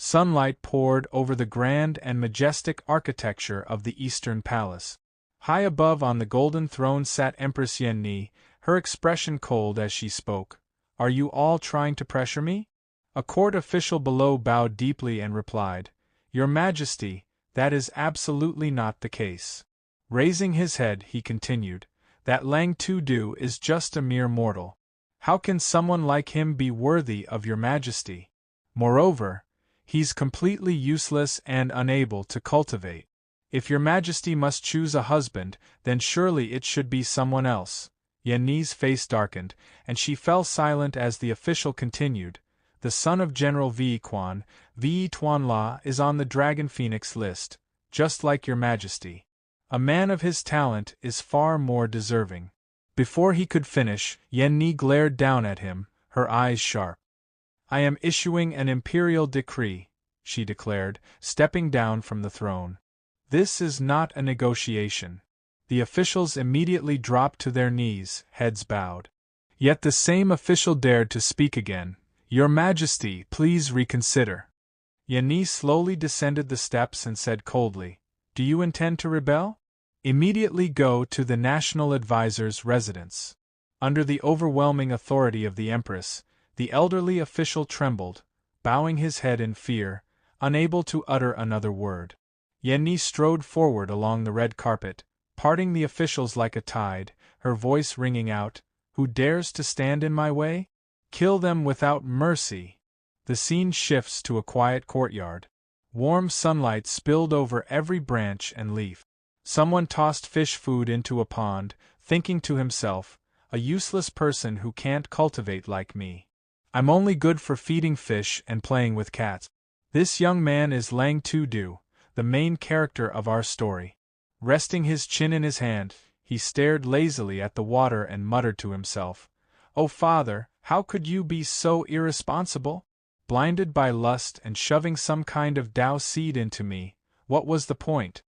Sunlight poured over the grand and majestic architecture of the Eastern Palace. High above on the golden throne sat Empress Yeni, her expression cold as she spoke. "Are you all trying to pressure me?" A court official below bowed deeply and replied, "Your Majesty, that is absolutely not the case." Raising his head, he continued, "That Lang Tu-du is just a mere mortal. How can someone like him be worthy of your Majesty? Moreover, he's completely useless and unable to cultivate. If your Majesty must choose a husband, then surely it should be someone else." Yen's face darkened, and she fell silent as the official continued, "The son of General V. Quan, V. Tuan La, is on the Dragon Phoenix list, just like your Majesty. A man of his talent is far more deserving." Before he could finish, Yeni glared down at him, her eyes sharp. "I am issuing an imperial decree," she declared, stepping down from the throne. "This is not a negotiation." The officials immediately dropped to their knees, heads bowed. Yet the same official dared to speak again. "Your Majesty, please reconsider." Yeni slowly descended the steps and said coldly, "Do you intend to rebel? Immediately go to the National Advisor's residence." Under the overwhelming authority of the Empress, the elderly official trembled, bowing his head in fear, unable to utter another word. Yeni strode forward along the red carpet, parting the officials like a tide, her voice ringing out, "Who dares to stand in my way? Kill them without mercy." The scene shifts to a quiet courtyard. Warm sunlight spilled over every branch and leaf. Someone tossed fish food into a pond, thinking to himself, "A useless person who can't cultivate like me. I'm only good for feeding fish and playing with cats." This young man is Lang Tu-du, the main character of our story. Resting his chin in his hand, he stared lazily at the water and muttered to himself, "Oh father, how could you be so irresponsible? Blinded by lust and shoving some kind of Tao seed into me, what was the point?"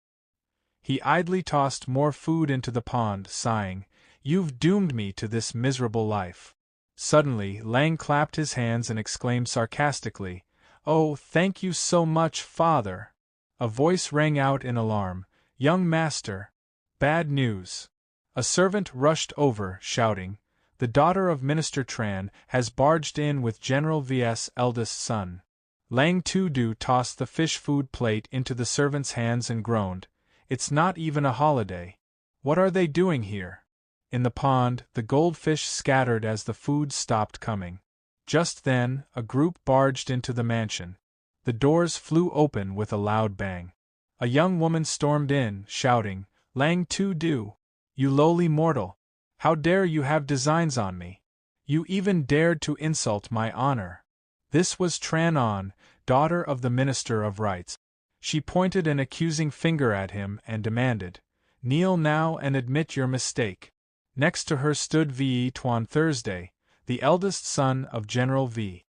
He idly tossed more food into the pond, sighing, "You've doomed me to this miserable life." Suddenly, Lang clapped his hands and exclaimed sarcastically, "Oh, thank you so much, father!" A voice rang out in alarm, "Young master! Bad news!" A servant rushed over, shouting, "The daughter of Minister Tran has barged in with General V's eldest son." Lang Tu-du tossed the fish food plate into the servant's hands and groaned, "It's not even a holiday. What are they doing here?" In the pond, the goldfish scattered as the food stopped coming. Just then, a group barged into the mansion. The doors flew open with a loud bang. A young woman stormed in, shouting, "Lang Tu-du! You lowly mortal! How dare you have designs on me? You even dared to insult my honor." This was Tran On, daughter of the Minister of Rights. She pointed an accusing finger at him and demanded, "Kneel now and admit your mistake." Next to her stood V. Tuan Thursday, the eldest son of General V.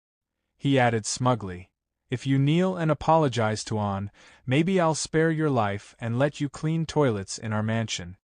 He added smugly, "If you kneel and apologize to On, maybe I'll spare your life and let you clean toilets in our mansion."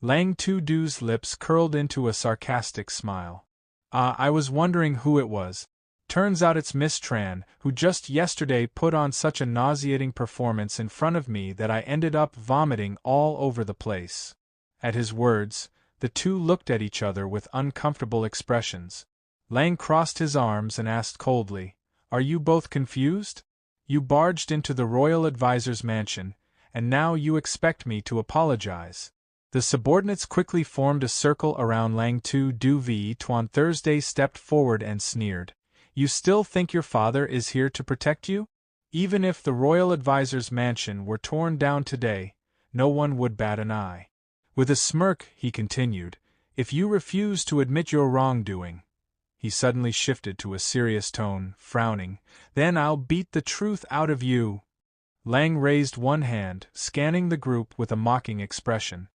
Lang Tu-du's lips curled into a sarcastic smile. "Ah, I was wondering who it was. Turns out it's Miss Tran, who just yesterday put on such a nauseating performance in front of me that I ended up vomiting all over the place." At his words, the two looked at each other with uncomfortable expressions. Lang crossed his arms and asked coldly, "Are you both confused? You barged into the royal advisor's mansion, and now you expect me to apologize." The subordinates quickly formed a circle around Lang Tu-du. V. Tuan Thursday stepped forward and sneered, "You still think your father is here to protect you? Even if the royal advisor's mansion were torn down today, no one would bat an eye." With a smirk, he continued, "If you refuse to admit your wrongdoing," he suddenly shifted to a serious tone, frowning, "then I'll beat the truth out of you." Lang raised one hand, scanning the group with a mocking expression.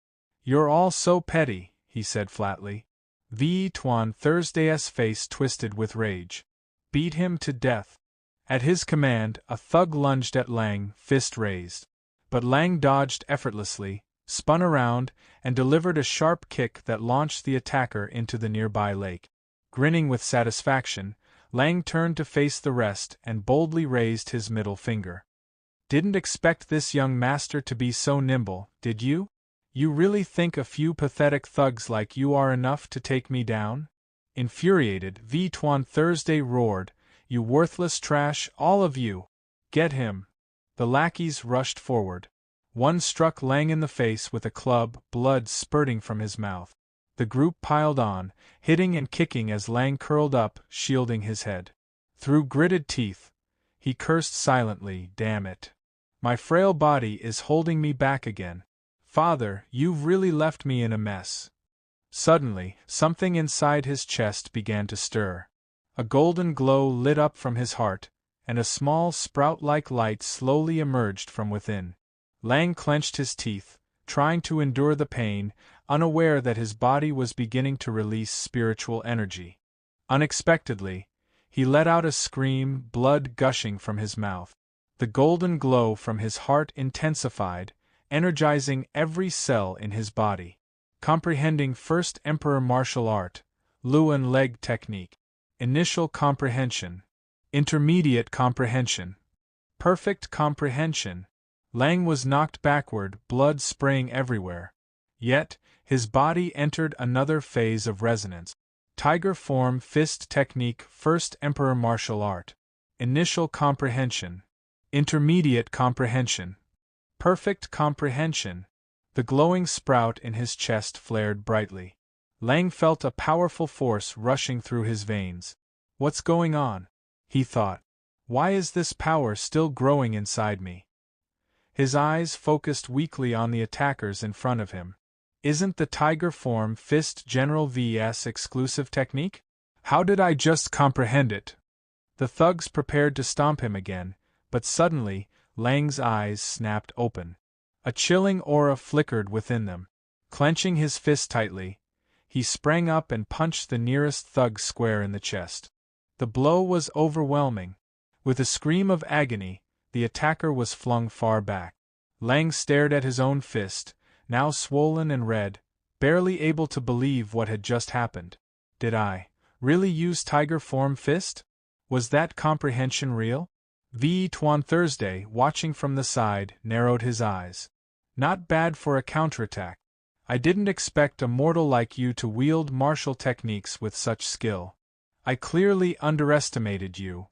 "You're all so petty," he said flatly. V. Tuan Thursday's face twisted with rage. "Beat him to death." At his command, a thug lunged at Lang, fist raised. But Lang dodged effortlessly, spun around, and delivered a sharp kick that launched the attacker into the nearby lake. Grinning with satisfaction, Lang turned to face the rest and boldly raised his middle finger. Didn't expect this young master to be so nimble, did you? You really think a few pathetic thugs like you are enough to take me down? Infuriated, V. Tuan Thursday roared, You worthless trash, all of you! Get him! The lackeys rushed forward. One struck Lang in the face with a club, blood spurting from his mouth. The group piled on, hitting and kicking as Lang curled up, shielding his head. Through gritted teeth, he cursed silently, Damn it! My frail body is holding me back again. Father, you've really left me in a mess. Suddenly, something inside his chest began to stir. A golden glow lit up from his heart, and a small sprout-like light slowly emerged from within. Lang clenched his teeth, trying to endure the pain, unaware that his body was beginning to release spiritual energy. Unexpectedly, he let out a scream, blood gushing from his mouth. The golden glow from his heart intensified, energizing every cell in his body. Comprehending First Emperor Martial Art, Luan Leg Technique. Initial Comprehension. Intermediate Comprehension. Perfect Comprehension. Lang was knocked backward, blood spraying everywhere. Yet, his body entered another phase of resonance. Tiger Form Fist Technique. First Emperor Martial Art. Initial Comprehension. Intermediate Comprehension. Perfect Comprehension. The glowing sprout in his chest flared brightly. Lang felt a powerful force rushing through his veins. What's going on? He thought. Why is this power still growing inside me? His eyes focused weakly on the attackers in front of him. Isn't the Tiger Form Fist General vs exclusive technique? How did I just comprehend it? The thugs prepared to stomp him again, but suddenly, Lang's eyes snapped open. A chilling aura flickered within them. Clenching his fist tightly, he sprang up and punched the nearest thug square in the chest. The blow was overwhelming. With a scream of agony, the attacker was flung far back. Lang stared at his own fist, now swollen and red, barely able to believe what had just happened. Did I really use Tiger Form Fist? Was that comprehension real? V. Tuan Thursday, watching from the side, narrowed his eyes. Not bad for a counterattack. I didn't expect a mortal like you to wield martial techniques with such skill. I clearly underestimated you.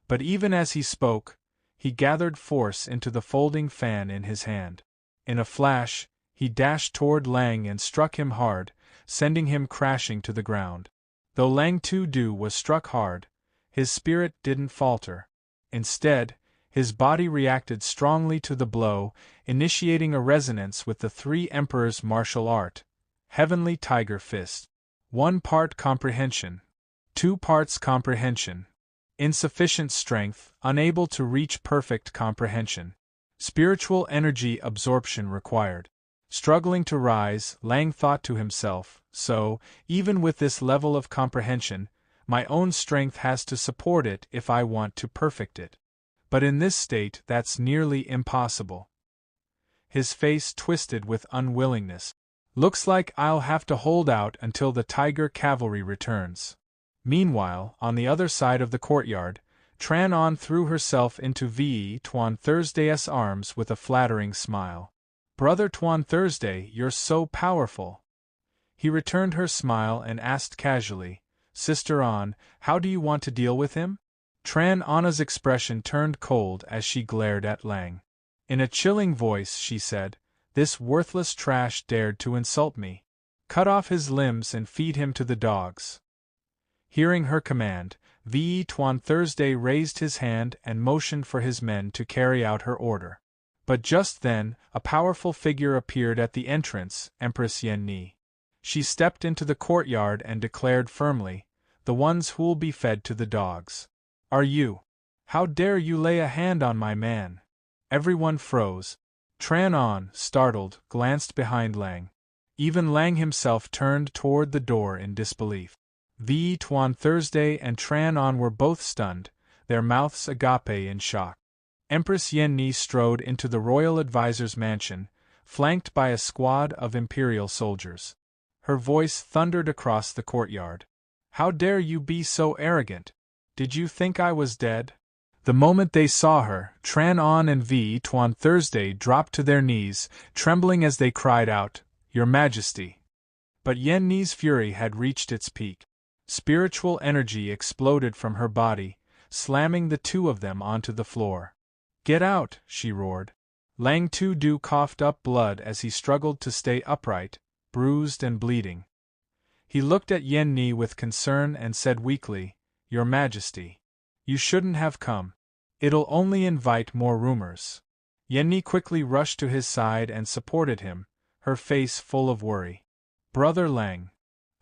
But even as he spoke, he gathered force into the folding fan in his hand. In a flash, he dashed toward Lang and struck him hard, sending him crashing to the ground. Though Lang Tu was struck hard, his spirit didn't falter. Instead, his body reacted strongly to the blow, initiating a resonance with the three emperors' martial art. Heavenly Tiger Fist. 1 part comprehension. 2 parts comprehension. Insufficient strength, unable to reach perfect comprehension. Spiritual energy absorption required. Struggling to rise, Lang thought to himself, so, even with this level of comprehension, my own strength has to support it if I want to perfect it. But in this state that's nearly impossible. His face twisted with unwillingness. Looks like I'll have to hold out until the Tiger Cavalry returns. Meanwhile, on the other side of the courtyard, Tran On threw herself into V. Tuan Thursday's arms with a flattering smile. Brother Tuan Thursday, you're so powerful. He returned her smile and asked casually, Sister On, how do you want to deal with him? Tran Anna's expression turned cold as she glared at Lang. In a chilling voice she said, This worthless trash dared to insult me. Cut off his limbs and feed him to the dogs. Hearing her command, V. Tuan Thursday raised his hand and motioned for his men to carry out her order. But just then, a powerful figure appeared at the entrance, Empress Yeni. She stepped into the courtyard and declared firmly, The ones who'll be fed to the dogs. Are you? How dare you lay a hand on my man? Everyone froze. Tran On, startled, glanced behind Lang. Even Lang himself turned toward the door in disbelief. V. Tuan Thursday and Tran On were both stunned, their mouths agape in shock. Empress Yeni strode into the royal advisor's mansion, flanked by a squad of imperial soldiers. Her voice thundered across the courtyard. How dare you be so arrogant? Did you think I was dead? The moment they saw her, Tran On and Vi Tuan Thursday dropped to their knees, trembling as they cried out, "Your Majesty!" But Yen Ni's fury had reached its peak. Spiritual energy exploded from her body, slamming the two of them onto the floor. "Get out!" she roared. Lang Tu-Du coughed up blood as he struggled to stay upright, bruised and bleeding. He looked at Yen Ni with concern and said weakly, "Your Majesty, you shouldn't have come. It'll only invite more rumors." Yen Ni quickly rushed to his side and supported him, her face full of worry. "Brother Lang,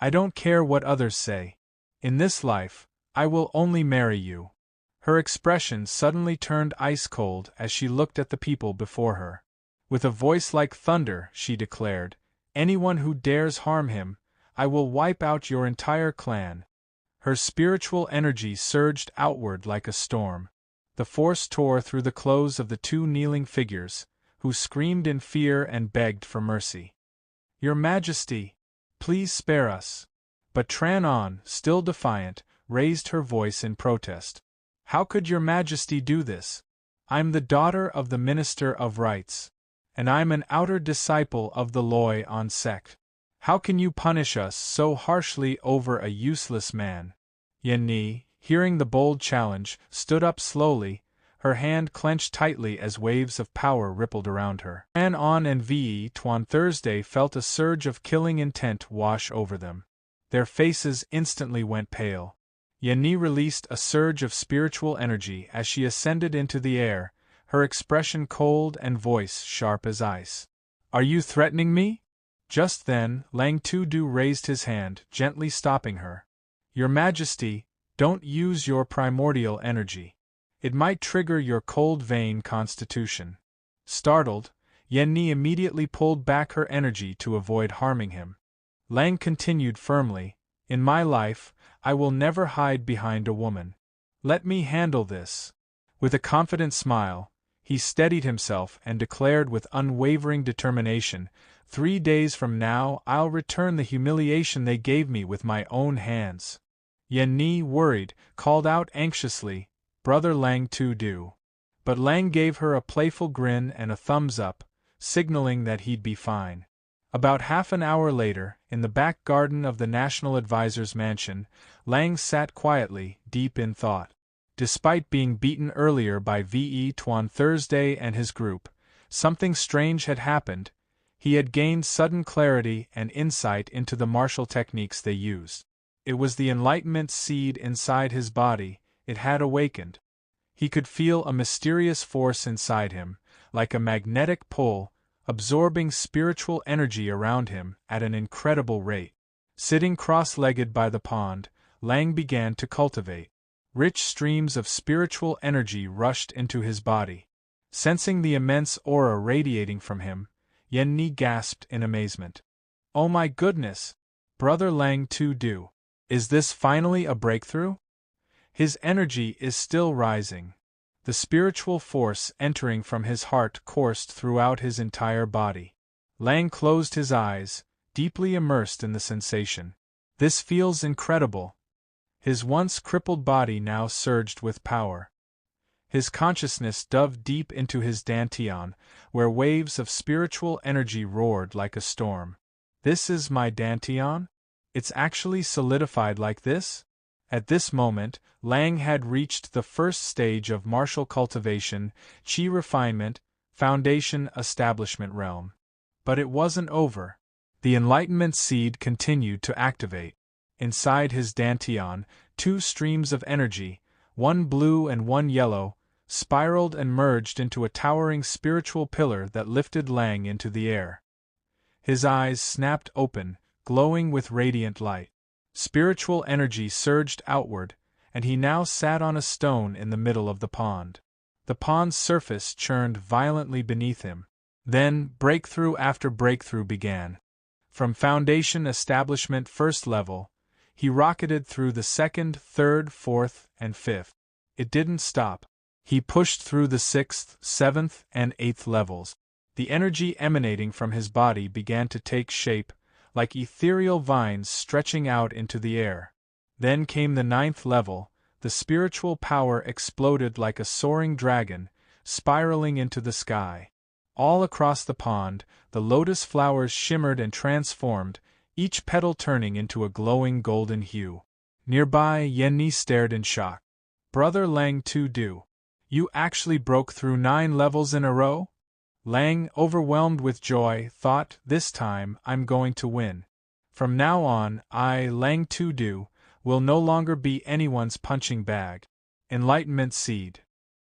I don't care what others say. In this life, I will only marry you." Her expression suddenly turned ice-cold as she looked at the people before her. With a voice like thunder, she declared, "Anyone who dares harm him, I will wipe out your entire clan." Her spiritual energy surged outward like a storm. The force tore through the clothes of the two kneeling figures, who screamed in fear and begged for mercy. "Your Majesty, please spare us." But Tran On, still defiant, raised her voice in protest. "How could your Majesty do this? I'm the daughter of the Minister of Rights. And I'm an outer disciple of the Loi On sect. How can you punish us so harshly over a useless man?" Yen Ni, hearing the bold challenge, stood up slowly, her hand clenched tightly as waves of power rippled around her. Tran On and Vi Tuan Thursday felt a surge of killing intent wash over them. Their faces instantly went pale. Yen Ni released a surge of spiritual energy as she ascended into the air, her expression cold and voice sharp as ice. "Are you threatening me?" Just then, Lang Tu-Du raised his hand, gently stopping her. "Your Majesty, don't use your primordial energy. It might trigger your cold vein constitution." Startled, Yen Ni immediately pulled back her energy to avoid harming him. Lang continued firmly, "In my life, I will never hide behind a woman. Let me handle this." With a confident smile, he steadied himself and declared with unwavering determination, "3 days from now I'll return the humiliation they gave me with my own hands." Yen Ni, worried, called out anxiously, "Brother Lang Tu-Du." But Lang gave her a playful grin and a thumbs up, signaling that he'd be fine. About half an hour later, in the back garden of the National Advisor's mansion, Lang sat quietly, deep in thought. Despite being beaten earlier by Vi Tuan Thursday and his group, something strange had happened. He had gained sudden clarity and insight into the martial techniques they used. It was the enlightenment seed inside his body, it had awakened. He could feel a mysterious force inside him, like a magnetic pull, absorbing spiritual energy around him at an incredible rate. Sitting cross-legged by the pond, Lang began to cultivate. Rich streams of spiritual energy rushed into his body. Sensing the immense aura radiating from him, Yen Ni gasped in amazement. "Oh my goodness! Brother Lang Tu-Du, is this finally a breakthrough?" His energy is still rising. The spiritual force entering from his heart coursed throughout his entire body. Lang closed his eyes, deeply immersed in the sensation. "This feels incredible." His once crippled body now surged with power. His consciousness dove deep into his dantian, where waves of spiritual energy roared like a storm. "This is my dantian? It's actually solidified like this?" At this moment, Lang had reached the first stage of martial cultivation, chi refinement, foundation establishment realm. But it wasn't over. The enlightenment seed continued to activate. Inside his dantian, 2 streams of energy, one blue and one yellow, spiraled and merged into a towering spiritual pillar that lifted Lang into the air. His eyes snapped open, glowing with radiant light. Spiritual energy surged outward, and he now sat on a stone in the middle of the pond. The pond's surface churned violently beneath him. Then, breakthrough after breakthrough began. From foundation establishment first level, he rocketed through the 2nd, 3rd, 4th, and 5th. It didn't stop. He pushed through the 6th, 7th, and 8th levels. The energy emanating from his body began to take shape, like ethereal vines stretching out into the air. Then came the 9th level, the spiritual power exploded like a soaring dragon, spiraling into the sky. All across the pond, the lotus flowers shimmered and transformed, each petal turning into a glowing golden hue. Nearby, Yenni stared in shock. Brother Lang Tu-Du, you actually broke through 9 levels in a row? Lang, overwhelmed with joy, thought, this time, I'm going to win. From now on, I, Lang Tu-Du, will no longer be anyone's punching bag. Enlightenment seed.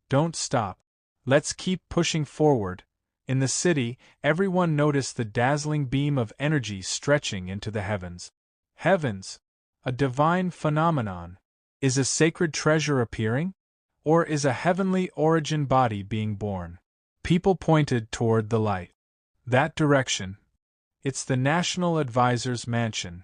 Don't stop. Let's keep pushing forward. In the city, everyone noticed the dazzling beam of energy stretching into the heavens. Heavens! A divine phenomenon. Is a sacred treasure appearing? Or is a heavenly origin body being born? People pointed toward the light. That direction. It's the National Advisor's mansion.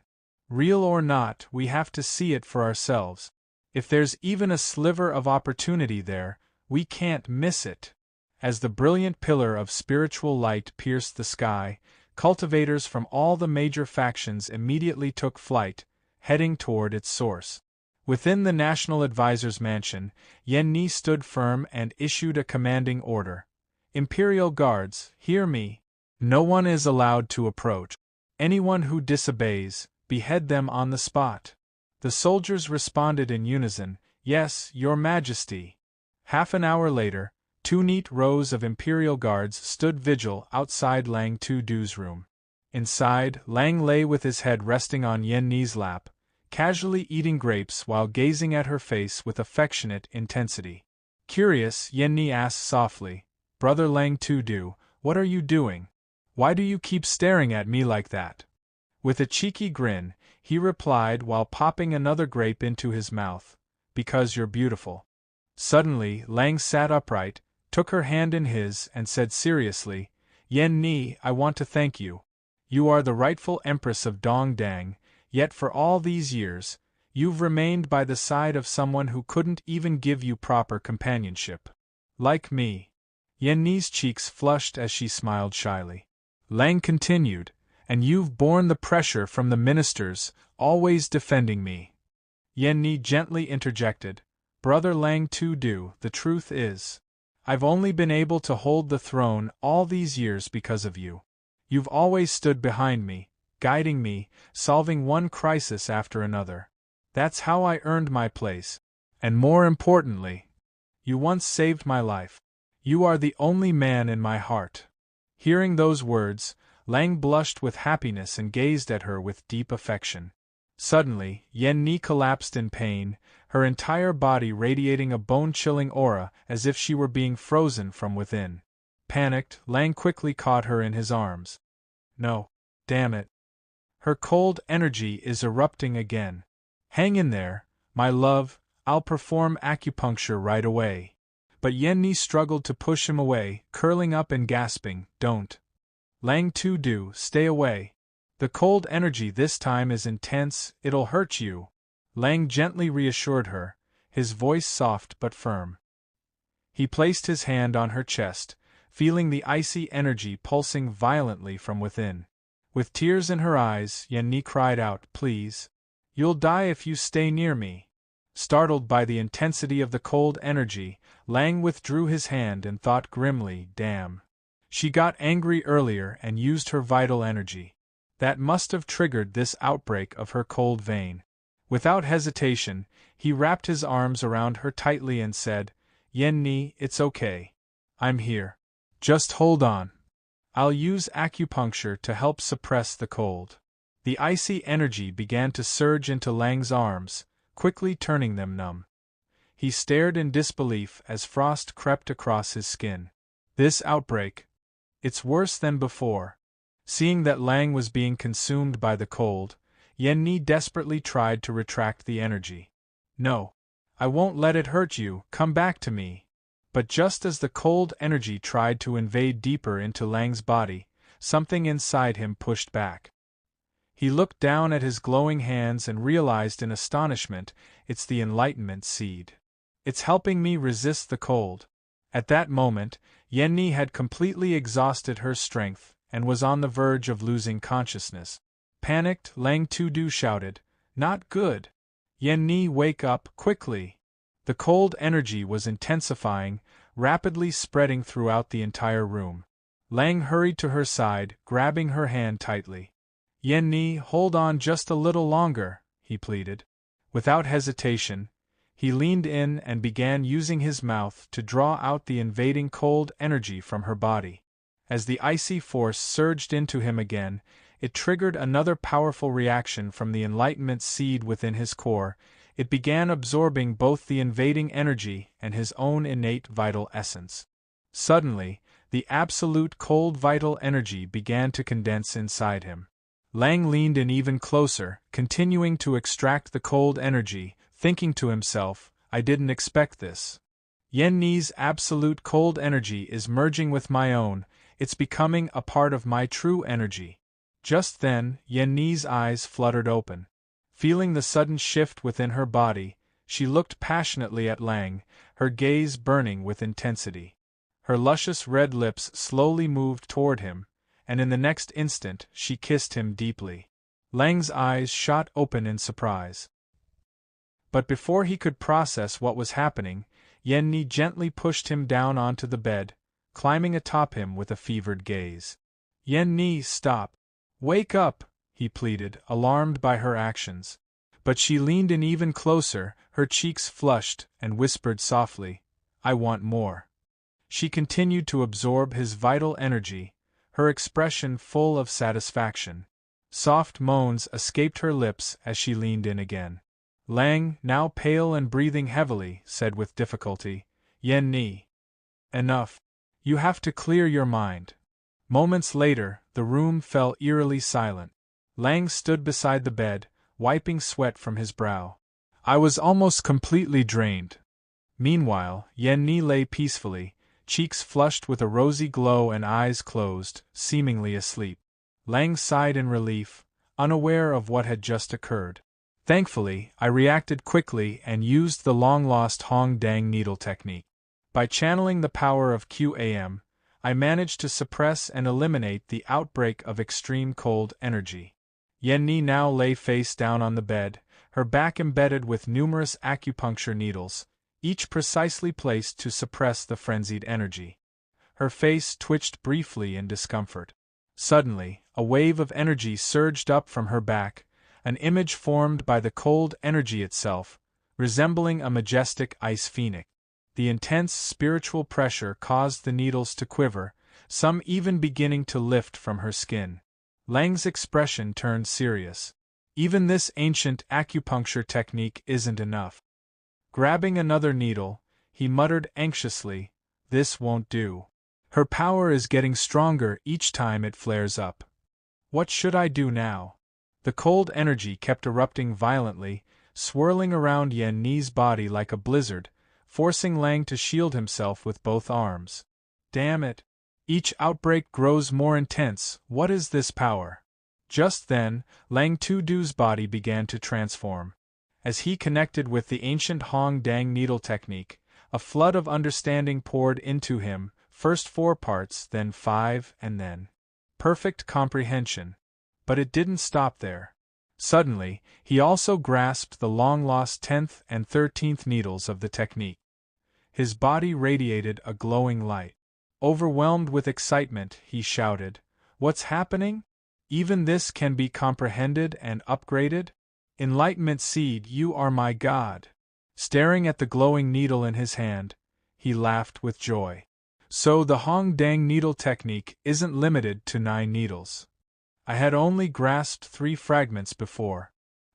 Real or not, we have to see it for ourselves. If there's even a sliver of opportunity there, we can't miss it. As the brilliant pillar of spiritual light pierced the sky, cultivators from all the major factions immediately took flight, heading toward its source. Within the National Advisor's mansion, Yenni stood firm and issued a commanding order. Imperial Guards, hear me. No one is allowed to approach. Anyone who disobeys, behead them on the spot. The soldiers responded in unison, Yes, Your Majesty. Half an hour later, 2 neat rows of Imperial Guards stood vigil outside Lang Tu-Du's room. Inside, Lang lay with his head resting on Yenni's lap, casually eating grapes while gazing at her face with affectionate intensity. Curious, Yenni asked softly, Brother Lang Tu-Du, what are you doing? Why do you keep staring at me like that? With a cheeky grin, he replied while popping another grape into his mouth, Because you're beautiful. Suddenly, Lang sat upright, took her hand in his, and said seriously, Yenni, I want to thank you. You are the rightful Empress of Dongdang, yet for all these years, you've remained by the side of someone who couldn't even give you proper companionship. Like me. Yenni's cheeks flushed as she smiled shyly. Lang continued, and you've borne the pressure from the ministers, always defending me. Yenni gently interjected, Brother Lang Tu-Du, the truth is, I've only been able to hold the throne all these years because of you. You've always stood behind me, guiding me, solving one crisis after another. That's how I earned my place. And more importantly, you once saved my life. You are the only man in my heart. Hearing those words, Lang blushed with happiness and gazed at her with deep affection. Suddenly, Yenni collapsed in pain, her entire body radiating a bone-chilling aura as if she were being frozen from within. Panicked, Lang quickly caught her in his arms. No. Damn it. Her cold energy is erupting again. Hang in there, my love, I'll perform acupuncture right away. But Yenni struggled to push him away, curling up and gasping, Don't. Lang Tu-Du, stay away. The cold energy this time is intense, it'll hurt you. Lang gently reassured her, his voice soft but firm. He placed his hand on her chest, feeling the icy energy pulsing violently from within. With tears in her eyes, Yenni cried out, Please. You'll die if you stay near me. Startled by the intensity of the cold energy, Lang withdrew his hand and thought grimly, Damn. She got angry earlier and used her vital energy. That must have triggered this outbreak of her cold vein. Without hesitation, he wrapped his arms around her tightly and said, Yenni, it's okay. I'm here. Just hold on. I'll use acupuncture to help suppress the cold. The icy energy began to surge into Lang's arms, quickly turning them numb. He stared in disbelief as frost crept across his skin. This outbreak. It's worse than before. Seeing that Lang was being consumed by the cold, Yenni desperately tried to retract the energy. No. I won't let it hurt you, come back to me. But just as the cold energy tried to invade deeper into Lang's body, something inside him pushed back. He looked down at his glowing hands and realized in astonishment, it's the enlightenment seed. It's helping me resist the cold. At that moment, Yenni had completely exhausted her strength and was on the verge of losing consciousness. Panicked, Lang Tu-Du shouted, Not good! Yenni, wake up, quickly! The cold energy was intensifying, rapidly spreading throughout the entire room. Lang hurried to her side, grabbing her hand tightly. Yeni, hold on just a little longer, he pleaded. Without hesitation, he leaned in and began using his mouth to draw out the invading cold energy from her body. As the icy force surged into him again, it triggered another powerful reaction from the enlightenment seed within his core. It began absorbing both the invading energy and his own innate vital essence. Suddenly, the absolute cold vital energy began to condense inside him. Lang leaned in even closer, continuing to extract the cold energy, thinking to himself, I didn't expect this. Yeni's absolute cold energy is merging with my own, it's becoming a part of my true energy. Just then, Yeni's eyes fluttered open. Feeling the sudden shift within her body, she looked passionately at Lang, her gaze burning with intensity. Her luscious red lips slowly moved toward him, and in the next instant she kissed him deeply. Lang's eyes shot open in surprise. But before he could process what was happening, Yeni gently pushed him down onto the bed, climbing atop him with a fevered gaze. Yeni, stop. Wake up, he pleaded, alarmed by her actions. But she leaned in even closer, her cheeks flushed, and whispered softly, I want more. She continued to absorb his vital energy, her expression full of satisfaction. Soft moans escaped her lips as she leaned in again. Lang, now pale and breathing heavily, said with difficulty, Yeni. Enough. You have to clear your mind. Moments later, the room fell eerily silent. Lang stood beside the bed, wiping sweat from his brow. I was almost completely drained. Meanwhile, Yeni lay peacefully, cheeks flushed with a rosy glow and eyes closed, seemingly asleep. Lang sighed in relief, unaware of what had just occurred. Thankfully, I reacted quickly and used the long-lost Hong Dang needle technique. By channeling the power of QAM, I managed to suppress and eliminate the outbreak of extreme cold energy. Yeni now lay face down on the bed, her back embedded with numerous acupuncture needles, each precisely placed to suppress the frenzied energy. Her face twitched briefly in discomfort. Suddenly, a wave of energy surged up from her back, an image formed by the cold energy itself, resembling a majestic ice phoenix. The intense spiritual pressure caused the needles to quiver, some even beginning to lift from her skin. Lang's expression turned serious. Even this ancient acupuncture technique isn't enough. Grabbing another needle, he muttered anxiously, This won't do. Her power is getting stronger each time it flares up. What should I do now? The cold energy kept erupting violently, swirling around Yeni's body like a blizzard, forcing Lang to shield himself with both arms. Damn it! Each outbreak grows more intense. What is this power? Just then, Lang Tudu's body began to transform. As he connected with the ancient Hong Dang needle technique, a flood of understanding poured into him, first 4 parts, then 5, and then perfect comprehension. But it didn't stop there. Suddenly, he also grasped the long-lost 10th and 13th needles of the technique. His body radiated a glowing light. Overwhelmed with excitement, he shouted, What's happening? Even this can be comprehended and upgraded? Enlightenment Seed, you are my god. Staring at the glowing needle in his hand, he laughed with joy. So the Hong Dang needle technique isn't limited to 9 needles. I had only grasped 3 fragments before.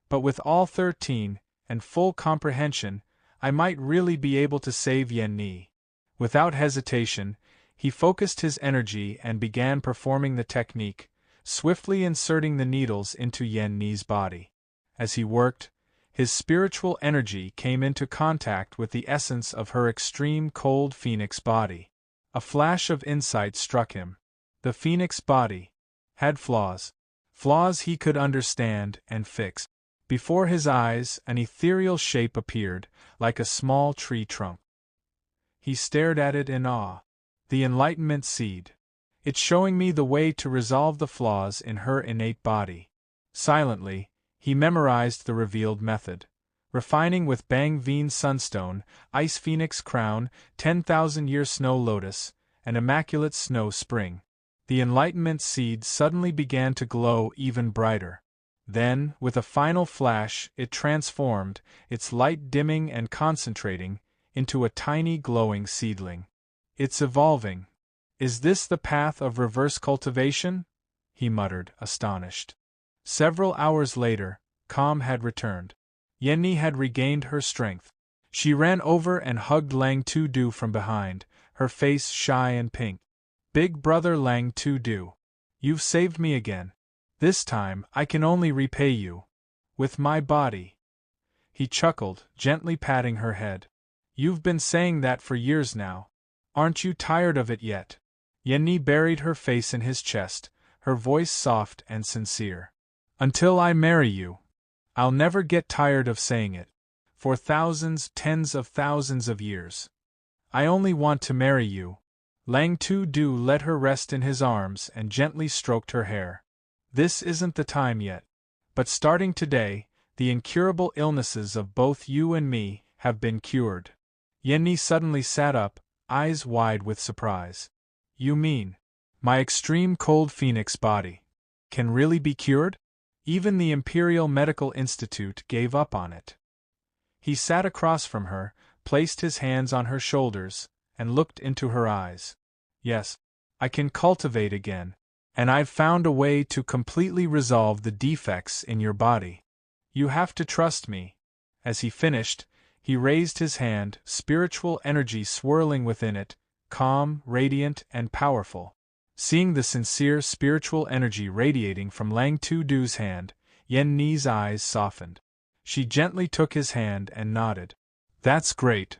But with all 13, and full comprehension, I might really be able to save Yeni. Without hesitation, he focused his energy and began performing the technique, swiftly inserting the needles into Yeni's body. As he worked, his spiritual energy came into contact with the essence of her extreme cold phoenix body. A flash of insight struck him. The phoenix body had flaws. Flaws he could understand and fix. Before his eyes, an ethereal shape appeared, like a small tree trunk. He stared at it in awe. The Enlightenment Seed. It's showing me the way to resolve the flaws in her innate body. Silently, he memorized the revealed method. refining with Bang Veen Sunstone, Ice Phoenix Crown, 10,000-year Snow Lotus, and Immaculate Snow Spring. The Enlightenment seed suddenly began to glow even brighter. Then, with a final flash, it transformed, its light dimming and concentrating, into a tiny glowing seedling. It's evolving. Is this the path of reverse cultivation? He muttered, astonished. Several hours later, calm had returned. Yeni had regained her strength. She ran over and hugged Lang Tu-Du from behind, her face shy and pink. Big brother Lang Tu-Du. You've saved me again. This time, I can only repay you. With my body. He chuckled, gently patting her head. You've been saying that for years now. Aren't you tired of it yet? Yeni buried her face in his chest, her voice soft and sincere. Until I marry you. I'll never get tired of saying it. For thousands, tens of thousands of years. I only want to marry you. Lang Tu-Du let her rest in his arms and gently stroked her hair. This isn't the time yet. But starting today, the incurable illnesses of both you and me have been cured. Yeni suddenly sat up, eyes wide with surprise. You mean, my extreme cold phoenix body can really be cured? Even the Imperial Medical Institute gave up on it. He sat across from her, placed his hands on her shoulders, and looked into her eyes. Yes, I can cultivate again. And I've found a way to completely resolve the defects in your body. You have to trust me. As he finished, he raised his hand, spiritual energy swirling within it, calm, radiant, and powerful. Seeing the sincere spiritual energy radiating from Lang Tu-Du's hand, Yeni's eyes softened. She gently took his hand and nodded. That's great.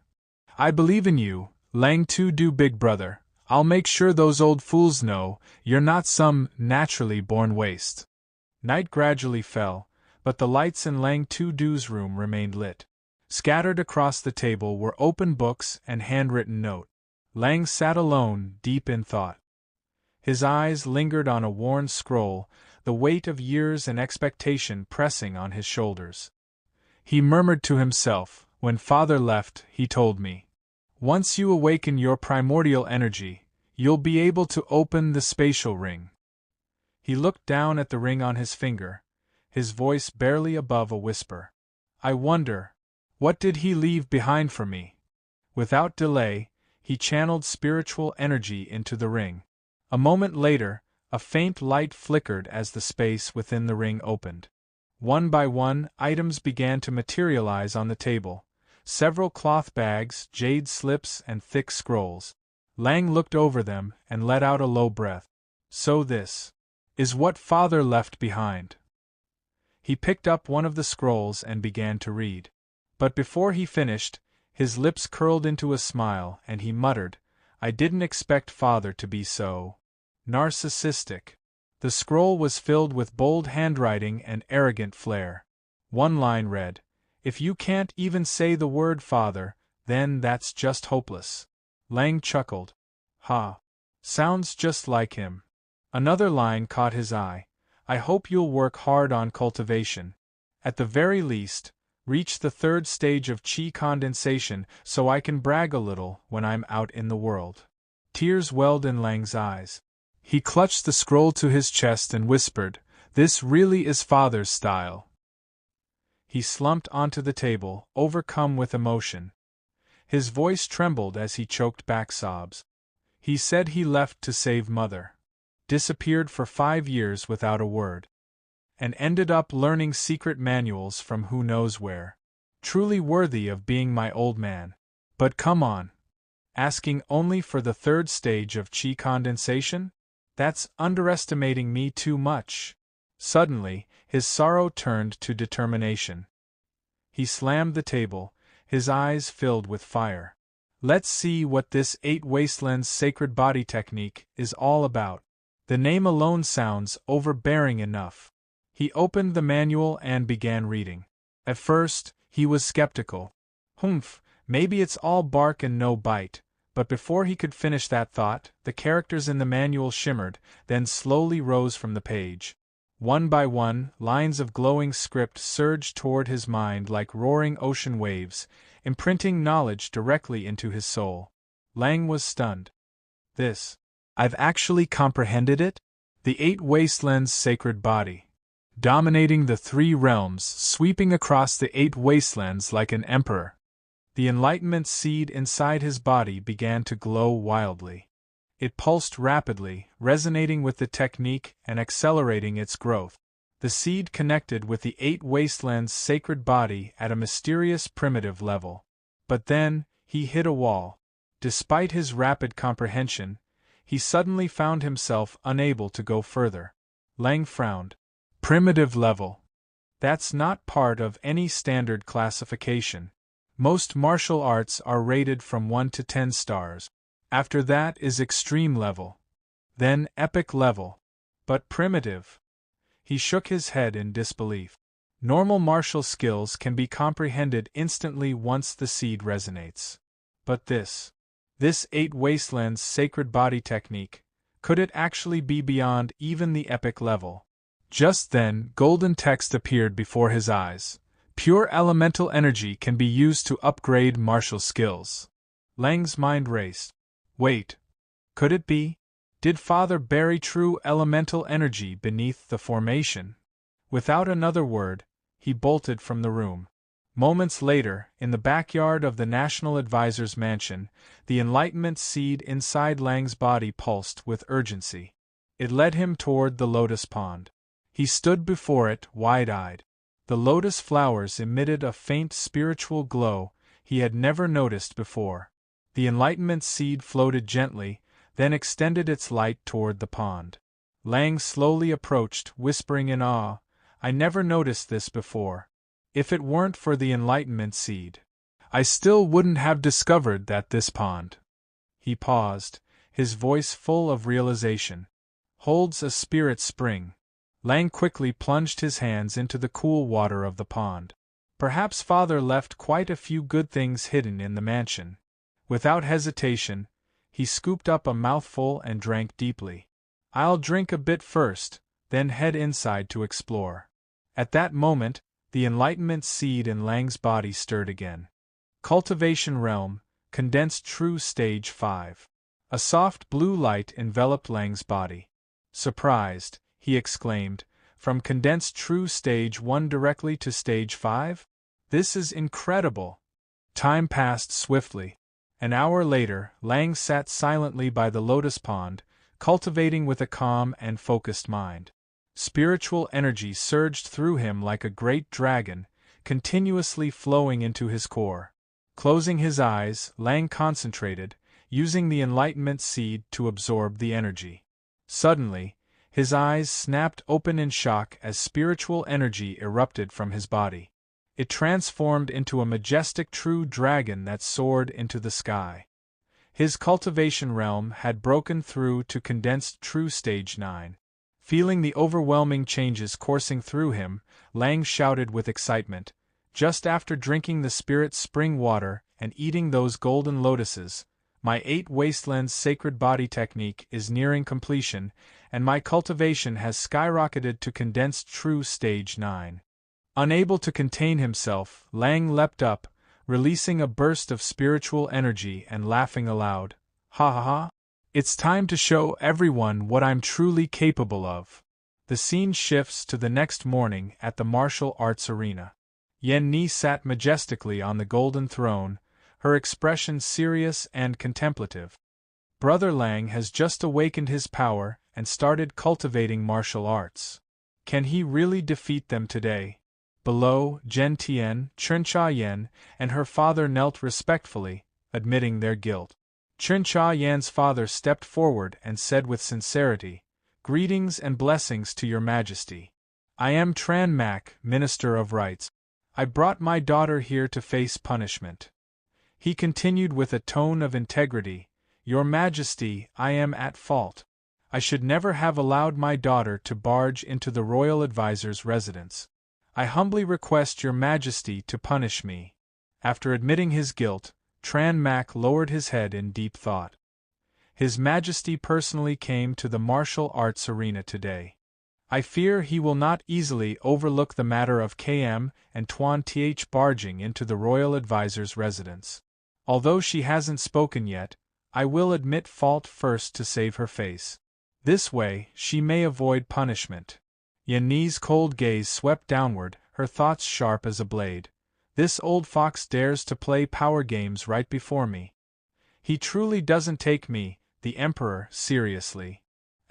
I believe in you, Lang Tu-Du big brother. I'll make sure those old fools know you're not some naturally born waste. Night gradually fell, but the lights in Lang Tu-Du's room remained lit. Scattered across the table were open books and handwritten note. Lang sat alone, deep in thought. His eyes lingered on a worn scroll, the weight of years and expectation pressing on his shoulders. He murmured to himself, when Father left, he told me. Once you awaken your primordial energy, you'll be able to open the spatial ring. He looked down at the ring on his finger, his voice barely above a whisper. I wonder, what did he leave behind for me? Without delay, he channeled spiritual energy into the ring. A moment later, a faint light flickered as the space within the ring opened. One by one, items began to materialize on the table. Several cloth bags, jade slips, and thick scrolls. Lang looked over them and let out a low breath. So this is what Father left behind. He picked up one of the scrolls and began to read. But before he finished, his lips curled into a smile and he muttered, I didn't expect Father to be so narcissistic. The scroll was filled with bold handwriting and arrogant flair. One line read, If you can't even say the word Father, then that's just hopeless. Lang chuckled. Ha. Sounds just like him. Another line caught his eye. I hope you'll work hard on cultivation. At the very least, reach the third stage of chi condensation so I can brag a little when I'm out in the world. Tears welled in Lang's eyes. He clutched the scroll to his chest and whispered, This really is Father's style. He slumped onto the table, overcome with emotion. His voice trembled as he choked back sobs. He said he left to save Mother. Disappeared for 5 years without a word. And ended up learning secret manuals from who knows where. Truly worthy of being my old man. But come on. Asking only for the third stage of chi condensation? That's underestimating me too much. Suddenly, his sorrow turned to determination. He slammed the table, his eyes filled with fire. Let's see what this 8 Wastelands sacred body technique is all about. The name alone sounds overbearing enough. He opened the manual and began reading. At first, he was skeptical. Humph, maybe it's all bark and no bite. But before he could finish that thought, the characters in the manual shimmered, then slowly rose from the page. One by one, lines of glowing script surged toward his mind like roaring ocean waves, imprinting knowledge directly into his soul. Lang was stunned. This. I've actually comprehended it? The 8 wastelands' sacred body. Dominating the 3 realms, sweeping across the 8 wastelands like an emperor. The enlightenment seed inside his body began to glow wildly. It pulsed rapidly, resonating with the technique and accelerating its growth. The seed connected with the 8 wastelands' sacred body at a mysterious primitive level. But then, he hit a wall. Despite his rapid comprehension, he suddenly found himself unable to go further. Lang frowned. Primitive level. That's not part of any standard classification. Most martial arts are rated from 1 to 10 stars. After that is extreme level. Then epic level. But primitive. He shook his head in disbelief. Normal martial skills can be comprehended instantly once the seed resonates. But this 8 wastelands sacred body technique, could it actually be beyond even the epic level? Just then, golden text appeared before his eyes. Pure elemental energy can be used to upgrade martial skills. Lang's mind raced. Wait. Could it be? Did Father bury true elemental energy beneath the formation? Without another word, he bolted from the room. Moments later, in the backyard of the National Advisor's mansion, the enlightenment seed inside Lang's body pulsed with urgency. It led him toward the lotus pond. He stood before it, wide-eyed. The lotus flowers emitted a faint spiritual glow he had never noticed before. The enlightenment seed floated gently, then extended its light toward the pond. Lang slowly approached, whispering in awe, "I never noticed this before. If it weren't for the enlightenment seed, I still wouldn't have discovered that this pond." He paused, his voice full of realization. "Holds a spirit spring." Lang quickly plunged his hands into the cool water of the pond. Perhaps Father left quite a few good things hidden in the mansion. Without hesitation, he scooped up a mouthful and drank deeply. "I'll drink a bit first, then head inside to explore." At that moment, the enlightenment seed in Lang's body stirred again. Cultivation realm, condensed true stage 5. A soft blue light enveloped Lang's body. Surprised, he exclaimed, "From condensed true stage 1 directly to stage 5? This is incredible!" Time passed swiftly. An hour later, Lang sat silently by the lotus pond, cultivating with a calm and focused mind. Spiritual energy surged through him like a great dragon, continuously flowing into his core. Closing his eyes, Lang concentrated, using the enlightenment seed to absorb the energy. Suddenly, his eyes snapped open in shock as spiritual energy erupted from his body. It transformed into a majestic true dragon that soared into the sky. His cultivation realm had broken through to condensed true stage 9. Feeling the overwhelming changes coursing through him, Lang shouted with excitement, "Just after drinking the spirit spring water and eating those golden lotuses, my 8 wastelands sacred body technique is nearing completion, and my cultivation has skyrocketed to condensed true stage 9. Unable to contain himself, Lang leapt up, releasing a burst of spiritual energy and laughing aloud. "Ha ha ha! It's time to show everyone what I'm truly capable of." The scene shifts to the next morning at the martial arts arena. Yeni sat majestically on the golden throne, her expression serious and contemplative. Brother Lang has just awakened his power and started cultivating martial arts. Can he really defeat them today? Below, Zhen Tian, Chuncha Yan, and her father knelt respectfully, admitting their guilt. Chuncha Yan's father stepped forward and said with sincerity, "Greetings and blessings to your majesty. I am Tran Mak, Minister of Rights. I brought my daughter here to face punishment." He continued with a tone of integrity, "Your majesty, I am at fault. I should never have allowed my daughter to barge into the royal advisor's residence. I humbly request your majesty to punish me." After admitting his guilt, Tran Mak lowered his head in deep thought. His majesty personally came to the martial arts arena today. I fear he will not easily overlook the matter of KM and Tuan Th barging into the royal advisor's residence. Although she hasn't spoken yet, I will admit fault first to save her face. This way, she may avoid punishment. Yenne's cold gaze swept downward, her thoughts sharp as a blade. This old fox dares to play power games right before me. He truly doesn't take me, the Emperor, seriously.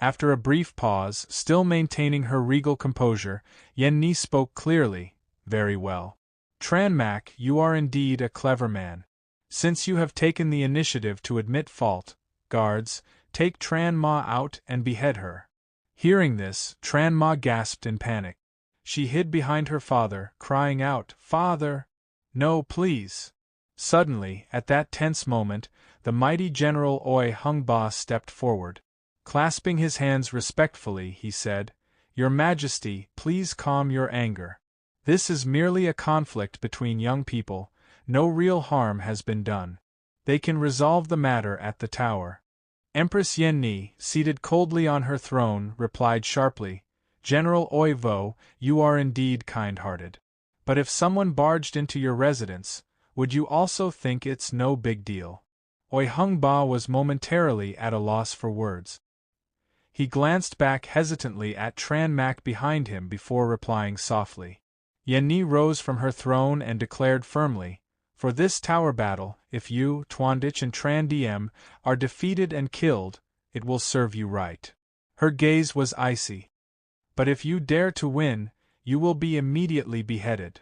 After a brief pause, still maintaining her regal composure, Yenne spoke clearly. Very well. Tranmak, you are indeed a clever man. Since you have taken the initiative to admit fault, guards, take Tran Ma out and behead her. Hearing this, Tran Ma gasped in panic. She hid behind her father, crying out, "Father! No, please!" Suddenly, at that tense moment, the mighty General Oi Hung Ba stepped forward. Clasping his hands respectfully, he said, "Your Majesty, please calm your anger. This is merely a conflict between young people, no real harm has been done. They can resolve the matter at the tower." Empress Yeni, seated coldly on her throne, replied sharply, "General Oi Vo, you are indeed kind-hearted. But if someone barged into your residence, would you also think it's no big deal?" Oi Hung Ba was momentarily at a loss for words. He glanced back hesitantly at Tran Mak behind him before replying softly. Yenne rose from her throne and declared firmly, "For this tower battle, if you, Twandich and Tran Diem, are defeated and killed, it will serve you right." Her gaze was icy. "But if you dare to win, you will be immediately beheaded."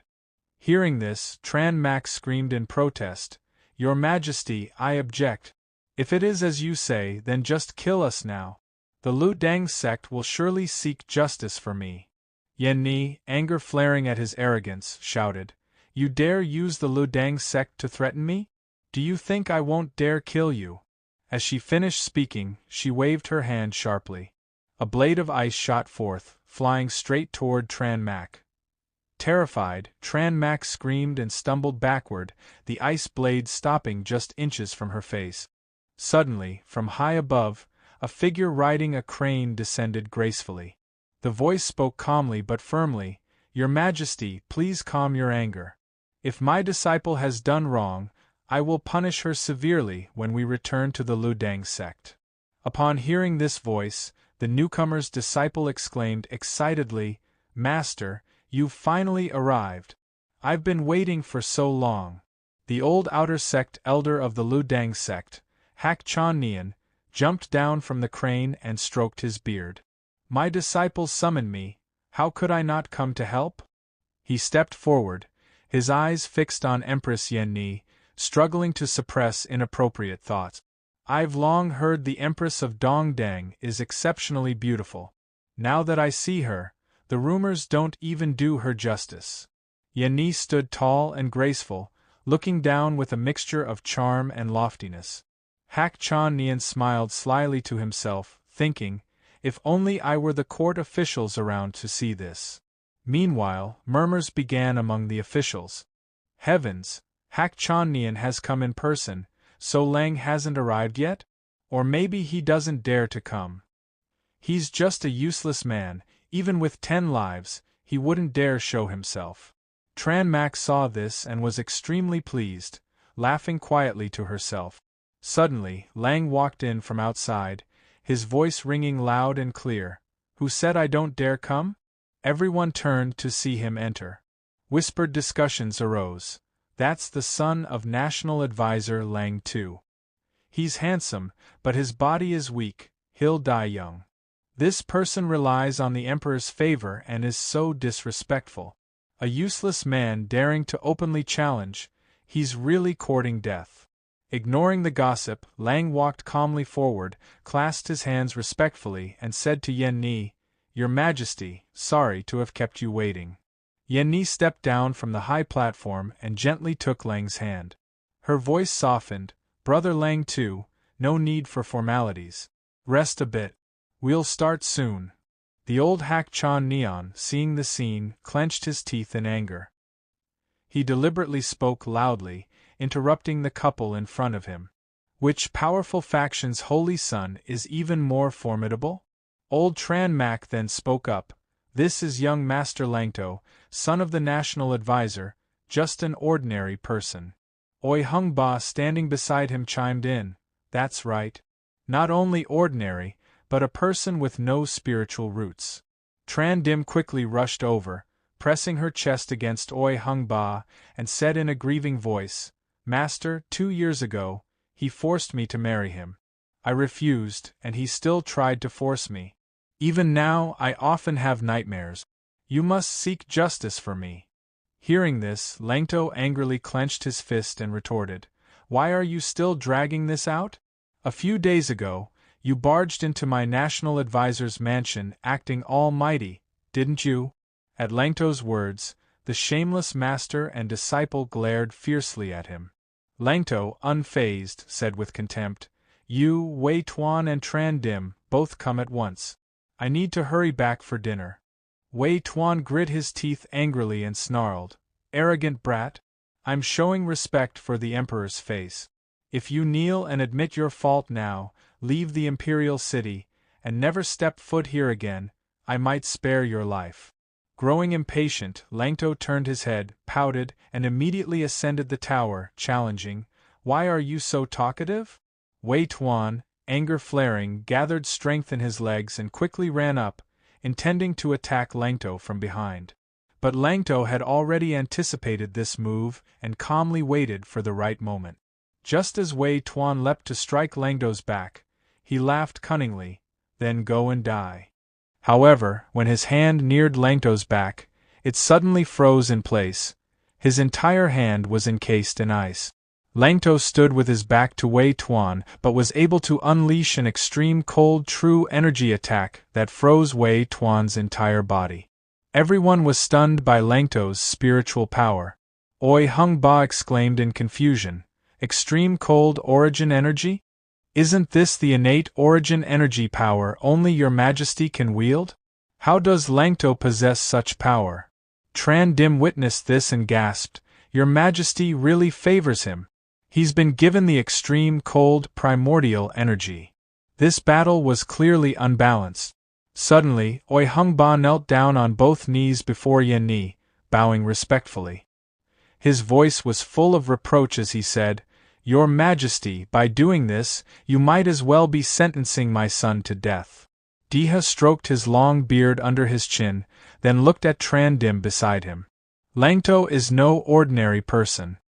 Hearing this, Tran Mak screamed in protest, "Your Majesty, I object. If it is as you say, then just kill us now. The Lu Dang sect will surely seek justice for me." Yenne, anger flaring at his arrogance, shouted, "You dare use the Lu Dang sect to threaten me? Do you think I won't dare kill you?" As she finished speaking, she waved her hand sharply. A blade of ice shot forth, flying straight toward Tran Mak. Terrified, Tran Mak screamed and stumbled backward, the ice blade stopping just inches from her face. Suddenly, from high above, a figure riding a crane descended gracefully. The voice spoke calmly but firmly, "Your Majesty, please calm your anger. If my disciple has done wrong, I will punish her severely when we return to the Lu Dang sect." Upon hearing this voice, the newcomer's disciple exclaimed excitedly, "Master, you've finally arrived. I've been waiting for so long." The old outer sect elder of the Lu Dang sect, Hak Chan Nian, jumped down from the crane and stroked his beard. "My disciples summoned me, how could I not come to help?" He stepped forward, his eyes fixed on Empress Yeni, struggling to suppress inappropriate thoughts. "I've long heard the Empress of Dongdang is exceptionally beautiful. Now that I see her, the rumors don't even do her justice." Yeni stood tall and graceful, looking down with a mixture of charm and loftiness. Hak Chan Nian smiled slyly to himself, thinking, "If only I were the court officials around to see this." Meanwhile, murmurs began among the officials. "Heavens, Hak Chan Nian has come in person, so Lang hasn't arrived yet? Or maybe he doesn't dare to come. He's just a useless man, even with 10 lives, he wouldn't dare show himself." Tran Mak saw this and was extremely pleased, laughing quietly to herself. Suddenly, Lang walked in from outside, his voice ringing loud and clear. "Who said I don't dare come?" Everyone turned to see him enter. Whispered discussions arose. "That's the son of National Advisor Lang too. He's handsome, but his body is weak, he'll die young. This person relies on the Emperor's favor and is so disrespectful. A useless man daring to openly challenge, he's really courting death." Ignoring the gossip, Lang walked calmly forward, clasped his hands respectfully, and said to Yenne, "Your Majesty, sorry to have kept you waiting." Yenne stepped down from the high platform and gently took Lang's hand. Her voice softened, "Brother Lang too, no need for formalities. Rest a bit. We'll start soon." The old Hak Chan Neon, seeing the scene, clenched his teeth in anger. He deliberately spoke loudly, interrupting the couple in front of him. "Which powerful faction's holy son is even more formidable?" Old Tran Mak then spoke up, This is young Master Langto, son of the national advisor, just an ordinary person. Oi Hung Ba standing beside him chimed in, that's right. Not only ordinary, but a person with no spiritual roots. Tran Dim quickly rushed over, pressing her chest against Oi Hung Ba, and said in a grieving voice, Master, 2 years ago, he forced me to marry him. I refused, and he still tried to force me. Even now, I often have nightmares. You must seek justice for me. Hearing this, Langto angrily clenched his fist and retorted, Why are you still dragging this out? A few days ago, you barged into my national advisor's mansion acting almighty, didn't you? At Langto's words, the shameless master and disciple glared fiercely at him. Langto, unfazed, said with contempt, You, Wei Tuan and Tran Dim, both come at once. I need to hurry back for dinner. Wei Tuan grit his teeth angrily and snarled, Arrogant brat! I'm showing respect for the Emperor's face. If you kneel and admit your fault now, leave the imperial city, and never step foot here again, I might spare your life. Growing impatient, Langto turned his head, pouted, and immediately ascended the tower, challenging, Why are you so talkative? Wei Tuan, anger flaring, gathered strength in his legs and quickly ran up, intending to attack Langto from behind. But Langto had already anticipated this move and calmly waited for the right moment. Just as Wei Tuan leapt to strike Langto's back, he laughed cunningly, then go and die. However, when his hand neared Langto's back, it suddenly froze in place. His entire hand was encased in ice. Langto stood with his back to Wei Tuan but was able to unleash an extreme cold true energy attack that froze Wei Tuan's entire body. Everyone was stunned by Langto's spiritual power. Oi Hung Ba exclaimed in confusion, Extreme cold origin energy? Isn't this the innate origin energy power only your majesty can wield? How does Langto possess such power? Tran Dim witnessed this and gasped, Your majesty really favors him. He's been given the extreme cold primordial energy. This battle was clearly unbalanced. Suddenly, Oi Hung Ba knelt down on both knees before Yeni, bowing respectfully. His voice was full of reproach as he said, Your Majesty, by doing this, you might as well be sentencing my son to death. Diha stroked his long beard under his chin, then looked at Tran Dim beside him. Langto is no ordinary person.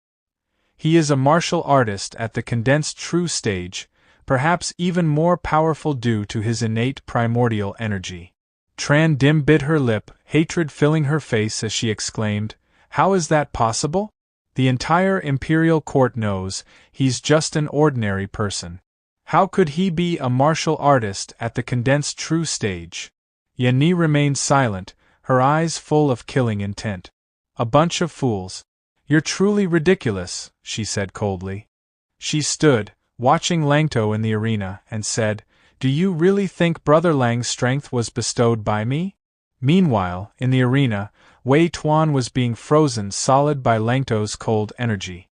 He is a martial artist at the condensed true stage, perhaps even more powerful due to his innate primordial energy. Tran Dim bit her lip, hatred filling her face as she exclaimed, How is that possible? The entire imperial court knows he's just an ordinary person. How could he be a martial artist at the condensed true stage? Yeni remained silent, her eyes full of killing intent. A bunch of fools. You're truly ridiculous, she said coldly. She stood, watching Langto in the arena, and said, Do you really think Brother Lang's strength was bestowed by me? Meanwhile, in the arena, Wei Tuan was being frozen solid by Langto's cold energy.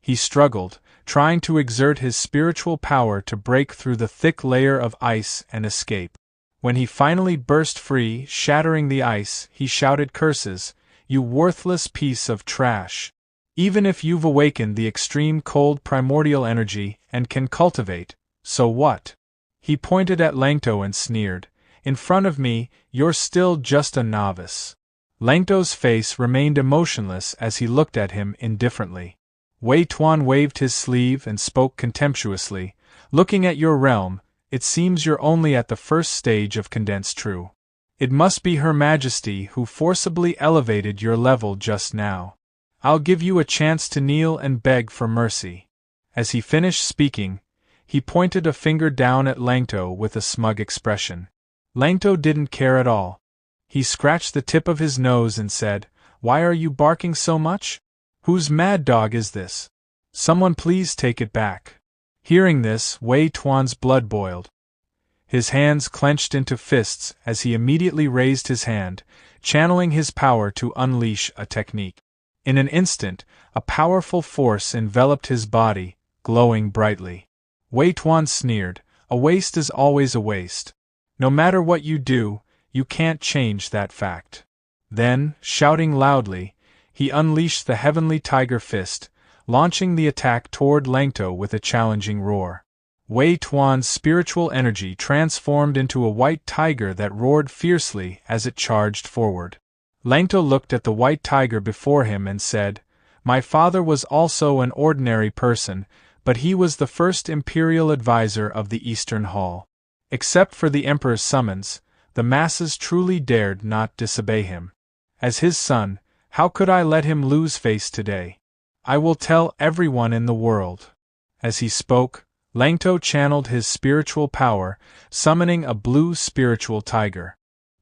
He struggled, trying to exert his spiritual power to break through the thick layer of ice and escape. When he finally burst free, shattering the ice, he shouted curses, You worthless piece of trash! Even if you've awakened the extreme cold primordial energy and can cultivate, so what? He pointed at Langto and sneered, In front of me, you're still just a novice. Langto's face remained emotionless as he looked at him indifferently. Wei Tuan waved his sleeve and spoke contemptuously, Looking at your realm, it seems you're only at the first stage of condensed true. It must be Her Majesty who forcibly elevated your level just now. I'll give you a chance to kneel and beg for mercy. As he finished speaking, he pointed a finger down at Langto with a smug expression. Langto didn't care at all. He scratched the tip of his nose and said, Why are you barking so much? Whose mad dog is this? Someone please take it back. Hearing this, Wei Tuan's blood boiled. His hands clenched into fists as he immediately raised his hand, channeling his power to unleash a technique. In an instant, a powerful force enveloped his body, glowing brightly. Wei Tuan sneered, A waste is always a waste. No matter what you do, you can't change that fact. Then, shouting loudly, he unleashed the heavenly tiger fist, launching the attack toward Langto with a challenging roar. Wei Tuan's spiritual energy transformed into a white tiger that roared fiercely as it charged forward. Langto looked at the white tiger before him and said, "My father was also an ordinary person, but he was the first imperial advisor of the Eastern Hall. Except for the Emperor's summons, the masses truly dared not disobey him. As his son, how could I let him lose face today? I will tell everyone in the world." As he spoke, Langto channeled his spiritual power, summoning a blue spiritual tiger.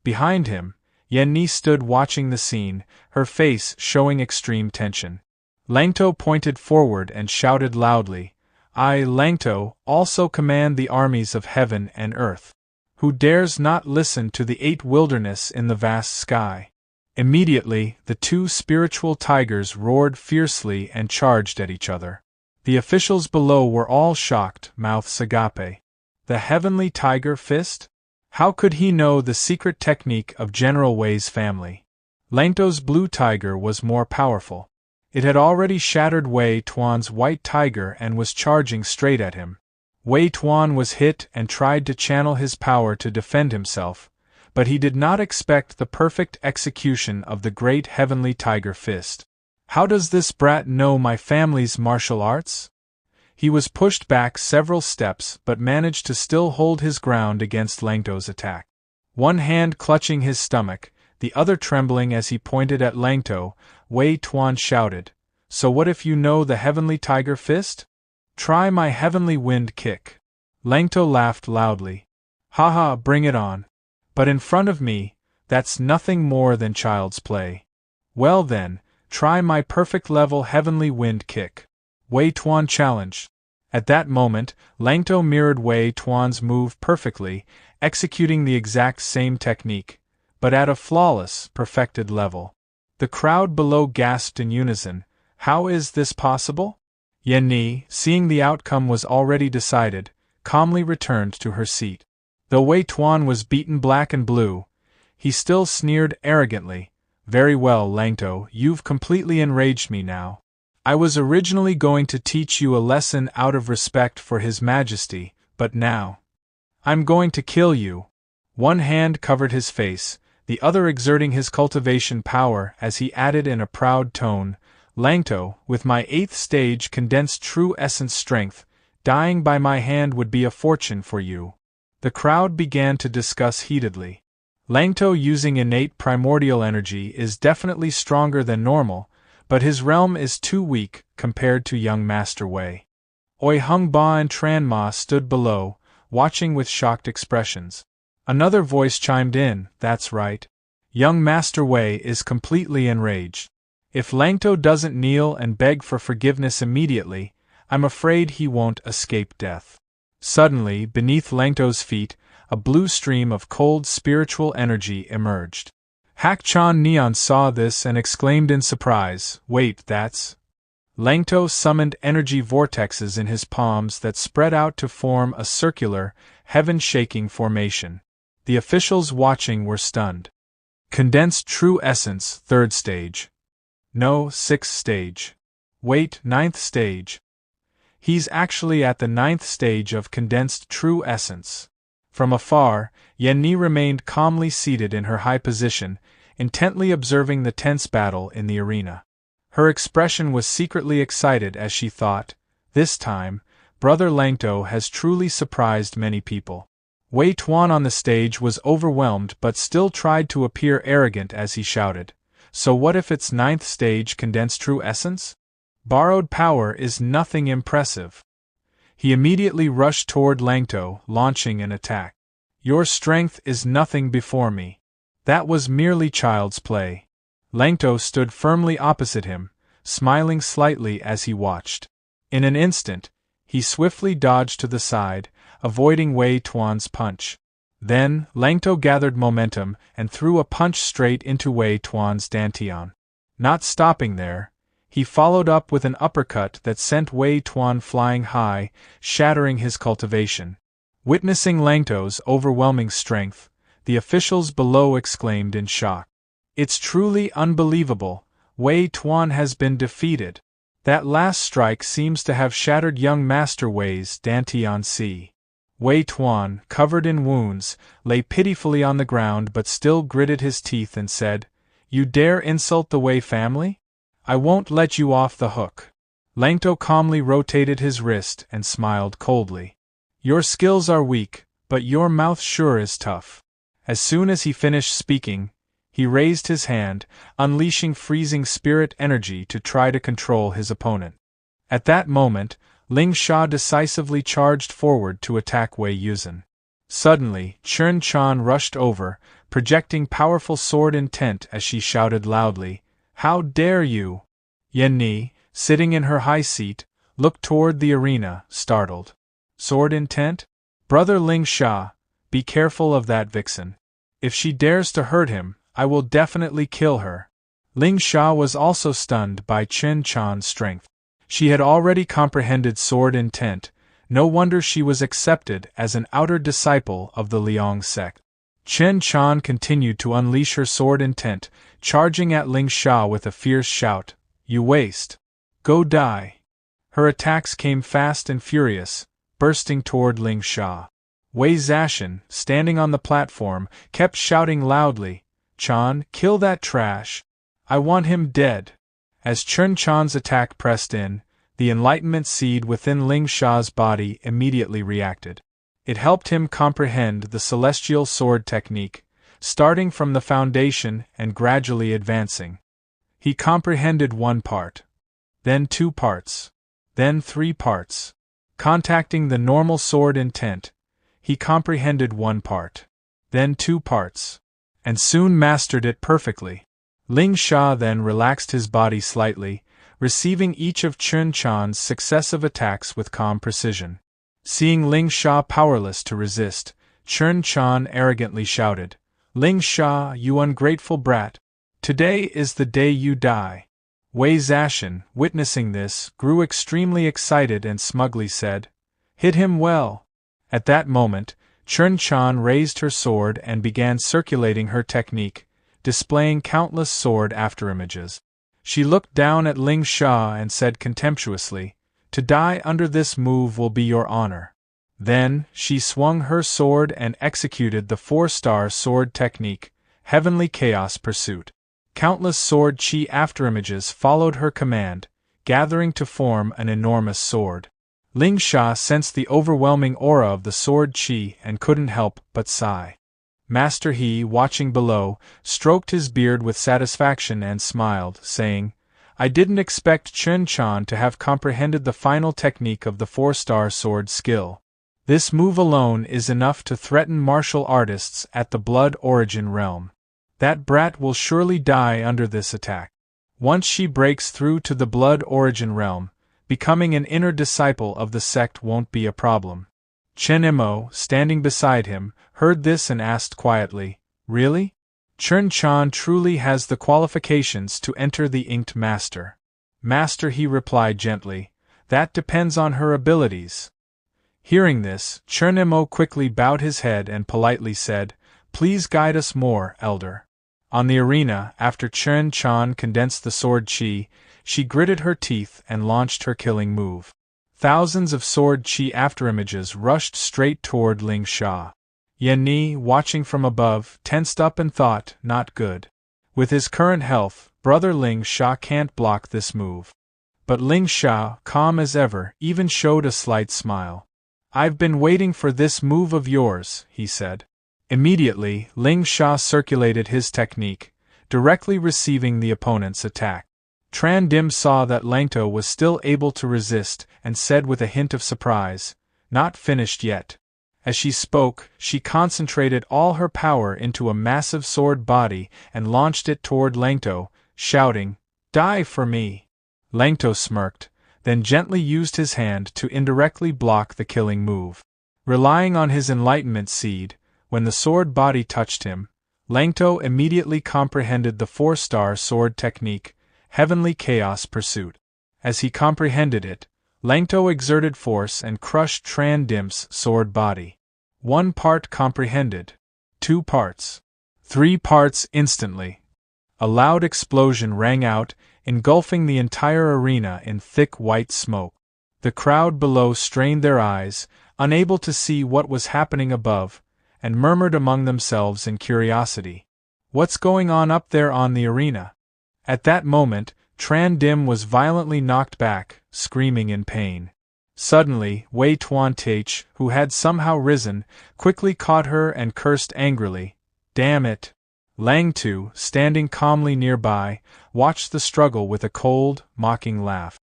Behind him, Yeni stood watching the scene, her face showing extreme tension. Langto pointed forward and shouted loudly, "I, Langto, also command the armies of heaven and earth. Who dares not listen to the 8 wilderness in the vast sky?" Immediately, the 2 spiritual tigers roared fiercely and charged at each other. The officials below were all shocked, mouths agape. The heavenly tiger fist? How could he know the secret technique of General Wei's family? Langto's blue tiger was more powerful. It had already shattered Wei Tuan's white tiger and was charging straight at him. Wei Tuan was hit and tried to channel his power to defend himself, but he did not expect the perfect execution of the great heavenly tiger fist. "How does this brat know my family's martial arts?" He was pushed back several steps but managed to still hold his ground against Langto's attack. One hand clutching his stomach, the other trembling as he pointed at Langto, Wei Tuan shouted, "So what if you know the heavenly tiger fist? Try my heavenly wind kick." Langto laughed loudly. "Haha, bring it on. But in front of me, that's nothing more than child's play. Well then, try my perfect level heavenly wind kick." Wei Tuan challenged. At that moment, Langto mirrored Wei Tuan's move perfectly, executing the exact same technique, but at a flawless, perfected level. The crowd below gasped in unison, "How is this possible?" Yeni, seeing the outcome was already decided, calmly returned to her seat. Though Wei Tuan was beaten black and blue, he still sneered arrogantly, "Very well, Langto, you've completely enraged me now. I was originally going to teach you a lesson out of respect for His Majesty, but now I'm going to kill you." One hand covered his face, the other exerting his cultivation power as he added in a proud tone, "Langto, with my 8th stage condensed true essence strength, dying by my hand would be a fortune for you." The crowd began to discuss heatedly. Langto using innate primordial energy is definitely stronger than normal, but his realm is too weak compared to young Master Wei. Oi Hung Ba and Tran Ma stood below, watching with shocked expressions. Another voice chimed in, "That's right. Young Master Wei is completely enraged. If Langto doesn't kneel and beg for forgiveness immediately, I'm afraid he won't escape death." Suddenly, beneath Langto's feet, a blue stream of cold spiritual energy emerged. Hak Chan Neon saw this and exclaimed in surprise, "Wait, that's..." Langto summoned energy vortexes in his palms that spread out to form a circular, heaven-shaking formation. The officials watching were stunned. "Condensed true essence, 3rd stage. No, 6th stage. Wait, 9th stage. He's actually at the 9th stage of condensed true essence." From afar, Yeni remained calmly seated in her high position, intently observing the tense battle in the arena. Her expression was secretly excited as she thought, "This time, Brother Langto has truly surprised many people." Wei Tuan on the stage was overwhelmed but still tried to appear arrogant as he shouted, "So what if it's 9th stage condensed true essence? Borrowed power is nothing impressive." He immediately rushed toward Langto, launching an attack. "Your strength is nothing before me. That was merely child's play." Langto stood firmly opposite him, smiling slightly as he watched. In an instant, he swiftly dodged to the side, avoiding Wei Tuan's punch. Then, Langto gathered momentum and threw a punch straight into Wei Tuan's dantian. Not stopping there, he followed up with an uppercut that sent Wei Tuan flying high, shattering his cultivation. Witnessing Langto's overwhelming strength, the officials below exclaimed in shock. It's truly unbelievable, Wei Tuan has been defeated. That last strike seems to have shattered young Master Wei's Dantian. Wei Tuan, covered in wounds, lay pitifully on the ground but still gritted his teeth and said, You dare insult the Wei family? I won't let you off the hook. Langto calmly rotated his wrist and smiled coldly. Your skills are weak, but your mouth sure is tough. As soon as he finished speaking, he raised his hand, unleashing freezing spirit energy to try to control his opponent. At that moment, Ling Sha decisively charged forward to attack Wei Yuzhen. Suddenly, Chun Chan rushed over, projecting powerful sword intent as she shouted loudly, How dare you! Yeni, sitting in her high seat, looked toward the arena, startled. Sword intent? Brother Ling Sha, be careful of that vixen. If she dares to hurt him, I will definitely kill her. Ling Sha was also stunned by Chun Chan's strength. She had already comprehended sword intent, no wonder she was accepted as an outer disciple of the Liang sect. Chen Chan continued to unleash her sword intent, charging at Ling Sha with a fierce shout, You waste! Go die! Her attacks came fast and furious, bursting toward Ling Sha. Wei Zashan, standing on the platform, kept shouting loudly, Chan, kill that trash! I want him dead! As Chun Chan's attack pressed in, the enlightenment seed within Ling Sha's body immediately reacted. It helped him comprehend the celestial sword technique, starting from the foundation and gradually advancing. He comprehended one part, then 2 parts, then 3 parts. Contacting the normal sword intent, he comprehended 1 part, then 2 parts, and soon mastered it perfectly. Ling Sha then relaxed his body slightly, receiving each of Chun Chan's successive attacks with calm precision. Seeing Ling Sha powerless to resist, Chun Chan arrogantly shouted, Ling Sha, you ungrateful brat! Today is the day you die! Wei Zashan, witnessing this, grew extremely excited and smugly said, Hit him well! At that moment, Chun Chan raised her sword and began circulating her technique, displaying countless sword afterimages. She looked down at Ling Sha and said contemptuously, To die under this move will be your honor. Then, she swung her sword and executed the 4-star sword technique, Heavenly Chaos Pursuit. Countless sword chi afterimages followed her command, gathering to form an enormous sword. Ling Sha sensed the overwhelming aura of the sword chi and couldn't help but sigh. Master He, watching below, stroked his beard with satisfaction and smiled, saying, I didn't expect Chun Chan to have comprehended the final technique of the 4-star sword skill. This move alone is enough to threaten martial artists at the Blood Origin realm. That brat will surely die under this attack. Once she breaks through to the Blood Origin realm, becoming an inner disciple of the sect won't be a problem. Chen Mo, standing beside him, heard this and asked quietly, Really? Chun Chan truly has the qualifications to enter the Inked Master. Master, he replied gently, that depends on her abilities. Hearing this, Chen Mo quickly bowed his head and politely said, Please guide us more, Elder. On the arena, after Chun Chan condensed the sword chi, she gritted her teeth and launched her killing move. Thousands of sword chi afterimages rushed straight toward Ling Sha. Yeni, watching from above, tensed up and thought, not good. With his current health, brother Ling Sha can't block this move. But Ling Sha, calm as ever, even showed a slight smile. I've been waiting for this move of yours, he said. Immediately, Ling Sha circulated his technique, directly receiving the opponent's attack. Tran Dim saw that Langto was still able to resist and said with a hint of surprise, Not finished yet. As she spoke, she concentrated all her power into a massive sword body and launched it toward Langto, shouting, Die for me! Langto smirked, then gently used his hand to indirectly block the killing move. Relying on his enlightenment seed, when the sword body touched him, Langto immediately comprehended the 4-star sword technique, Heavenly Chaos Pursuit. As he comprehended it, Langto exerted force and crushed Tran Dim's sword body. 1 part comprehended. 2 parts. 3 parts instantly. A loud explosion rang out, engulfing the entire arena in thick white smoke. The crowd below strained their eyes, unable to see what was happening above, and murmured among themselves in curiosity. What's going on up there on the arena? At that moment, Tran Dim was violently knocked back, screaming in pain. Suddenly, Wei Tuan-Tach, who had somehow risen, quickly caught her and cursed angrily. Damn it! Lang Tu, standing calmly nearby, watched the struggle with a cold, mocking laugh.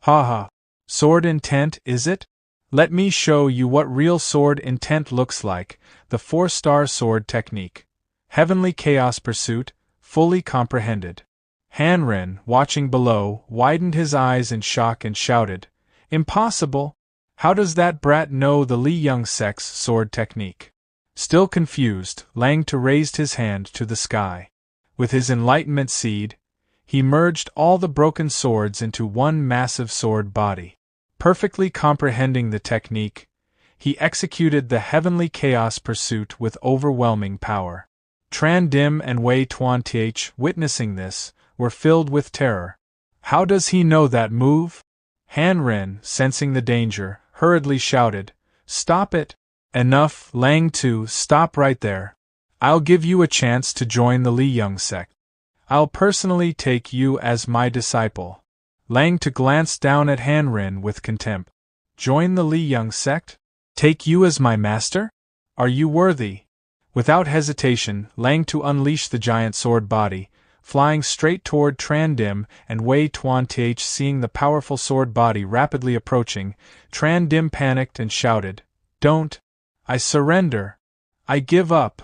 Ha ha! Sword intent, is it? Let me show you what real sword intent looks like, the 4-star sword technique. Heavenly Chaos Pursuit, fully comprehended. Hanren, watching below, widened his eyes in shock and shouted, Impossible! How does that brat know the Li Young Sect's sword technique? Still confused, Lang Tu raised his hand to the sky. With his enlightenment seed, he merged all the broken swords into one massive sword body. Perfectly comprehending the technique, he executed the Heavenly Chaos Pursuit with overwhelming power. Tran Dim and Wei Tuan-Tach, witnessing this, were filled with terror. How does he know that move? Han Ren, sensing the danger, hurriedly shouted, Stop it! Enough, Lang Tu, stop right there. I'll give you a chance to join the Li Young sect. I'll personally take you as my disciple. Lang Tu glanced down at Han Ren with contempt. Join the Li Young sect? Take you as my master? Are you worthy? Without hesitation, Lang Tu unleashed the giant sword body, flying straight toward Tran Dim and Wei Tuan-Tach. Seeing the powerful sword body rapidly approaching, Tran Dim panicked and shouted, Don't! I surrender! I give up!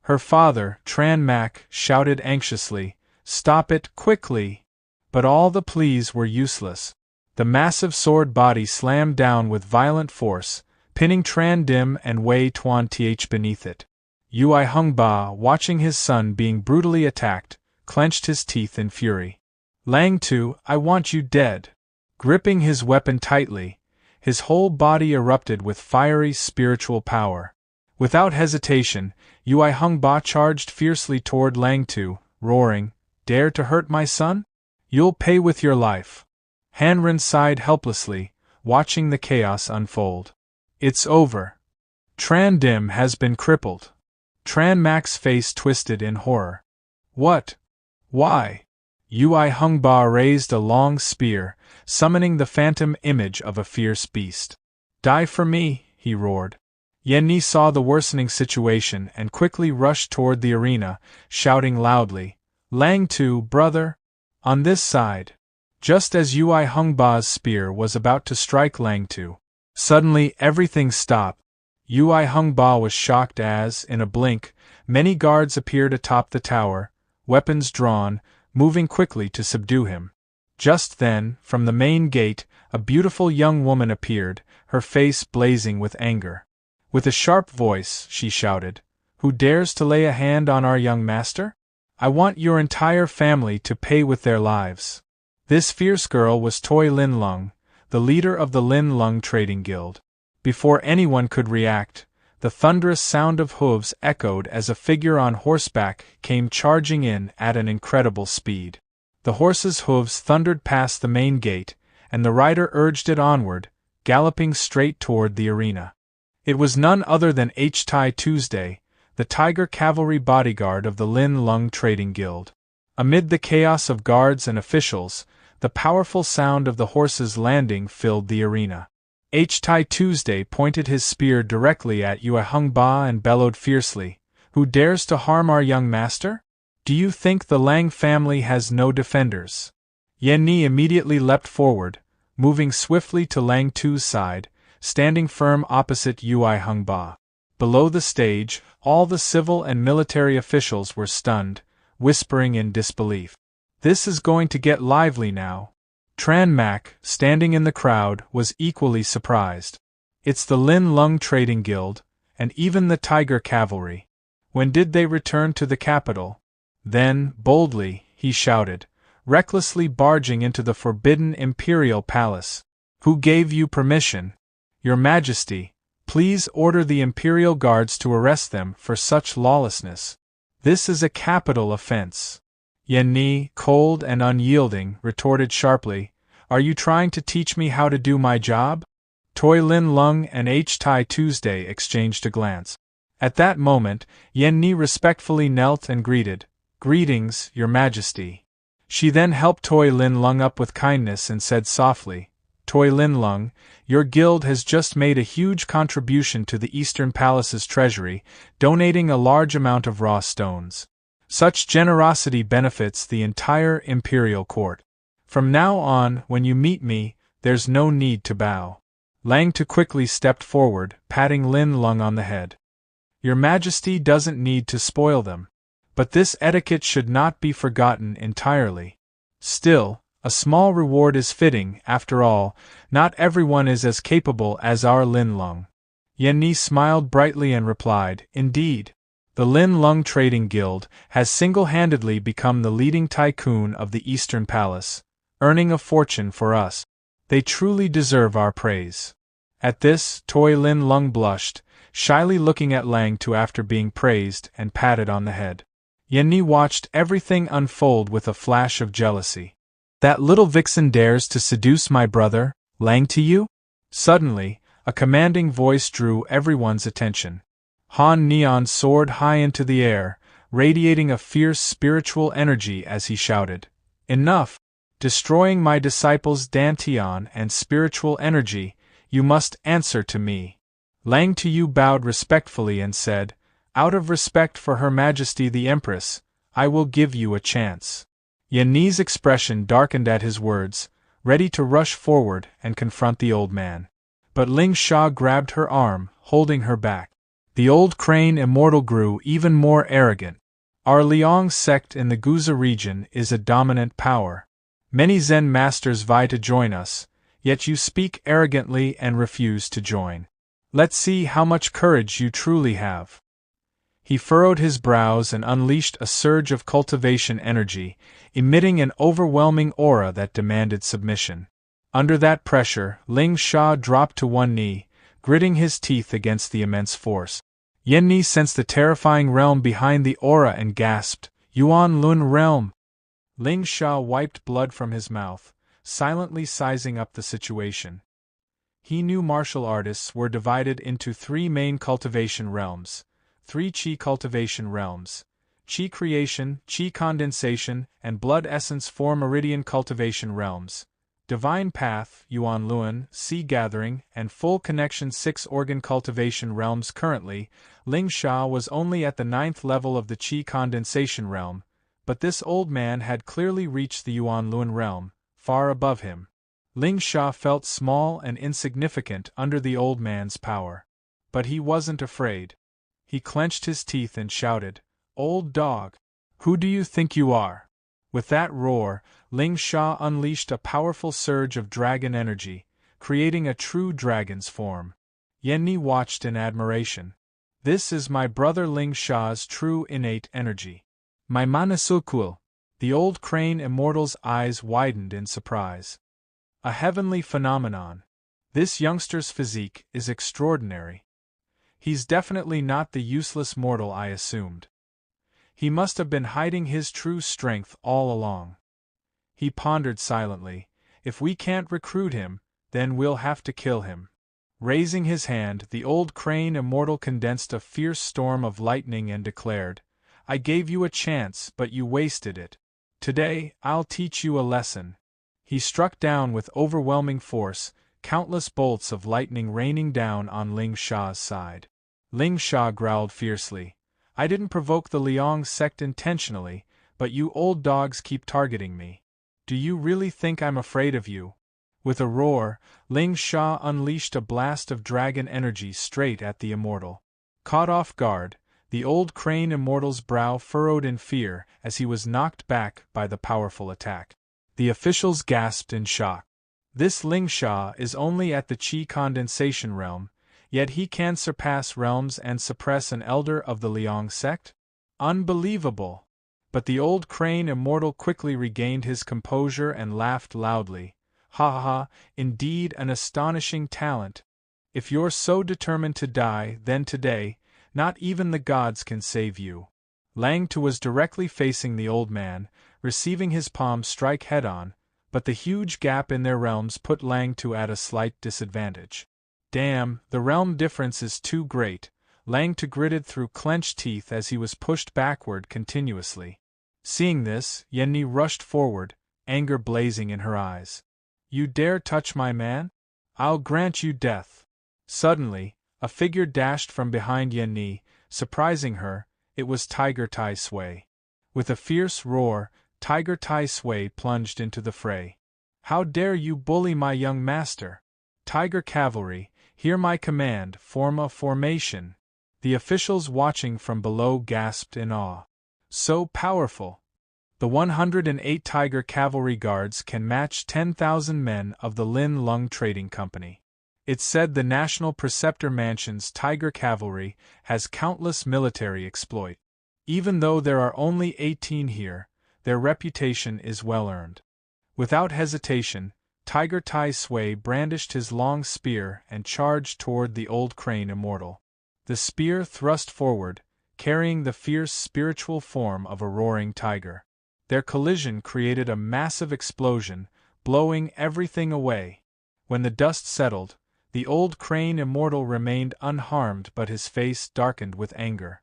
Her father, Tran Mak, shouted anxiously, Stop it, quickly! But all the pleas were useless. The massive sword body slammed down with violent force, pinning Tran Dim and Wei Tuan-Tach beneath it. Yui Hungba, watching his son being brutally attacked, clenched his teeth in fury. Lang Tu, I want you dead! Gripping his weapon tightly, his whole body erupted with fiery spiritual power. Without hesitation, Yui Hungba charged fiercely toward Lang Tu, roaring, Dare to hurt my son? You'll pay with your life. Hanren sighed helplessly, watching the chaos unfold. It's over. Tran Dim has been crippled. Tran Mak's face twisted in horror. What? Why? Yui Hungba raised a long spear, summoning the phantom image of a fierce beast. Die for me, he roared. Yeni saw the worsening situation and quickly rushed toward the arena, shouting loudly, Lang Tu, brother! On this side! Just as Yui Hungba's spear was about to strike Lang Tu, suddenly everything stopped. Yui Hungba was shocked as, in a blink, many guards appeared atop the tower, weapons drawn, moving quickly to subdue him. Just then, from the main gate, a beautiful young woman appeared, her face blazing with anger. With a sharp voice, she shouted, Who dares to lay a hand on our young master? I want your entire family to pay with their lives. This fierce girl was Toi Lin Lung, the leader of the Lin Lung Trading Guild. Before anyone could react, the thunderous sound of hooves echoed as a figure on horseback came charging in at an incredible speed. The horse's hooves thundered past the main gate, and the rider urged it onward, galloping straight toward the arena. It was none other than Tai Tuesday, the Tiger Cavalry bodyguard of the Lin Lung Trading Guild. Amid the chaos of guards and officials, the powerful sound of the horse's landing filled the arena. Tai Tuesday pointed his spear directly at Yui Hungba and bellowed fiercely, Who dares to harm our young master? Do you think the Lang family has no defenders? Yeni immediately leapt forward, moving swiftly to Lang Tu's side, standing firm opposite Yui Hungba. Below the stage, all the civil and military officials were stunned, whispering in disbelief. This is going to get lively now. Tran Mak, standing in the crowd, was equally surprised. It's the Lin Lung Trading Guild, and even the Tiger Cavalry. When did they return to the capital? Then, boldly, he shouted, recklessly barging into the forbidden imperial palace. Who gave you permission? Your Majesty, Please order the Imperial Guards to arrest them for such lawlessness. This is a capital offense. Yeni, cold and unyielding, retorted sharply, Are you trying to teach me how to do my job? Toi Lin Lung and H Tai Tuesday exchanged a glance. At that moment, Yeni respectfully knelt and greeted, Greetings, Your Majesty. She then helped Toi Lin Lung up with kindness and said softly, Toi Lin Lung, your guild has just made a huge contribution to the Eastern Palace's treasury, donating a large amount of raw stones. Such generosity benefits the entire imperial court. From now on, when you meet me, there's no need to bow. Lang Tu quickly stepped forward, patting Lin Lung on the head. Your Majesty doesn't need to spoil them. But this etiquette should not be forgotten entirely. Still, a small reward is fitting, after all, not everyone is as capable as our Lin Lung. Yeni smiled brightly and replied, Indeed. The Lin Lung Trading Guild has single-handedly become the leading tycoon of the Eastern Palace, earning a fortune for us. They truly deserve our praise. At this, Toi Lin Lung blushed, shyly looking at Lang Tu after being praised and patted on the head. Yeni watched everything unfold with a flash of jealousy. That little vixen dares to seduce my brother, Lang Tu? Suddenly, a commanding voice drew everyone's attention. Han Neon soared high into the air, radiating a fierce spiritual energy as he shouted, Enough! Destroying my disciples' dantian and spiritual energy, you must answer to me. Lang Tu bowed respectfully and said, Out of respect for Her Majesty the Empress, I will give you a chance. Yeni's expression darkened at his words, ready to rush forward and confront the old man. But Ling Sha grabbed her arm, holding her back. The old crane immortal grew even more arrogant. Our Liang sect in the Guza region is a dominant power. Many Zen masters vie to join us, yet you speak arrogantly and refuse to join. Let's see how much courage you truly have. He furrowed his brows and unleashed a surge of cultivation energy, emitting an overwhelming aura that demanded submission. Under that pressure, Ling Sha dropped to one knee, gritting his teeth against the immense force. Yeni sensed the terrifying realm behind the aura and gasped, Yuan Lun realm! Ling Sha wiped blood from his mouth, silently sizing up the situation. He knew martial artists were divided into three main cultivation realms. 3 Qi cultivation realms. Qi creation, Qi condensation, and blood essence 4 meridian cultivation realms. Divine path, Yuan Luan, sea gathering, and full connection 6 organ cultivation realms. Currently, Ling Sha was only at the 9th level of the Qi condensation realm, but this old man had clearly reached the Yuan Luan realm, far above him. Ling Sha felt small and insignificant under the old man's power. But he wasn't afraid. He clenched his teeth and shouted, Old dog! Who do you think you are? With that roar, Ling Sha unleashed a powerful surge of dragon energy, creating a true dragon's form. Yeni watched in admiration. This is my brother Ling Sha's true innate energy. My Manasukul! The old crane immortal's eyes widened in surprise. A heavenly phenomenon. This youngster's physique is extraordinary. He's definitely not the useless mortal I assumed. He must have been hiding his true strength all along. He pondered silently, If we can't recruit him, then we'll have to kill him. Raising his hand, the old crane immortal condensed a fierce storm of lightning and declared, I gave you a chance, but you wasted it. Today, I'll teach you a lesson. He struck down with overwhelming force, countless bolts of lightning raining down on Ling Sha's side. Ling Sha growled fiercely, I didn't provoke the Liang sect intentionally, but you old dogs keep targeting me. Do you really think I'm afraid of you? With a roar, Ling Sha unleashed a blast of dragon energy straight at the immortal. Caught off guard, the old crane immortal's brow furrowed in fear as he was knocked back by the powerful attack. The officials gasped in shock. This Ling Sha is only at the Qi condensation realm, yet he can surpass realms and suppress an elder of the Liang sect? Unbelievable! But the old crane immortal quickly regained his composure and laughed loudly. Ha ha ha, indeed an astonishing talent. If you're so determined to die, then today, not even the gods can save you. Lang Tu was directly facing the old man, receiving his palm strike head-on, but the huge gap in their realms put Lang Tu at a slight disadvantage. Damn, the realm difference is too great, Lang Tu gritted through clenched teeth as he was pushed backward continuously. Seeing this, Yeni rushed forward, anger blazing in her eyes. You dare touch my man? I'll grant you death. Suddenly, a figure dashed from behind Yeni, surprising her. It was Tiger Tai Sui. With a fierce roar, Tiger Tai Sui plunged into the fray. How dare you bully my young master? Tiger Cavalry, hear my command, form a formation. The officials watching from below gasped in awe. So powerful! The 108 Tiger Cavalry Guards can match 10,000 men of the Lin Lung Trading Company. It's said the National Preceptor Mansion's Tiger Cavalry has countless military exploit. Even though there are only 18 here, their reputation is well earned. Without hesitation, Tiger Tai Sui brandished his long spear and charged toward the old crane immortal. The spear thrust forward, carrying the fierce spiritual form of a roaring tiger. Their collision created a massive explosion, blowing everything away. When the dust settled, the old crane immortal remained unharmed, but his face darkened with anger.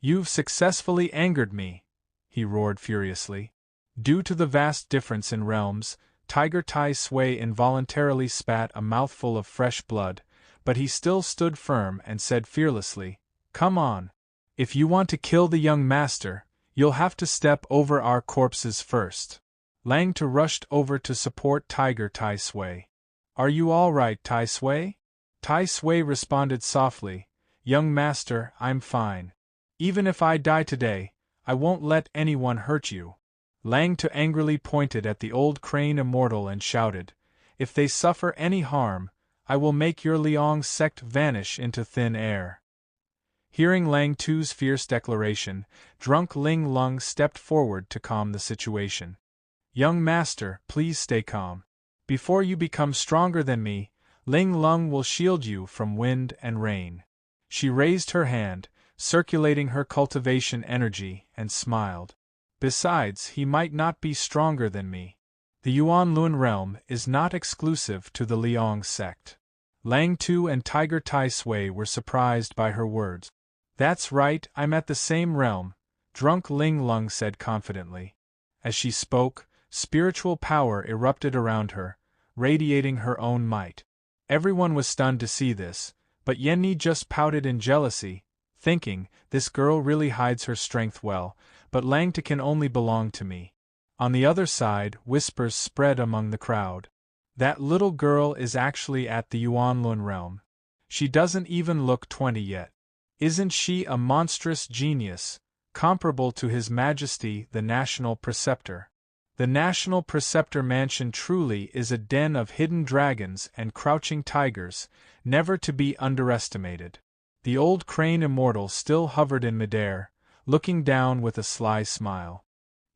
You've successfully angered me, he roared furiously. Due to the vast difference in realms, Tiger Tai Sui involuntarily spat a mouthful of fresh blood, but he still stood firm and said fearlessly, Come on. If you want to kill the young master, you'll have to step over our corpses first. Lang Tu rushed over to support Tiger Tai Sui. Are you all right, Tai Sui? Tai Sui responded softly, Young master, I'm fine. Even if I die today, I won't let anyone hurt you. Lang Tu angrily pointed at the old crane immortal and shouted, If they suffer any harm, I will make your Liang sect vanish into thin air. Hearing Lang Tu's fierce declaration, drunk Ling Lung stepped forward to calm the situation. Young master, please stay calm. Before you become stronger than me, Ling Lung will shield you from wind and rain. She raised her hand, circulating her cultivation energy, and smiled. Besides, he might not be stronger than me. The Yuan Lun realm is not exclusive to the Liang sect. Lang Tu and Tiger Tai Sui were surprised by her words. That's right, I'm at the same realm, drunk Ling Lung said confidently. As she spoke, spiritual power erupted around her, radiating her own might. Everyone was stunned to see this, but Yeni just pouted in jealousy, thinking, this girl really hides her strength well, but Lang Tu can only belong to me. On the other side, whispers spread among the crowd. That little girl is actually at the Yuanlun realm. She doesn't even look 20 yet. Isn't she a monstrous genius, comparable to His Majesty the National Preceptor? The National Preceptor Mansion truly is a den of hidden dragons and crouching tigers, never to be underestimated. The old crane immortal still hovered in midair, looking down with a sly smile.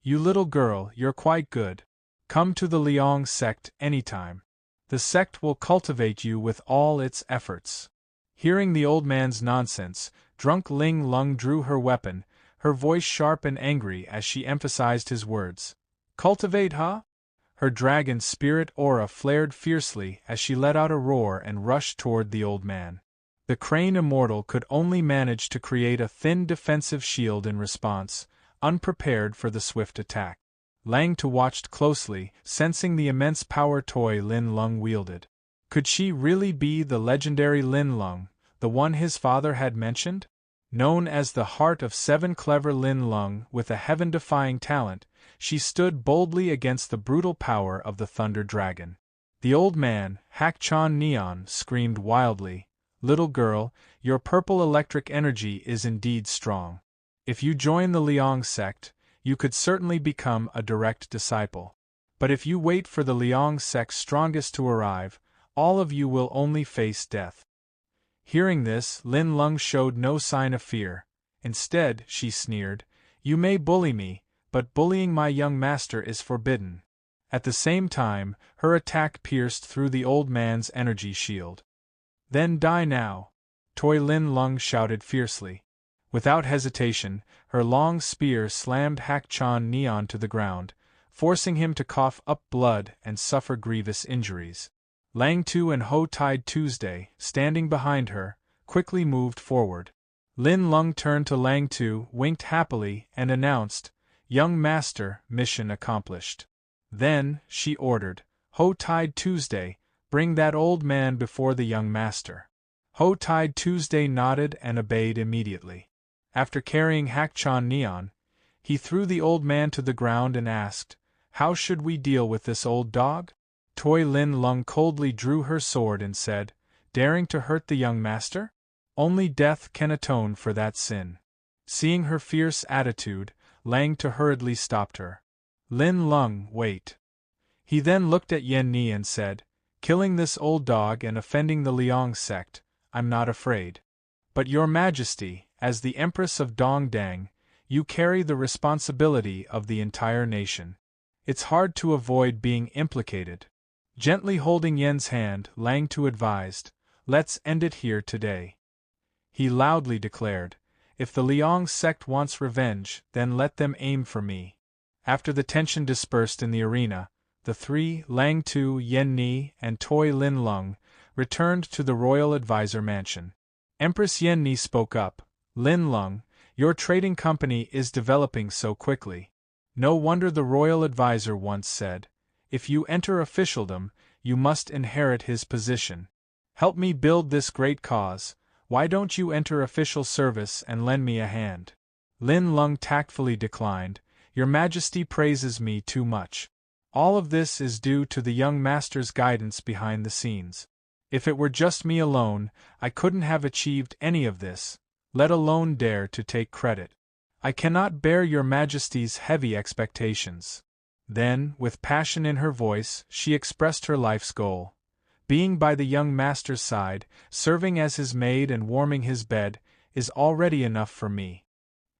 You little girl, you're quite good. Come to the Liang sect anytime. The sect will cultivate you with all its efforts. Hearing the old man's nonsense, drunk Ling Lung drew her weapon, her voice sharp and angry as she emphasized his words. Cultivate, huh? Her dragon spirit aura flared fiercely as she let out a roar and rushed toward the old man. The crane immortal could only manage to create a thin defensive shield in response, unprepared for the swift attack. Lang Tu watched closely, sensing the immense power toy Lin Lung wielded. Could she really be the legendary Lin Lung, the one his father had mentioned? Known as the Heart of Seven, clever Lin Lung with a heaven-defying talent, she stood boldly against the brutal power of the Thunder Dragon. The old man, Hak Chan Neon, screamed wildly, Little girl, your purple electric energy is indeed strong. If you join the Liang sect, you could certainly become a direct disciple. But if you wait for the Liang sect's strongest to arrive, all of you will only face death. Hearing this, Lin Lung showed no sign of fear. Instead, she sneered, You may bully me, but bullying my young master is forbidden. At the same time, her attack pierced through the old man's energy shield. Then die now! Toi Lin Lung shouted fiercely. Without hesitation, her long spear slammed Hak Chan Neon to the ground, forcing him to cough up blood and suffer grievous injuries. Lang Tu and Ho Tide Tuesday, standing behind her, quickly moved forward. Lin Lung turned to Lang Tu, winked happily, and announced, "Young master, mission accomplished." Then, she ordered, "Ho Tide Tuesday, bring that old man before the young master." Ho Tide Tuesday nodded and obeyed immediately. After carrying Hak Chan Neon, he threw the old man to the ground and asked, "How should we deal with this old dog?" Toi Lin Lung coldly drew her sword and said, "Daring to hurt the young master? Only death can atone for that sin." Seeing her fierce attitude, Lang Tu hurriedly stopped her. "Lin Lung, wait." He then looked at Yen Ni and said, "Killing this old dog and offending the Liang sect, I'm not afraid. But your majesty, as the Empress of Dongdang, you carry the responsibility of the entire nation. It's hard to avoid being implicated." Gently holding Yen's hand, Lang Tu advised, "Let's end it here today." He loudly declared, "If the Liang sect wants revenge, then let them aim for me." After the tension dispersed in the arena, the three, Lang Tu, Yen Ni, and Toi Lin Lung, returned to the royal advisor mansion. Empress Yen Ni spoke up, "Lin Lung, your trading company is developing so quickly. No wonder the royal advisor once said, if you enter officialdom, you must inherit his position. Help me build this great cause. Why don't you enter official service and lend me a hand?" Lin Lung tactfully declined, "Your Majesty praises me too much. All of this is due to the young master's guidance behind the scenes. If it were just me alone, I couldn't have achieved any of this, let alone dare to take credit. I cannot bear your Majesty's heavy expectations." Then, with passion in her voice, she expressed her life's goal. "Being by the young master's side, serving as his maid and warming his bed, is already enough for me."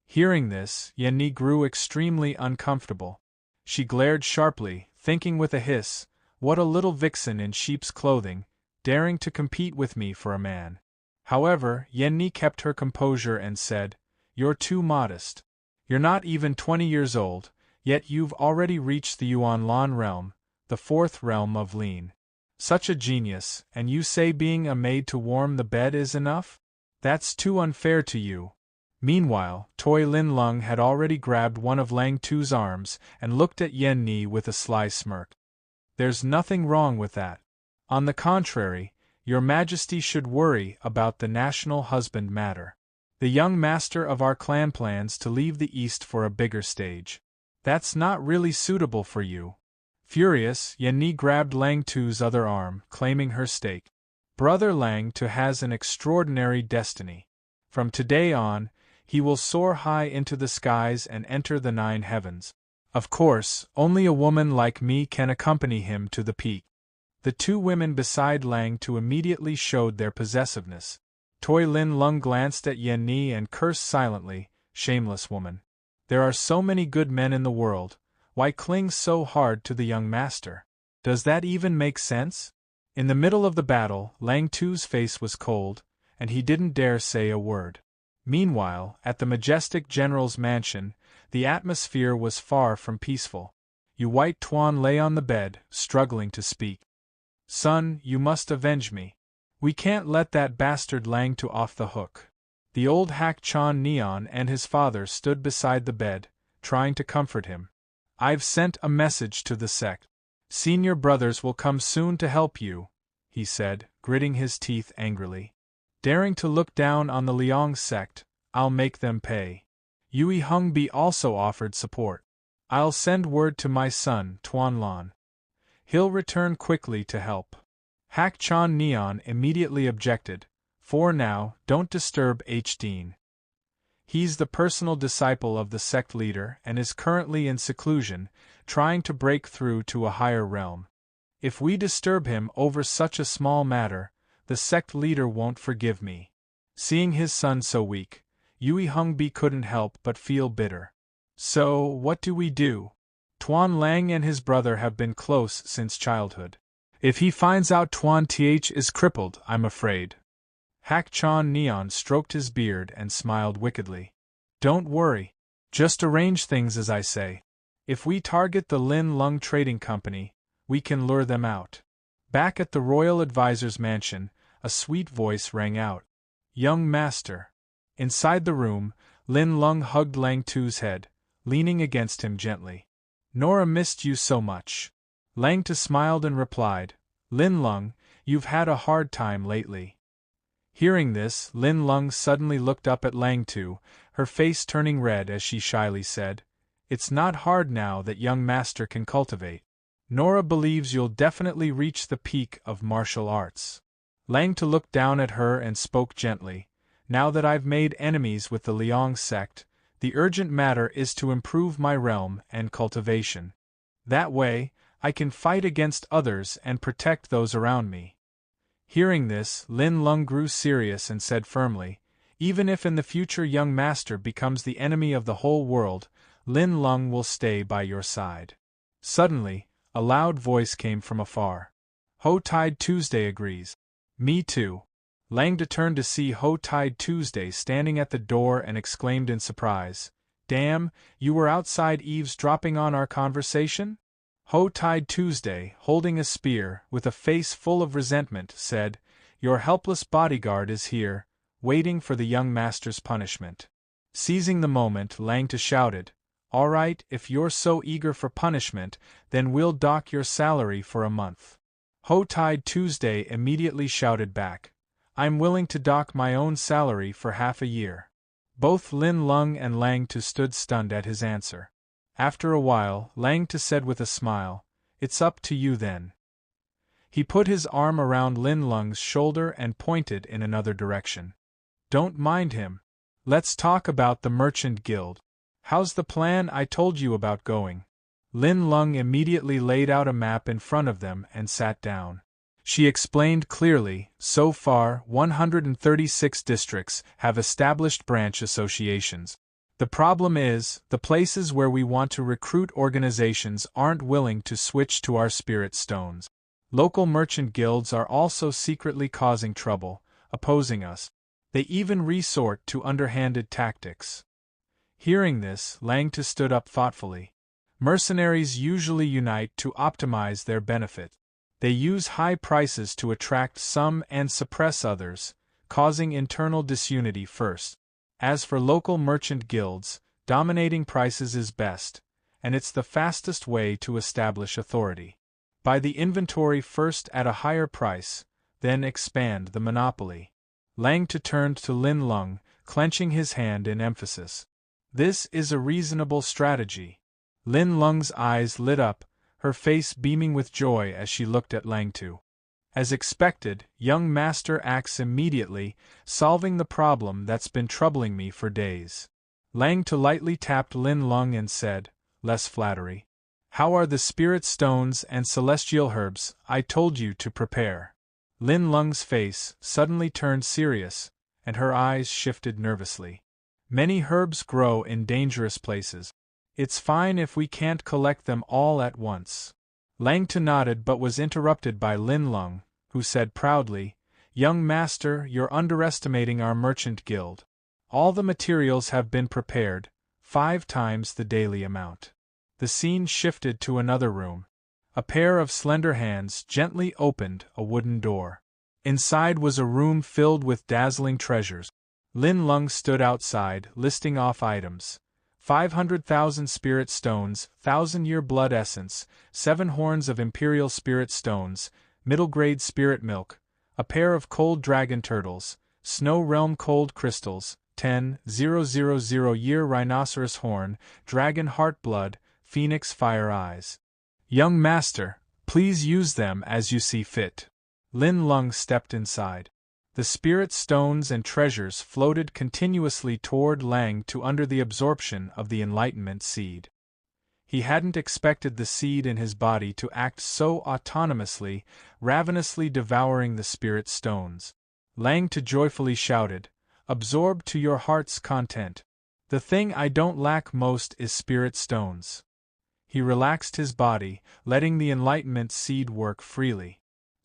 Hearing this, Yen Ni grew extremely uncomfortable. She glared sharply, thinking with a hiss, "What a little vixen in sheep's clothing, daring to compete with me for a man." However, Yen Ni kept her composure and said, "You're too modest. You're not even 20 years old, yet you've already reached the Yuan Lan realm, the fourth realm of Lin. Such a genius, and you say being a maid to warm the bed is enough? That's too unfair to you." Meanwhile, Toi Lin Lung had already grabbed one of Lang Tu's arms and looked at Yen Ni with a sly smirk. "There's nothing wrong with that. On the contrary, your Majesty should worry about the national husband matter. The young master of our clan plans to leave the East for a bigger stage. That's not really suitable for you." Furious, Yen Ni grabbed Lang Tu's other arm, claiming her stake. "Brother Lang Tu has an extraordinary destiny. From today on, he will soar high into the skies and enter the 9 heavens. Of course, only a woman like me can accompany him to the peak." The two women beside Lang Tu immediately showed their possessiveness. Toi Lin Lung glanced at Yen Ni and cursed silently, "Shameless woman. There are so many good men in the world, why cling so hard to the young master? Does that even make sense?" In the middle of the battle, Lang Tu's face was cold, and he didn't dare say a word. Meanwhile, at the majestic general's mansion, the atmosphere was far from peaceful. Yu White Tuan lay on the bed, struggling to speak. "Son, you must avenge me. We can't let that bastard Lang Tu off the hook." The old Hak Chan Neon and his father stood beside the bed, trying to comfort him. "I've sent a message to the sect. Senior brothers will come soon to help you," he said, gritting his teeth angrily. "Daring to look down on the Liang sect, I'll make them pay." Yui Hongbi also offered support. "I'll send word to my son, Tuan Lan. He'll return quickly to help." Hak Chan Neon immediately objected, "For now, don't disturb H. Dean. He's the personal disciple of the sect leader and is currently in seclusion, trying to break through to a higher realm. If we disturb him over such a small matter, the sect leader won't forgive me." Seeing his son so weak, Yui Hongbi couldn't help but feel bitter. "So, what do we do? Tuan Lang and his brother have been close since childhood. If he finds out Tuan Th is crippled, I'm afraid. Hak Chon Neon stroked his beard and smiled wickedly. Don't worry. Just arrange things as I say. If we target the Lin Lung Trading Company, we can lure them out. Back at the Royal Advisor's mansion, a sweet voice rang out. Young master. Inside the room, Lin Lung hugged Lang Tu's head, leaning against him gently. Nora missed you so much. Lang Tu smiled and replied, Lin Lung, you've had a hard time lately. Hearing this, Lin Lung suddenly looked up at Lang Tu, her face turning red as she shyly said, It's not hard now that young master can cultivate. Nora believes you'll definitely reach the peak of martial arts. Lang Tu looked down at her and spoke gently, Now that I've made enemies with the Liang sect, the urgent matter is to improve my realm and cultivation. That way, I can fight against others and protect those around me. Hearing this, Lin Lung grew serious and said firmly, Even if in the future young master becomes the enemy of the whole world, Lin Lung will stay by your side. Suddenly, a loud voice came from afar. Ho Tide Tuesday agrees. Me too. Lang Tu turned to see Ho Tide Tuesday standing at the door and exclaimed in surprise, Damn, you were outside eavesdropping on our conversation? Ho Tide Tuesday, holding a spear, with a face full of resentment, said, Your helpless bodyguard is here, waiting for the young master's punishment. Seizing the moment, Lang Tu shouted, All right, if you're so eager for punishment, then we'll dock your salary for a month. Ho Tide Tuesday immediately shouted back, I'm willing to dock my own salary for half a year. Both Lin Lung and Lang Tu stood stunned at his answer. After a while, Lang Tu said with a smile, It's up to you then. He put his arm around Lin Lung's shoulder and pointed in another direction. Don't mind him. Let's talk about the Merchant Guild. How's the plan I told you about going? Lin Lung immediately laid out a map in front of them and sat down. She explained clearly, so far 136 districts have established branch associations. The problem is, the places where we want to recruit organizations aren't willing to switch to our spirit stones. Local merchant guilds are also secretly causing trouble, opposing us. They even resort to underhanded tactics. Hearing this, Lang Tu stood up thoughtfully. Mercenaries usually unite to optimize their benefit. They use high prices to attract some and suppress others, causing internal disunity first. As for local merchant guilds, dominating prices is best, and it's the fastest way to establish authority. Buy the inventory first at a higher price, then expand the monopoly. Lang Tu turned to Lin Lung, clenching his hand in emphasis. This is a reasonable strategy. Lin Lung's eyes lit up, her face beaming with joy as she looked at Lang Tu. As expected, young master acts immediately, solving the problem that's been troubling me for days. Lang Tu lightly tapped Lin Lung and said, Less flattery. How are the spirit stones and celestial herbs I told you to prepare? Lin Lung's face suddenly turned serious, and her eyes shifted nervously. Many herbs grow in dangerous places. It's fine if we can't collect them all at once. Lang Tu nodded but was interrupted by Lin Lung, who said proudly, Young master, you're underestimating our merchant guild. All the materials have been prepared, 5 times the daily amount. The scene shifted to another room. A pair of slender hands gently opened a wooden door. Inside was a room filled with dazzling treasures. Lin Lung stood outside, listing off items. 500,000 spirit stones, 1,000-year blood essence, 7 horns of imperial spirit stones, middle-grade spirit milk, a pair of cold dragon turtles, snow realm cold crystals, 10,000-year rhinoceros horn, dragon heart blood, phoenix fire eyes. Young master, please use them as you see fit. Lin Lung stepped inside. The spirit stones and treasures floated continuously toward Lang Tu under the absorption of the enlightenment seed. He hadn't expected the seed in his body to act so autonomously, ravenously devouring the spirit stones. Lang Tu joyfully shouted, Absorb to your heart's content. The thing I don't lack most is spirit stones. He relaxed his body, letting the enlightenment seed work freely.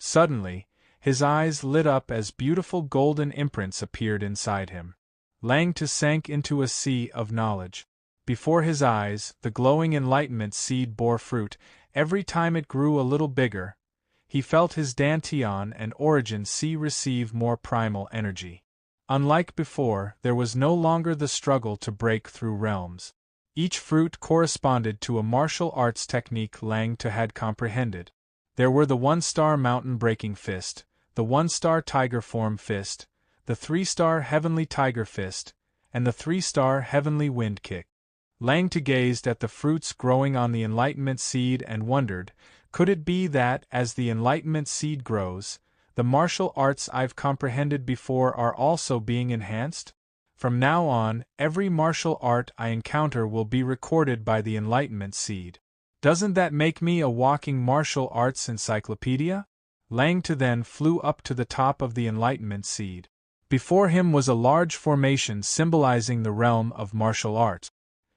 Suddenly, his eyes lit up as beautiful golden imprints appeared inside him. Lang Tu sank into a sea of knowledge. Before his eyes, the glowing enlightenment seed bore fruit. Every time it grew a little bigger, he felt his Dantian and origin sea receive more primal energy. Unlike before, there was no longer the struggle to break through realms. Each fruit corresponded to a martial arts technique Lang Tu had comprehended. There were the 1-star mountain breaking fist, the 1-star tiger form fist, the 3-star heavenly tiger fist, and the 3-star heavenly wind kick. Lang Tu gazed at the fruits growing on the enlightenment seed and wondered, could it be that, as the enlightenment seed grows, the martial arts I've comprehended before are also being enhanced? From now on, every martial art I encounter will be recorded by the enlightenment seed. Doesn't that make me a walking martial arts encyclopedia? Lang Tu then flew up to the top of the enlightenment seed. Before him was a large formation symbolizing the realm of martial arts.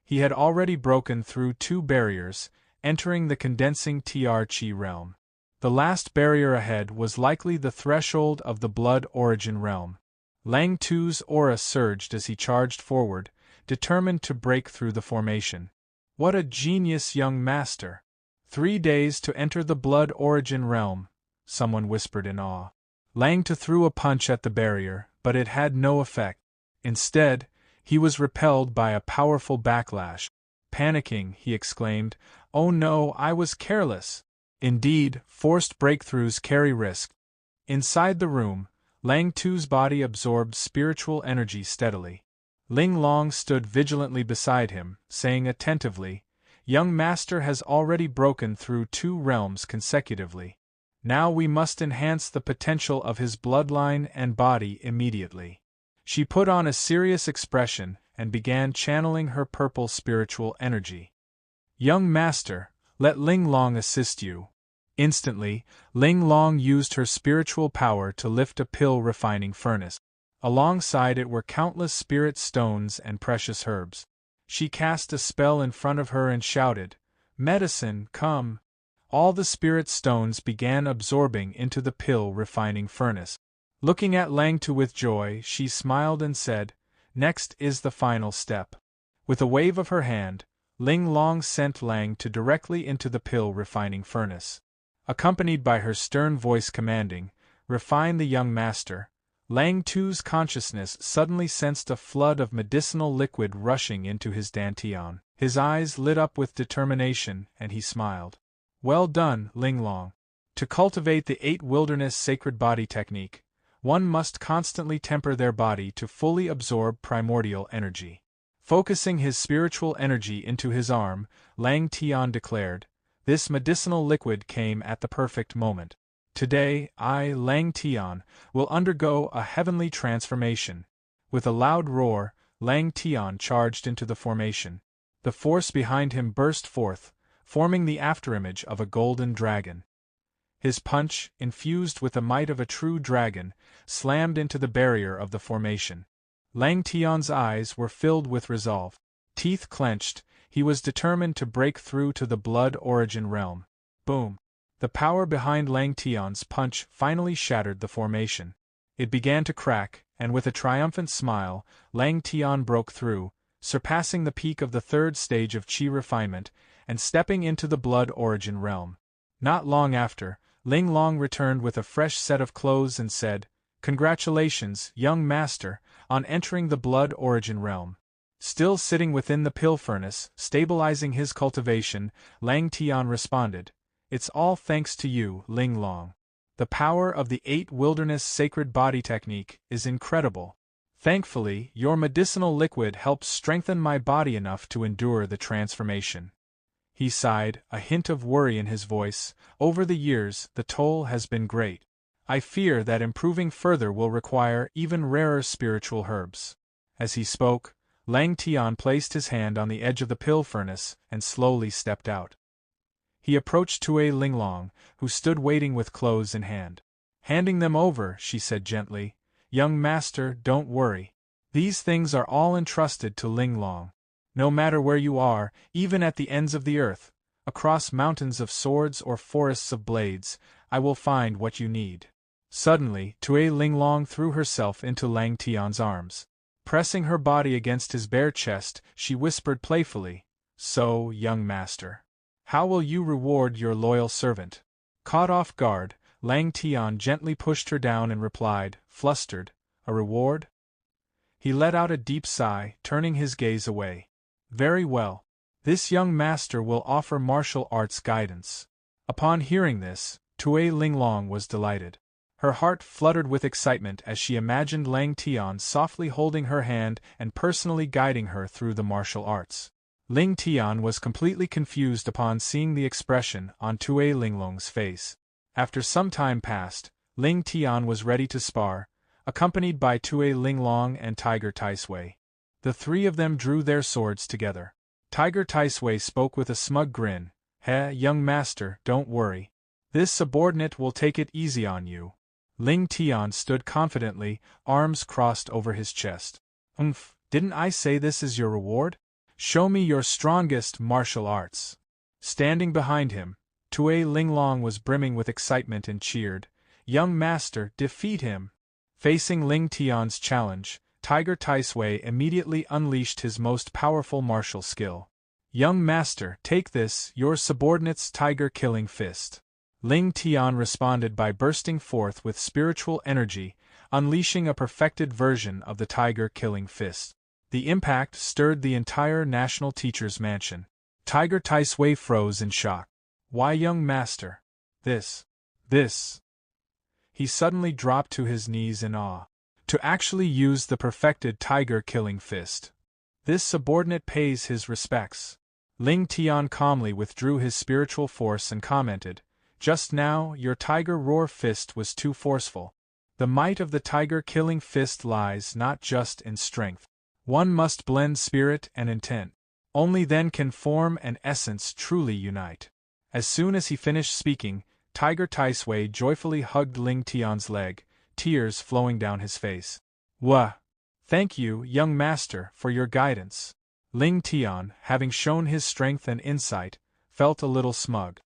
He had already broken through 2 barriers, entering the condensing TR Chi realm. The last barrier ahead was likely the threshold of the blood origin realm. Lang Tu's aura surged as he charged forward, determined to break through the formation. What a genius young master! 3 days to enter the blood origin realm, someone whispered in awe. Lang Tu threw a punch at the barrier, but it had no effect. Instead, he was repelled by a powerful backlash. Panicking, he exclaimed, "Oh no, I was careless." Indeed, forced breakthroughs carry risk. Inside the room, Lang Tu's body absorbed spiritual energy steadily. Ling Long stood vigilantly beside him, saying attentively, "Young master has already broken through 2 realms consecutively. Now we must enhance the potential of his bloodline and body immediately." She put on a serious expression and began channeling her purple spiritual energy. "Young master, let Ling Long assist you." Instantly, Ling Long used her spiritual power to lift a pill refining furnace. Alongside it were countless spirit stones and precious herbs. She cast a spell in front of her and shouted, "Medicine, come!" All the spirit stones began absorbing into the pill refining furnace. Looking at Lang Tu with joy, she smiled and said, "Next is the final step." With a wave of her hand, Ling Long sent Lang Tu directly into the pill refining furnace. Accompanied by her stern voice commanding, "Refine the young master," Lang Tu's consciousness suddenly sensed a flood of medicinal liquid rushing into his dantian. His eyes lit up with determination, and he smiled. "Well done, Ling Long. To cultivate the 8 wilderness sacred body technique, one must constantly temper their body to fully absorb primordial energy." Focusing his spiritual energy into his arm, Lang Tian declared, "This medicinal liquid came at the perfect moment. Today, I, Lang Tian, will undergo a heavenly transformation." With a loud roar, Lang Tian charged into the formation. The force behind him burst forth, forming the afterimage of a golden dragon. His punch, infused with the might of a true dragon, slammed into the barrier of the formation. Lang Tian's eyes were filled with resolve. Teeth clenched, he was determined to break through to the blood origin realm. Boom! The power behind Lang Tian's punch finally shattered the formation. It began to crack, and with a triumphant smile, Lang Tian broke through, surpassing the peak of the 3rd stage of Qi refinement, and stepping into the blood origin realm. Not long after, Ling Long returned with a fresh set of clothes and said, "Congratulations, young master, on entering the blood origin realm." Still sitting within the pill furnace, stabilizing his cultivation, Lang Tian responded, "It's all thanks to you, Ling Long. The power of the 8 wilderness sacred body technique is incredible. Thankfully, your medicinal liquid helps strengthen my body enough to endure the transformation." He sighed, a hint of worry in his voice. "Over the years, the toll has been great. I fear that improving further will require even rarer spiritual herbs." As he spoke, Lang Tian placed his hand on the edge of the pill furnace and slowly stepped out. He approached Tue Ling Long, who stood waiting with clothes in hand. Handing them over, she said gently, "Young master, don't worry. These things are all entrusted to Ling Long. No matter where you are, even at the ends of the earth, across mountains of swords or forests of blades, I will find what you need. Suddenly, Tui Linglong threw herself into Lang Tian's arms. Pressing her body against his bare chest, she whispered playfully, "So, young master, how will you reward your loyal servant?" Caught off guard, Lang Tian gently pushed her down and replied, flustered, "A reward?" He let out a deep sigh, turning his gaze away. "Very well. This young master will offer martial arts guidance." Upon hearing this, Tui Linglong was delighted. Her heart fluttered with excitement as she imagined Lang Tian softly holding her hand and personally guiding her through the martial arts. Ling Tian was completely confused upon seeing the expression on Tui Linglong's face. After some time passed, Ling Tian was ready to spar, accompanied by Tui Linglong and Tiger Taisui. The three of them drew their swords together. Tiger Taisui spoke with a smug grin, young master, don't worry. This subordinate will take it easy on you." Ling Tian stood confidently, arms crossed over his chest. Didn't I say this is your reward? Show me your strongest martial arts." Standing behind him, Tui Linglong was brimming with excitement and cheered, "Young master, defeat him!" Facing Ling Tian's challenge, Tiger Taisui immediately unleashed his most powerful martial skill. "Young master, take this, your subordinate's tiger-killing fist." Ling Tian responded by bursting forth with spiritual energy, unleashing a perfected version of the tiger-killing fist. The impact stirred the entire National Teacher's Mansion. Tiger Taisui froze in shock. "Why, young master? This. He suddenly dropped to his knees in awe. To actually use the perfected tiger-killing fist. This subordinate pays his respects. Ling Tian calmly withdrew his spiritual force and commented, "Just now, your tiger roar fist was too forceful. The might of the tiger-killing fist lies not just in strength. One must blend spirit and intent. Only then can form and essence truly unite." As soon as he finished speaking, Tiger Taisui joyfully hugged Ling Tian's leg, tears flowing down his face. Thank you, young master, for your guidance." Ling Tian, having shown his strength and insight, felt a little smug.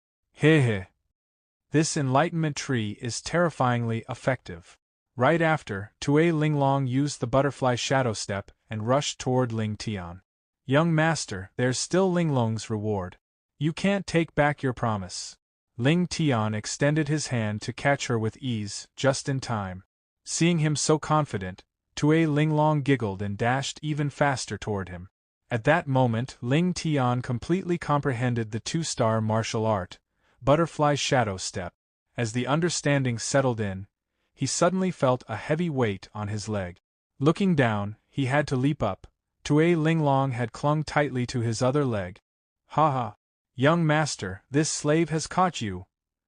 This enlightenment tree is terrifyingly effective. Right after, Tui Linglong used the butterfly shadow step and rushed toward Ling Tian. "Young master, there's still Linglong's reward. You can't take back your promise." Ling Tian extended his hand to catch her with ease, just in time. Seeing him so confident, Tui Linglong giggled and dashed even faster toward him. At that moment, Ling Tian completely comprehended the two-star martial art, butterfly shadow step. As the understanding settled in, he suddenly felt a heavy weight on his leg. Looking down, he had to leap up. Tui Linglong had clung tightly to his other leg. "Ha! Young master, this slave has caught you."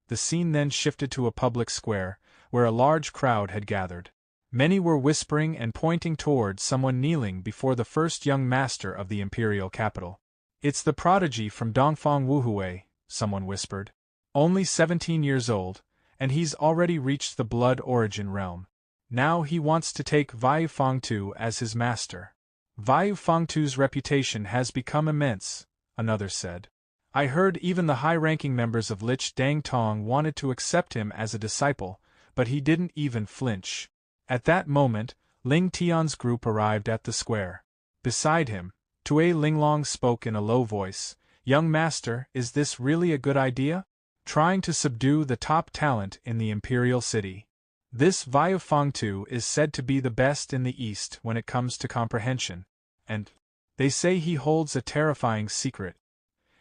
The scene then shifted to a public square, where a large crowd had gathered. Many were whispering and pointing toward someone kneeling before the first young master of the imperial capital. "It's the prodigy from Dongfang Wuhui," someone whispered. "Only 17 years old, and he's already reached the blood origin realm. Now he wants to take Viu Fangtu as his master." "Viu Fangtu's reputation has become immense," another said. "I heard even the high-ranking members of Lich Dang Tong wanted to accept him as a disciple, but he didn't even flinch." At that moment, Ling Tian's group arrived at the square. Beside him, Tui Linglong spoke in a low voice, "Young master, is this really a good idea? Trying to subdue the top talent in the imperial city. This Viu Fangtu is said to be the best in the East when it comes to comprehension, and they say he holds a terrifying secret.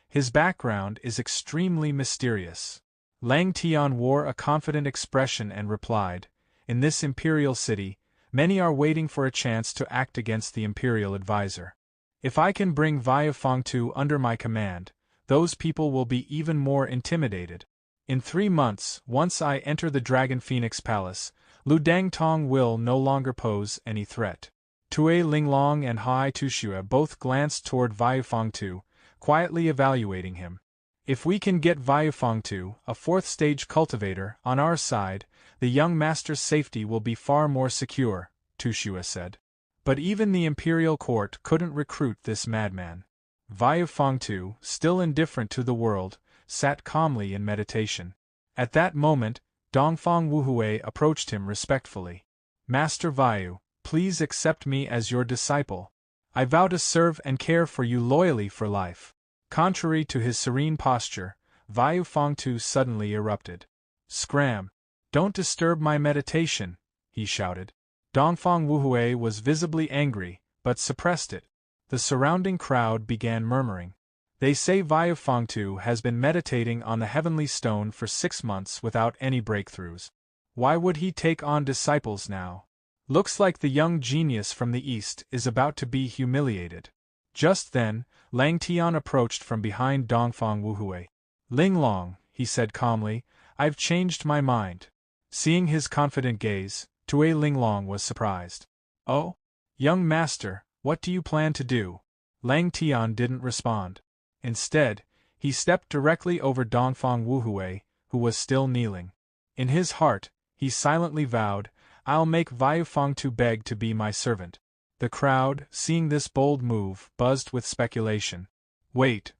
His background is extremely mysterious." Lang Tian wore a confident expression and replied, "In this imperial city, many are waiting for a chance to act against the imperial advisor. If I can bring Viu Fangtu under my command, those people will be even more intimidated. In 3 months, once I enter the Dragon Phoenix Palace, Lu Dangtong will no longer pose any threat." Tui Linglong and Hai Tushue both glanced toward Viu Fangtu, quietly evaluating him. "If we can get Viu Fangtu, a 4th-stage cultivator, on our side, the young master's safety will be far more secure," Tushue said. "But even the imperial court couldn't recruit this madman." Viu Fangtu, still indifferent to the world, sat calmly in meditation. At that moment, Dongfang Wuhui approached him respectfully. Master Vayu, please accept me as your disciple. I vow to serve and care for you loyally for life. Contrary to his serene posture, Vayu Fangtu suddenly erupted. Scram! Don't disturb my meditation, he shouted. Dongfang Wuhui was visibly angry, but suppressed it. The surrounding crowd began murmuring. They say Vayu Fangtu has been meditating on the heavenly stone for 6 months without any breakthroughs. Why would he take on disciples now? Looks like the young genius from the east is about to be humiliated. Just then, Lang Tian approached from behind Dongfang Wuhui. Linglong, he said calmly, I've changed my mind. Seeing his confident gaze, Tue Linglong was surprised. Oh? Young master, what do you plan to do? Lang Tian didn't respond. Instead, he stepped directly over Dongfang Wuhui, who was still kneeling. In his heart, he silently vowed, I'll make Vayu Fangtu beg to be my servant. The crowd, seeing this bold move, buzzed with speculation. Wait.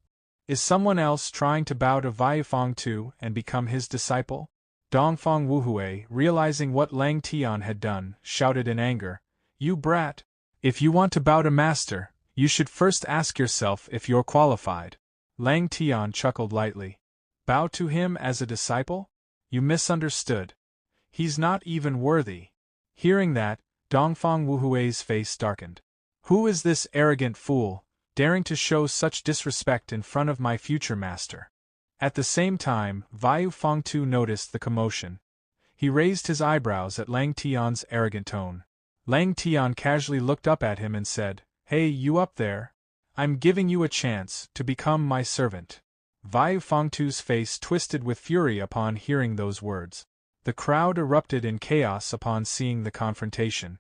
Is someone else trying to bow to Vayu Fangtu and become his disciple? Dongfang Wuhui, realizing what Lang Tian had done, shouted in anger, You brat! If you want to bow to master, you should first ask yourself if you're qualified. Lang Tian chuckled lightly. Bow to him as a disciple? You misunderstood. He's not even worthy. Hearing that, Dongfang Wuhui's face darkened. Who is this arrogant fool, daring to show such disrespect in front of my future master? At the same time, Vayu Fangtu noticed the commotion. He raised his eyebrows at Lang Tian's arrogant tone. Lang Tian casually looked up at him and said, Hey, you up there? I'm giving you a chance to become my servant. Vayu Fangtu's face twisted with fury upon hearing those words. The crowd erupted in chaos upon seeing the confrontation.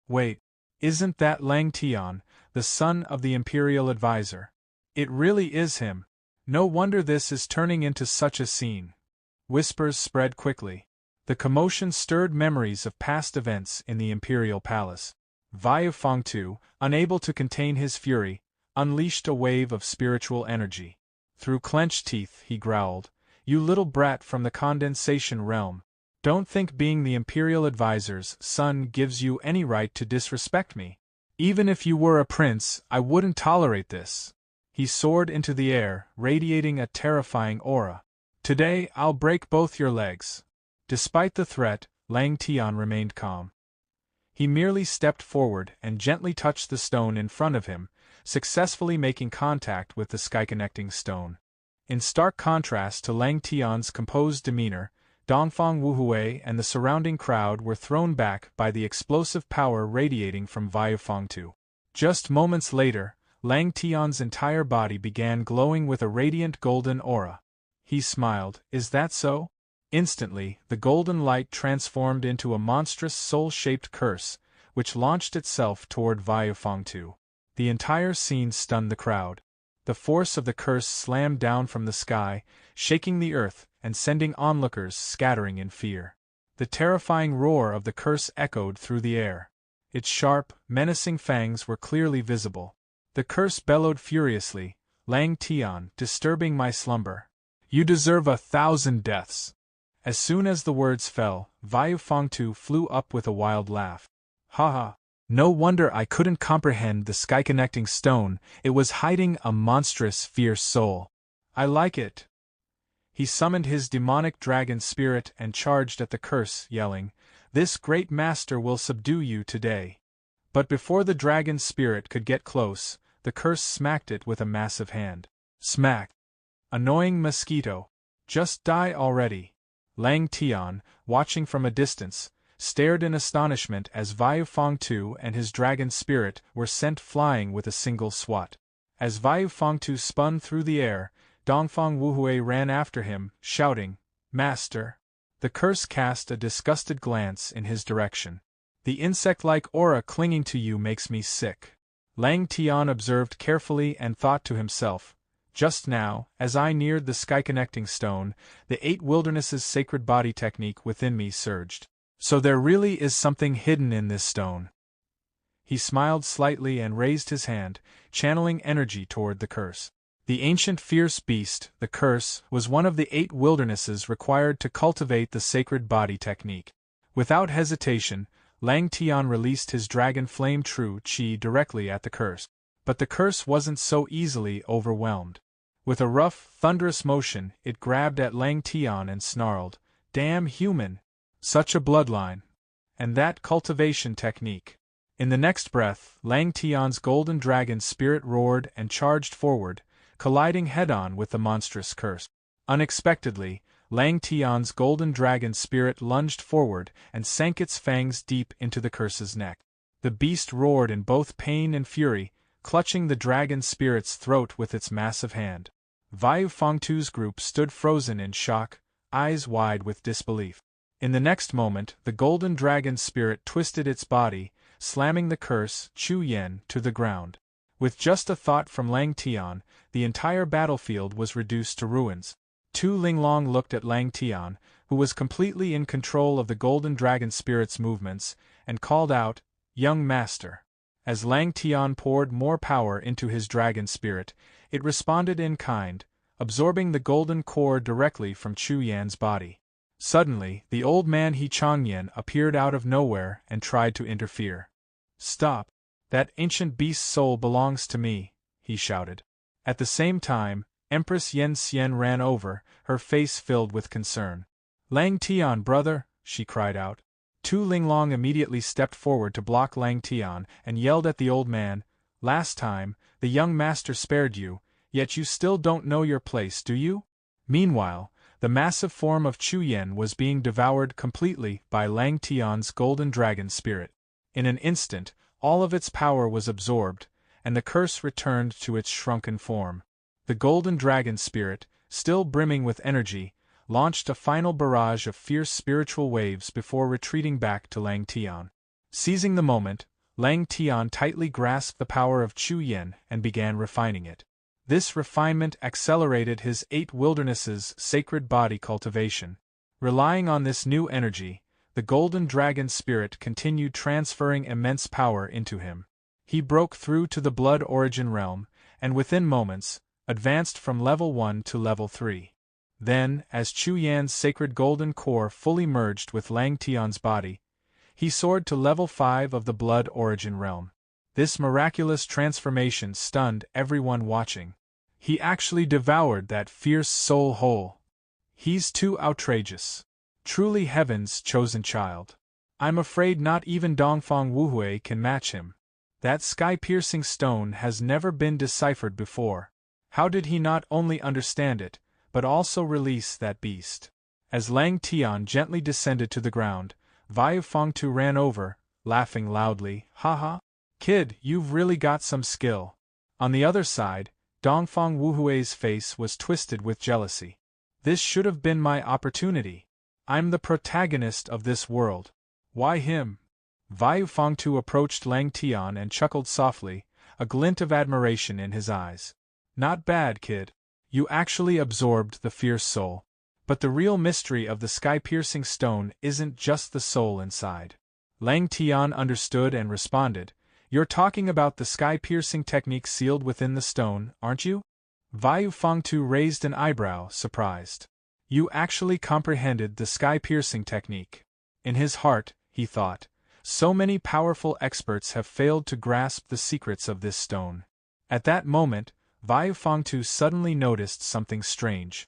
Wait, isn't that Lang Tian, the son of the imperial advisor? It really is him. No wonder this is turning into such a scene. Whispers spread quickly. The commotion stirred memories of past events in the imperial palace. Vayu Fangtu, unable to contain his fury, unleashed a wave of spiritual energy. Through clenched teeth, he growled, You little brat from the condensation realm. Don't think being the imperial advisor's son gives you any right to disrespect me. Even if you were a prince, I wouldn't tolerate this. He soared into the air, radiating a terrifying aura. Today, I'll break both your legs. Despite the threat, Lang Tian remained calm. He merely stepped forward and gently touched the stone in front of him, successfully making contact with the sky-connecting stone. In stark contrast to Lang Tian's composed demeanor, Dongfang Wuhui and the surrounding crowd were thrown back by the explosive power radiating from Vayu Fangtu. Just moments later, Lang Tian's entire body began glowing with a radiant golden aura. He smiled, Is that so? Instantly, the golden light transformed into a monstrous soul-shaped curse, which launched itself toward Vayu Fangtu. The entire scene stunned the crowd. The force of the curse slammed down from the sky, shaking the earth and sending onlookers scattering in fear. The terrifying roar of the curse echoed through the air. Its sharp, menacing fangs were clearly visible. The curse bellowed furiously, Lang Tian, disturbing my slumber. You deserve 1,000 deaths. As soon as the words fell, Vayu Fangtu flew up with a wild laugh. Ha ha! No wonder I couldn't comprehend the sky-connecting stone, it was hiding a monstrous, fierce soul. I like it. He summoned his demonic dragon spirit and charged at the curse, yelling, This great master will subdue you today. But before the dragon spirit could get close, the curse smacked it with a massive hand. Smack! Annoying mosquito! Just die already! Lang Tian, watching from a distance, stared in astonishment as Vayu Fangtu and his dragon spirit were sent flying with a single swat. As Vayu Fangtu spun through the air, Dongfang Wuhui ran after him, shouting, Master! The curse cast a disgusted glance in his direction. The insect-like aura clinging to you makes me sick. Lang Tian observed carefully and thought to himself, Just now, as I neared the sky-connecting stone, the 8 Wilderness's sacred body technique within me surged. So there really is something hidden in this stone. He smiled slightly and raised his hand, channeling energy toward the curse. The ancient fierce beast, the curse, was one of the 8 wildernesses required to cultivate the sacred body technique. Without hesitation, Lang Tian released his dragon flame true chi directly at the curse. But the curse wasn't so easily overwhelmed. With a rough, thunderous motion, it grabbed at Lang Tian and snarled, "Damn human! Such a bloodline! And that cultivation technique!" In the next breath, Lang Tian's golden dragon spirit roared and charged forward, colliding head-on with the monstrous curse. Unexpectedly, Lang Tian's golden dragon spirit lunged forward and sank its fangs deep into the curse's neck. The beast roared in both pain and fury, clutching the dragon spirit's throat with its massive hand. Vayu Fangtu's group stood frozen in shock, eyes wide with disbelief. In the next moment, the golden dragon spirit twisted its body, slamming the curse, Chu Yen, to the ground. With just a thought from Lang Tian, the entire battlefield was reduced to ruins. Tu Linglong looked at Lang Tian, who was completely in control of the golden dragon spirit's movements, and called out, "Young master." As Lang Tian poured more power into his dragon spirit, it responded in kind, absorbing the golden core directly from Chu Yan's body. Suddenly, the old man He Changyan appeared out of nowhere and tried to interfere. "Stop! That ancient beast's soul belongs to me," he shouted. At the same time, Empress Yen Xian ran over, her face filled with concern. "Lang Tian, brother!" she cried out. Tu Linglong immediately stepped forward to block Lang Tian and yelled at the old man, "Last time, the young master spared you, yet you still don't know your place, do you?" Meanwhile, the massive form of Chu Yen was being devoured completely by Lang Tian's golden dragon spirit. In an instant, all of its power was absorbed, and the curse returned to its shrunken form. The golden dragon spirit, still brimming with energy, launched a final barrage of fierce spiritual waves before retreating back to Lang Tian. Seizing the moment, Lang Tian tightly grasped the power of Chu Yen and began refining it. This refinement accelerated his 8 wildernesses' sacred body cultivation. Relying on this new energy, the golden dragon spirit continued transferring immense power into him. He broke through to the blood origin realm, and within moments, advanced from level 1 to level 3. Then, as Chu Yan's sacred golden core fully merged with Lang Tian's body, he soared to level 5 of the blood origin realm. This miraculous transformation stunned everyone watching. He actually devoured that fierce soul whole. He's too outrageous. Truly heaven's chosen child. I'm afraid not even Dongfang Wuhui can match him. That sky-piercing stone has never been deciphered before. How did he not only understand it, but also release that beast? As Lang Tian gently descended to the ground, Vayu Fangtu ran over, laughing loudly, "Haha! Kid, you've really got some skill." On the other side, Dongfang Wuhui's face was twisted with jealousy. "This should have been my opportunity. I'm the protagonist of this world. Why him?" Vayu Fangtu approached Lang Tian and chuckled softly, a glint of admiration in his eyes. "Not bad, kid. You actually absorbed the fierce soul. But the real mystery of the sky-piercing stone isn't just the soul inside." Lang Tian understood and responded, "You're talking about the sky-piercing technique sealed within the stone, aren't you?" Vayu Fangtu raised an eyebrow, surprised. "You actually comprehended the sky-piercing technique." In his heart, he thought, so many powerful experts have failed to grasp the secrets of this stone. At that moment, Vayu Fangtu suddenly noticed something strange.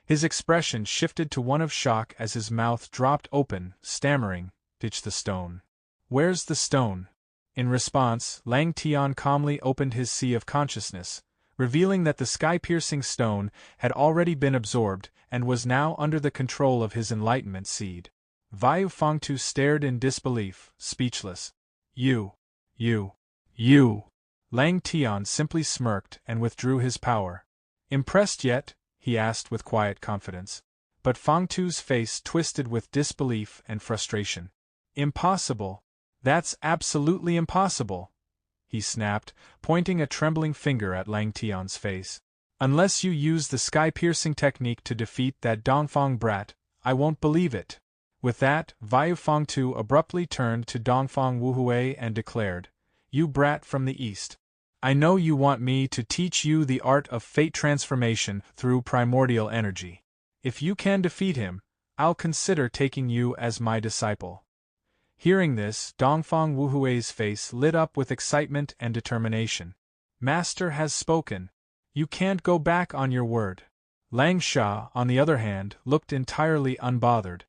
His expression shifted to one of shock as his mouth dropped open, stammering, "Ditch the stone." "Where's the stone?" In response, Lang Tian calmly opened his sea of consciousness, revealing that the sky-piercing stone had already been absorbed and was now under the control of his enlightenment seed. Vayu Fangtu stared in disbelief, speechless. You. Lang Tian simply smirked and withdrew his power. "Impressed yet?" he asked with quiet confidence. But Fangtu's face twisted with disbelief and frustration. "Impossible. That's absolutely impossible," he snapped, pointing a trembling finger at Lang Tian's face. "Unless you use the sky-piercing technique to defeat that Dongfang brat, I won't believe it." With that, Vayu Fangtu abruptly turned to Dongfang Wuhui and declared, "You brat from the east. I know you want me to teach you the art of fate transformation through primordial energy. If you can defeat him, I'll consider taking you as my disciple." Hearing this, Dongfang Wuhui's face lit up with excitement and determination. "Master has spoken. You can't go back on your word." Lang Sha, on the other hand, looked entirely unbothered.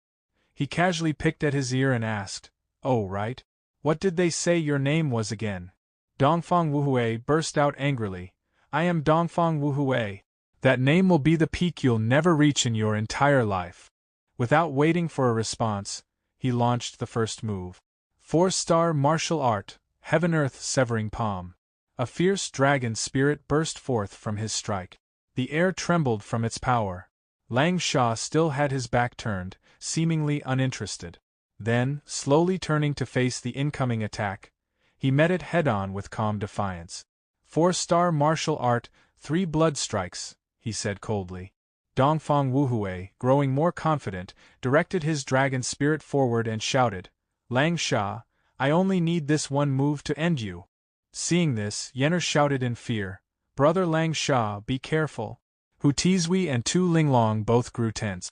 He casually picked at his ear and asked, "Oh, right. What did they say your name was again?" Dongfang Wuhui burst out angrily, "I am Dongfang Wuhui. That name will be the peak you'll never reach in your entire life." Without waiting for a response, he launched the first move. 4-star martial art, Heaven-Earth Severing Palm. A fierce dragon spirit burst forth from his strike. The air trembled from its power. Lang Sha still had his back turned, seemingly uninterested. Then, slowly turning to face the incoming attack, he met it head-on with calm defiance. 4-star martial art, 3 blood strikes, he said coldly. Dongfang Wuhui, growing more confident, directed his dragon spirit forward and shouted, "Lang Sha, I only need this one move to end you." Seeing this, Yener shouted in fear, "Brother Lang Sha, be careful." Hu Tizui and Tu Linglong both grew tense.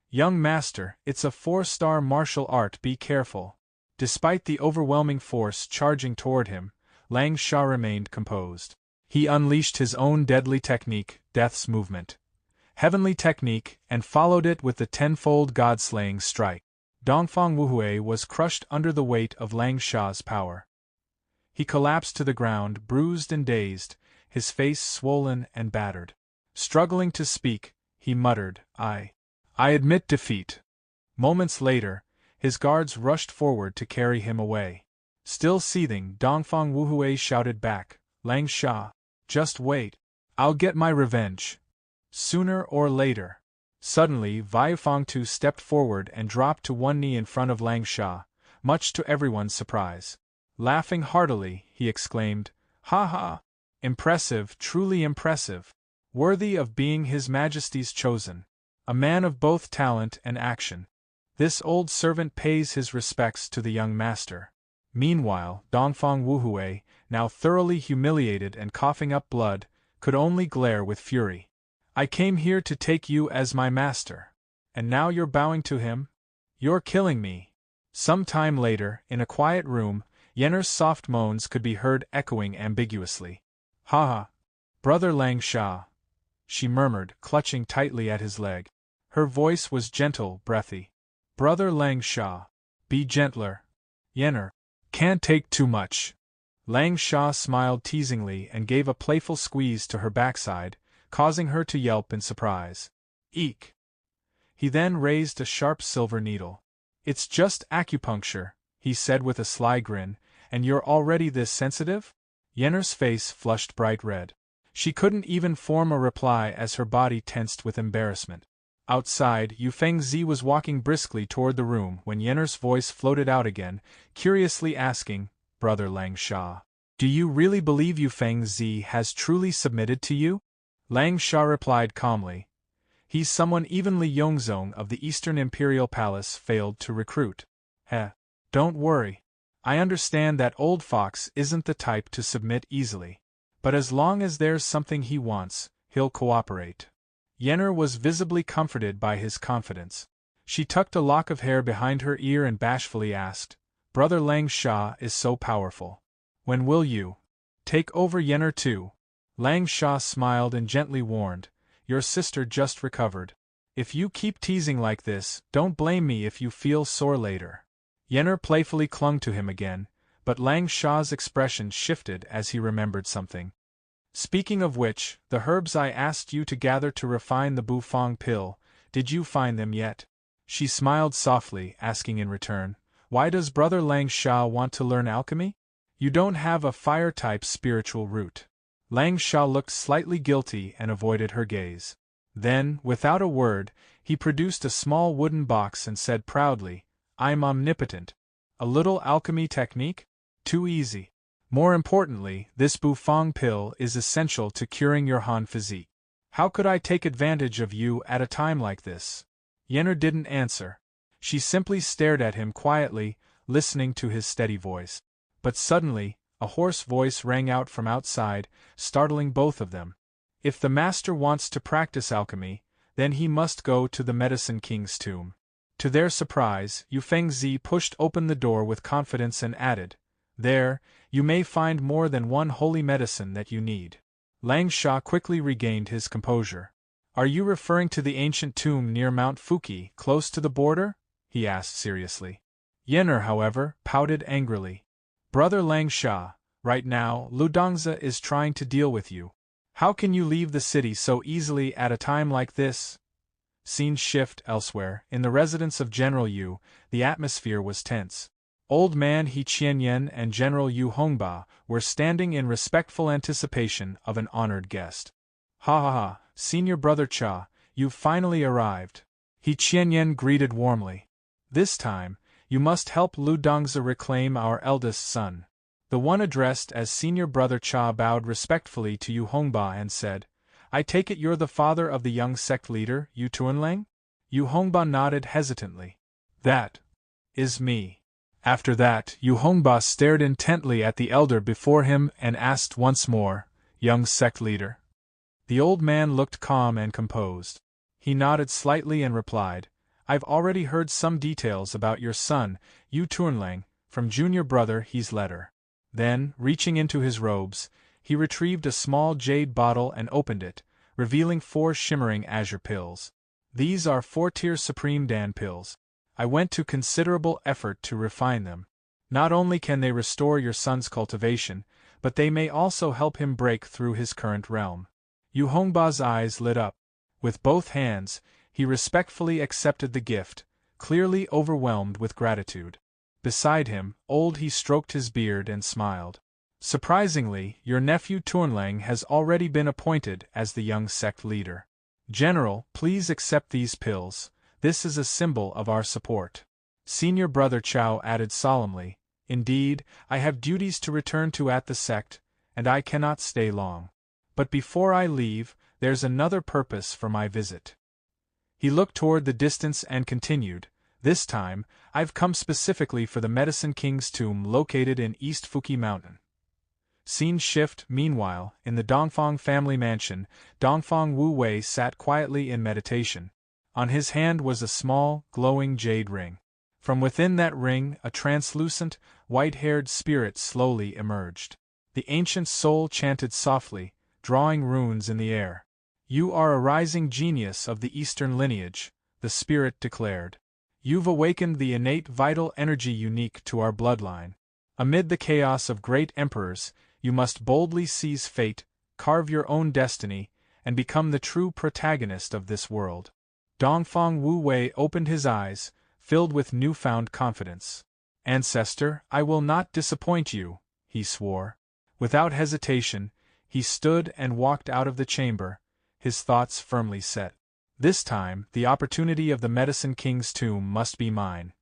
"Young master, it's a 4-star martial art, be careful." Despite the overwhelming force charging toward him, Lang Sha remained composed. He unleashed his own deadly technique, Death's Movement. Heavenly technique, and followed it with the tenfold god-slaying strike. Dongfang Wuhui was crushed under the weight of Lang Sha's power. He collapsed to the ground, bruised and dazed, his face swollen and battered. Struggling to speak, he muttered, I admit defeat." Moments later, his guards rushed forward to carry him away. Still seething, Dongfang Wuhui shouted back, "Lang Sha, just wait. I'll get my revenge. Sooner or later." Suddenly, Viafangtu stepped forward and dropped to one knee in front of Lang Sha, much to everyone's surprise. Laughing heartily, he exclaimed, "Ha ha! Impressive, truly impressive. Worthy of being His Majesty's chosen. A man of both talent and action. This old servant pays his respects to the young master." Meanwhile, Dongfang Wuhui, now thoroughly humiliated and coughing up blood, could only glare with fury. "I came here to take you as my master. And now you're bowing to him? You're killing me." Some time later, in a quiet room, Yenner's soft moans could be heard echoing ambiguously. "Ha ha! Brother Lang Sha," she murmured, clutching tightly at his leg. Her voice was gentle, breathy. "Brother Lang Sha, be gentler. Yenner can't take too much." Lang Sha smiled teasingly and gave a playful squeeze to her backside, causing her to yelp in surprise. "Eek!" He then raised a sharp silver needle. "It's just acupuncture," he said with a sly grin, "and you're already this sensitive?" Yenner's face flushed bright red. She couldn't even form a reply as her body tensed with embarrassment. Outside, Yu Fengzi was walking briskly toward the room when Yenner's voice floated out again, curiously asking, "Brother Lang Sha, do you really believe Yu Fengzi has truly submitted to you?" Lang Sha replied calmly, "He's someone even Li Yongzong of the Eastern Imperial Palace failed to recruit. Heh. Don't worry. I understand that old fox isn't the type to submit easily. But as long as there's something he wants, he'll cooperate." Yenner was visibly comforted by his confidence. She tucked a lock of hair behind her ear and bashfully asked, "Brother Lang Sha is so powerful. When will you take over Yenner too?" Lang Sha smiled and gently warned, "Your sister just recovered. If you keep teasing like this, don't blame me if you feel sore later." Yenner playfully clung to him again, but Lang Sha's expression shifted as he remembered something. "Speaking of which, the herbs I asked you to gather to refine the Bufang pill, did you find them yet?" She smiled softly, asking in return, "Why does Brother Lang Sha want to learn alchemy? You don't have a fire-type spiritual root." Lang Sha looked slightly guilty and avoided her gaze. Then, without a word, he produced a small wooden box and said proudly, "I'm omnipotent. A little alchemy technique? Too easy. More importantly, this Bufang pill is essential to curing your Han physique. How could I take advantage of you at a time like this?" Yenner didn't answer. She simply stared at him quietly, listening to his steady voice. But suddenly, A hoarse voice rang out from outside, startling both of them. If the master wants to practice alchemy, then he must go to the Medicine King's tomb. To their surprise, Yu Fengzi pushed open the door with confidence and added, "There, you may find more than one holy medicine that you need." Lang Sha quickly regained his composure. "Are you referring to the ancient tomb near Mount Fuki, close to the border?" he asked seriously. Yenner, however, pouted angrily. "Brother Lang Sha, right now, Ludongza is trying to deal with you. How can you leave the city so easily at a time like this?" Scene shift elsewhere. In the residence of General Yu, the atmosphere was tense. Old man He Qianyen and General Yu Hongba were standing in respectful anticipation of an honored guest. "Ha ha ha, Senior Brother Cha, you've finally arrived," He Qianyen greeted warmly. "This time, you must help Ludongza reclaim our eldest son." The one addressed as Senior Brother Cha bowed respectfully to Yu Hongba and said, "I take it you're the father of the young sect leader, Yu Tuanlang?" Yu Hongba nodded hesitantly. "That is me." After that, Yu Hongba stared intently at the elder before him and asked once more, "Young sect leader?" The old man looked calm and composed. He nodded slightly and replied, "I've already heard some details about your son, Yu Tuanlang, from junior brother He's letter." Then, reaching into his robes, he retrieved a small jade bottle and opened it, revealing 4 shimmering azure pills. "These are 4-tier Supreme Dan pills. I went to considerable effort to refine them. Not only can they restore your son's cultivation, but they may also help him break through his current realm." Yu Hongba's eyes lit up. With both hands, he respectfully accepted the gift, clearly overwhelmed with gratitude. Beside him, old He stroked his beard and smiled. "Surprisingly, your nephew Tuanlang has already been appointed as the young sect leader. General, please accept these pills. This is a symbol of our support." Senior Brother Chao added solemnly, "Indeed, I have duties to return to at the sect, and I cannot stay long. But before I leave, there's another purpose for my visit." He looked toward the distance and continued, "This time, I've come specifically for the Medicine King's tomb located in East Fuki Mountain." Scene shift. Meanwhile, in the Dongfang family mansion, Dongfang Wu Wei sat quietly in meditation. On his hand was a small, glowing jade ring. From within that ring, a translucent, white-haired spirit slowly emerged. The ancient soul chanted softly, drawing runes in the air. "You are a rising genius of the Eastern lineage," the spirit declared. "You've awakened the innate vital energy unique to our bloodline. Amid the chaos of great emperors, you must boldly seize fate, carve your own destiny, and become the true protagonist of this world." Dongfang Wu Wei opened his eyes, filled with newfound confidence. "Ancestor, I will not disappoint you," he swore. Without hesitation, he stood and walked out of the chamber, his thoughts firmly set. "This time, the opportunity of the Medicine King's tomb must be mine."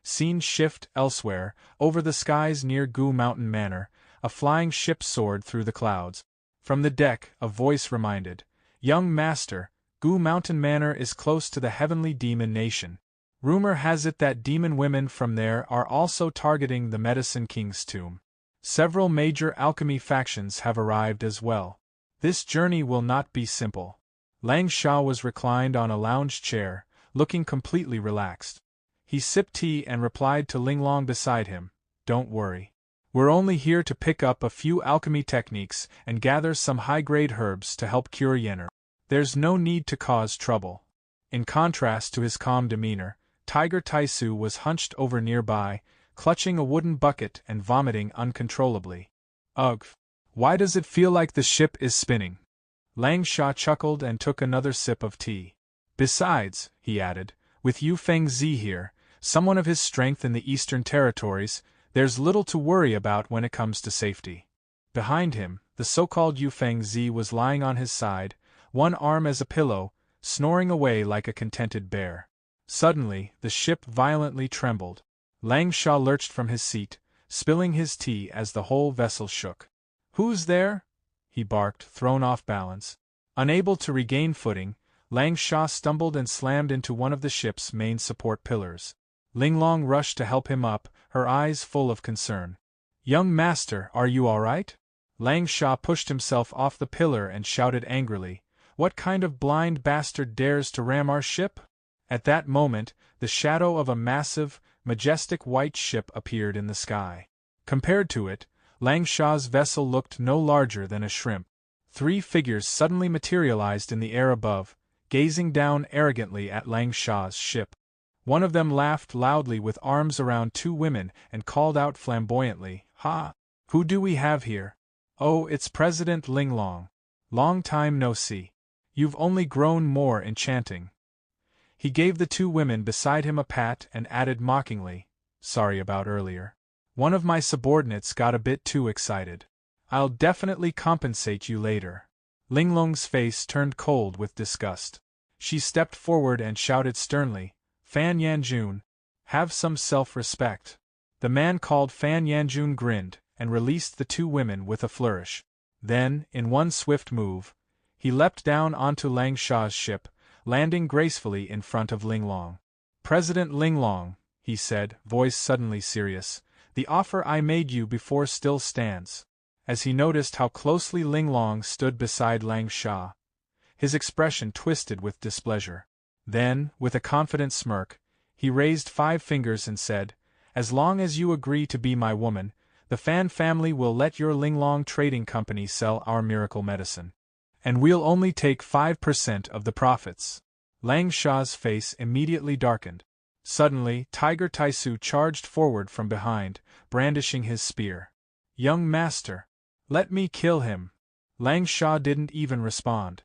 Scene shift elsewhere. Over the skies near Gu Mountain Manor, a flying ship soared through the clouds. From the deck, a voice reminded, "Young master, Gu Mountain Manor is close to the heavenly demon nation. Rumor has it that demon women from there are also targeting the Medicine King's tomb. Several major alchemy factions have arrived as well. This journey will not be simple." Lang Sha was reclined on a lounge chair, looking completely relaxed. He sipped tea and replied to Linglong beside him, "Don't worry. We're only here to pick up a few alchemy techniques and gather some high-grade herbs to help cure Yenner. There's no need to cause trouble." In contrast to his calm demeanor, Tiger Taisu was hunched over nearby, clutching a wooden bucket and vomiting uncontrollably. "Ugh! Why does it feel like the ship is spinning?" Lang Sha chuckled and took another sip of tea. "Besides," he added, "with Yu Fengzi here, someone of his strength in the Eastern Territories, there's little to worry about when it comes to safety." Behind him, the so-called Yu Fengzi was lying on his side, one arm as a pillow, snoring away like a contented bear. Suddenly, the ship violently trembled. Lang Sha lurched from his seat, spilling his tea as the whole vessel shook. "Who's there?" he barked, thrown off balance. Unable to regain footing, Lang Sha stumbled and slammed into one of the ship's main support pillars. Linglong rushed to help him up, her eyes full of concern. Young master, are you all right? Lang Sha pushed himself off the pillar and shouted angrily, What kind of blind bastard dares to ram our ship? At that moment, the shadow of a massive, majestic white ship appeared in the sky. Compared to it, Lang Sha's vessel looked no larger than a shrimp. 3 figures suddenly materialized in the air above, gazing down arrogantly at Lang Sha's ship. One of them laughed loudly with arms around 2 women and called out flamboyantly, Ha! Who do we have here? Oh, it's President Linglong. Long time no see. You've only grown more enchanting. He gave the 2 women beside him a pat and added mockingly, Sorry about earlier. One of my subordinates got a bit too excited. I'll definitely compensate you later. Linglong's face turned cold with disgust. She stepped forward and shouted sternly, Fan Yanjun, have some self-respect. The man called Fan Yanjun grinned and released the 2 women with a flourish. Then, in one swift move, he leapt down onto Lang Sha's ship, landing gracefully in front of Linglong. President Linglong, he said, voice suddenly serious, the offer I made you before still stands. As he noticed how closely Linglong stood beside Lang Sha, his expression twisted with displeasure. Then, with a confident smirk, he raised 5 fingers and said, As long as you agree to be my woman, the Fan family will let your Linglong Trading Company sell our miracle medicine. And we'll only take 5% of the profits. Lang Sha's face immediately darkened. Suddenly, Tiger Taisu charged forward from behind, brandishing his spear. Young master, let me kill him. Lang Sha didn't even respond.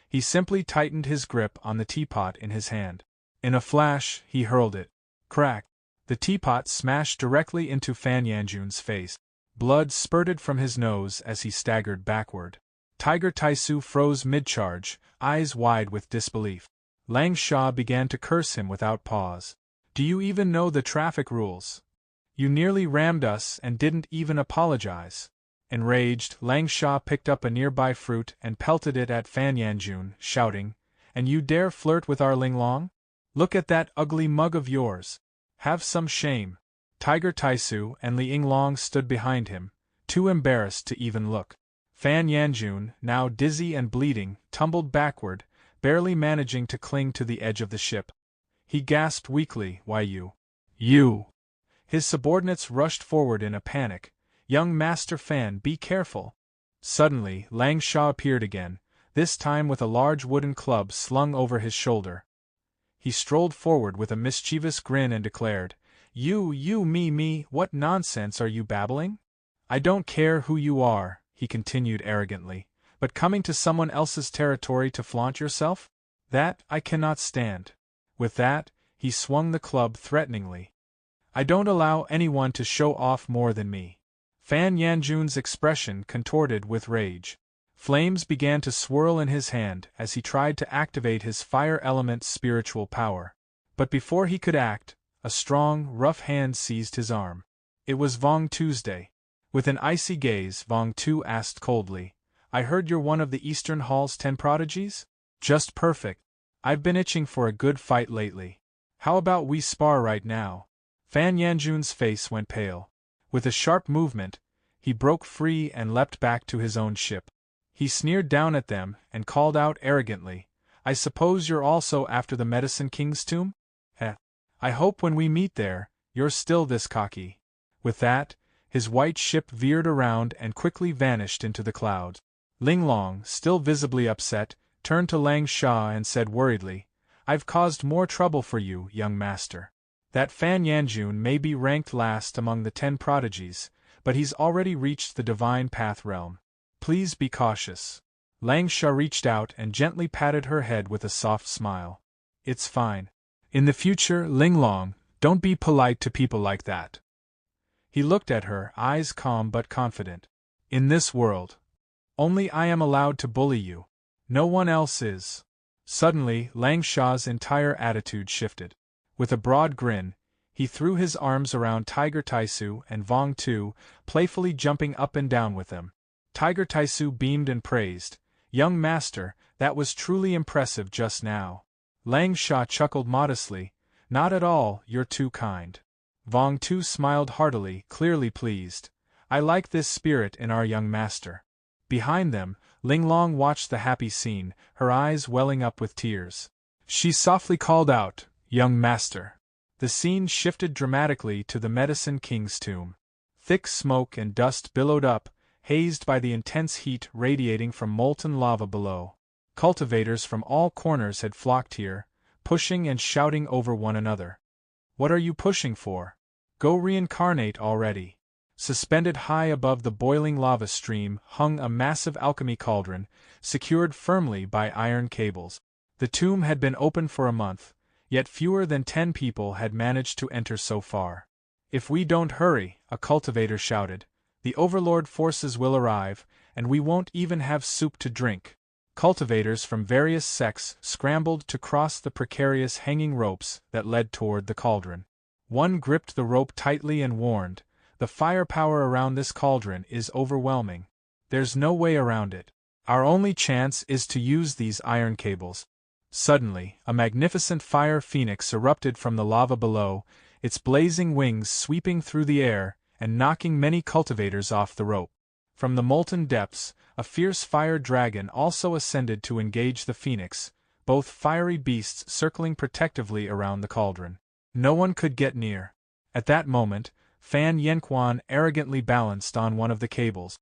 He simply tightened his grip on the teapot in his hand. In a flash, he hurled it. Crack! The teapot smashed directly into Fan Yanjun's face. Blood spurted from his nose as he staggered backward. Tiger Taisu froze mid-charge, eyes wide with disbelief. Lang Sha began to curse him without pause. Do you even know the traffic rules? You nearly rammed us and didn't even apologize. Enraged, Lang Sha picked up a nearby fruit and pelted it at Fan Yanjun, shouting, And you dare flirt with our Linglong? Look at that ugly mug of yours. Have some shame. Tiger Taisu and Li Yinglong stood behind him, too embarrassed to even look. Fan Yanjun, now dizzy and bleeding, tumbled backward, barely managing to cling to the edge of the ship. He gasped weakly, Why you? You! His subordinates rushed forward in a panic. Young Master Fan, be careful! Suddenly, Lang Sha appeared again, this time with a large wooden club slung over his shoulder. He strolled forward with a mischievous grin and declared, You, me, what nonsense are you babbling? I don't care who you are, he continued arrogantly, but coming to someone else's territory to flaunt yourself? That I cannot stand. With that, he swung the club threateningly. I don't allow anyone to show off more than me. Fan Yanjun's expression contorted with rage. Flames began to swirl in his hand as he tried to activate his fire element's spiritual power. But before he could act, a strong, rough hand seized his arm. It was Vong Tuesday. With an icy gaze, Vong Tu asked coldly, I heard you're one of the Eastern Hall's 10 prodigies? Just perfect. I've been itching for a good fight lately. How about we spar right now? Fan Yanjun's face went pale. With a sharp movement, he broke free and leapt back to his own ship. He sneered down at them and called out arrogantly, I suppose you're also after the Medicine King's tomb? I hope when we meet there, you're still this cocky. With that, his white ship veered around and quickly vanished into the clouds. Linglong, still visibly upset, turned to Lang Sha and said worriedly, I've caused more trouble for you, young master. That Fan Yanjun may be ranked last among the 10 prodigies, but he's already reached the Divine Path realm. Please be cautious. Lang Sha reached out and gently patted her head with a soft smile. It's fine. In the future, Linglong, don't be polite to people like that. He looked at her, eyes calm but confident. In this world, only I am allowed to bully you. No one else is. Suddenly, Lang Sha's entire attitude shifted. With a broad grin, he threw his arms around Tiger Taisu and Vong Tu, playfully jumping up and down with them. Tiger Taisu beamed and praised, Young master, that was truly impressive just now. Lang Sha chuckled modestly, Not at all, you're too kind. Vong Tu smiled heartily, clearly pleased. I like this spirit in our young master. Behind them, Linglong watched the happy scene, her eyes welling up with tears. She softly called out, "Young master." The scene shifted dramatically to the Medicine King's tomb. Thick smoke and dust billowed up, hazed by the intense heat radiating from molten lava below. Cultivators from all corners had flocked here, pushing and shouting over one another. "What are you pushing for? Go reincarnate already." Suspended high above the boiling lava stream hung a massive alchemy cauldron, secured firmly by iron cables. The tomb had been open for a month, yet fewer than 10 people had managed to enter so far. "If we don't hurry," a cultivator shouted, "the overlord forces will arrive, and we won't even have soup to drink." Cultivators from various sects scrambled to cross the precarious hanging ropes that led toward the cauldron. One gripped the rope tightly and warned, "The firepower around this cauldron is overwhelming. There's no way around it. Our only chance is to use these iron cables." Suddenly, a magnificent fire phoenix erupted from the lava below, its blazing wings sweeping through the air and knocking many cultivators off the rope. From the molten depths, a fierce fire dragon also ascended to engage the phoenix, both fiery beasts circling protectively around the cauldron. No one could get near. At that moment, Fan Yenquan arrogantly balanced on one of the cables.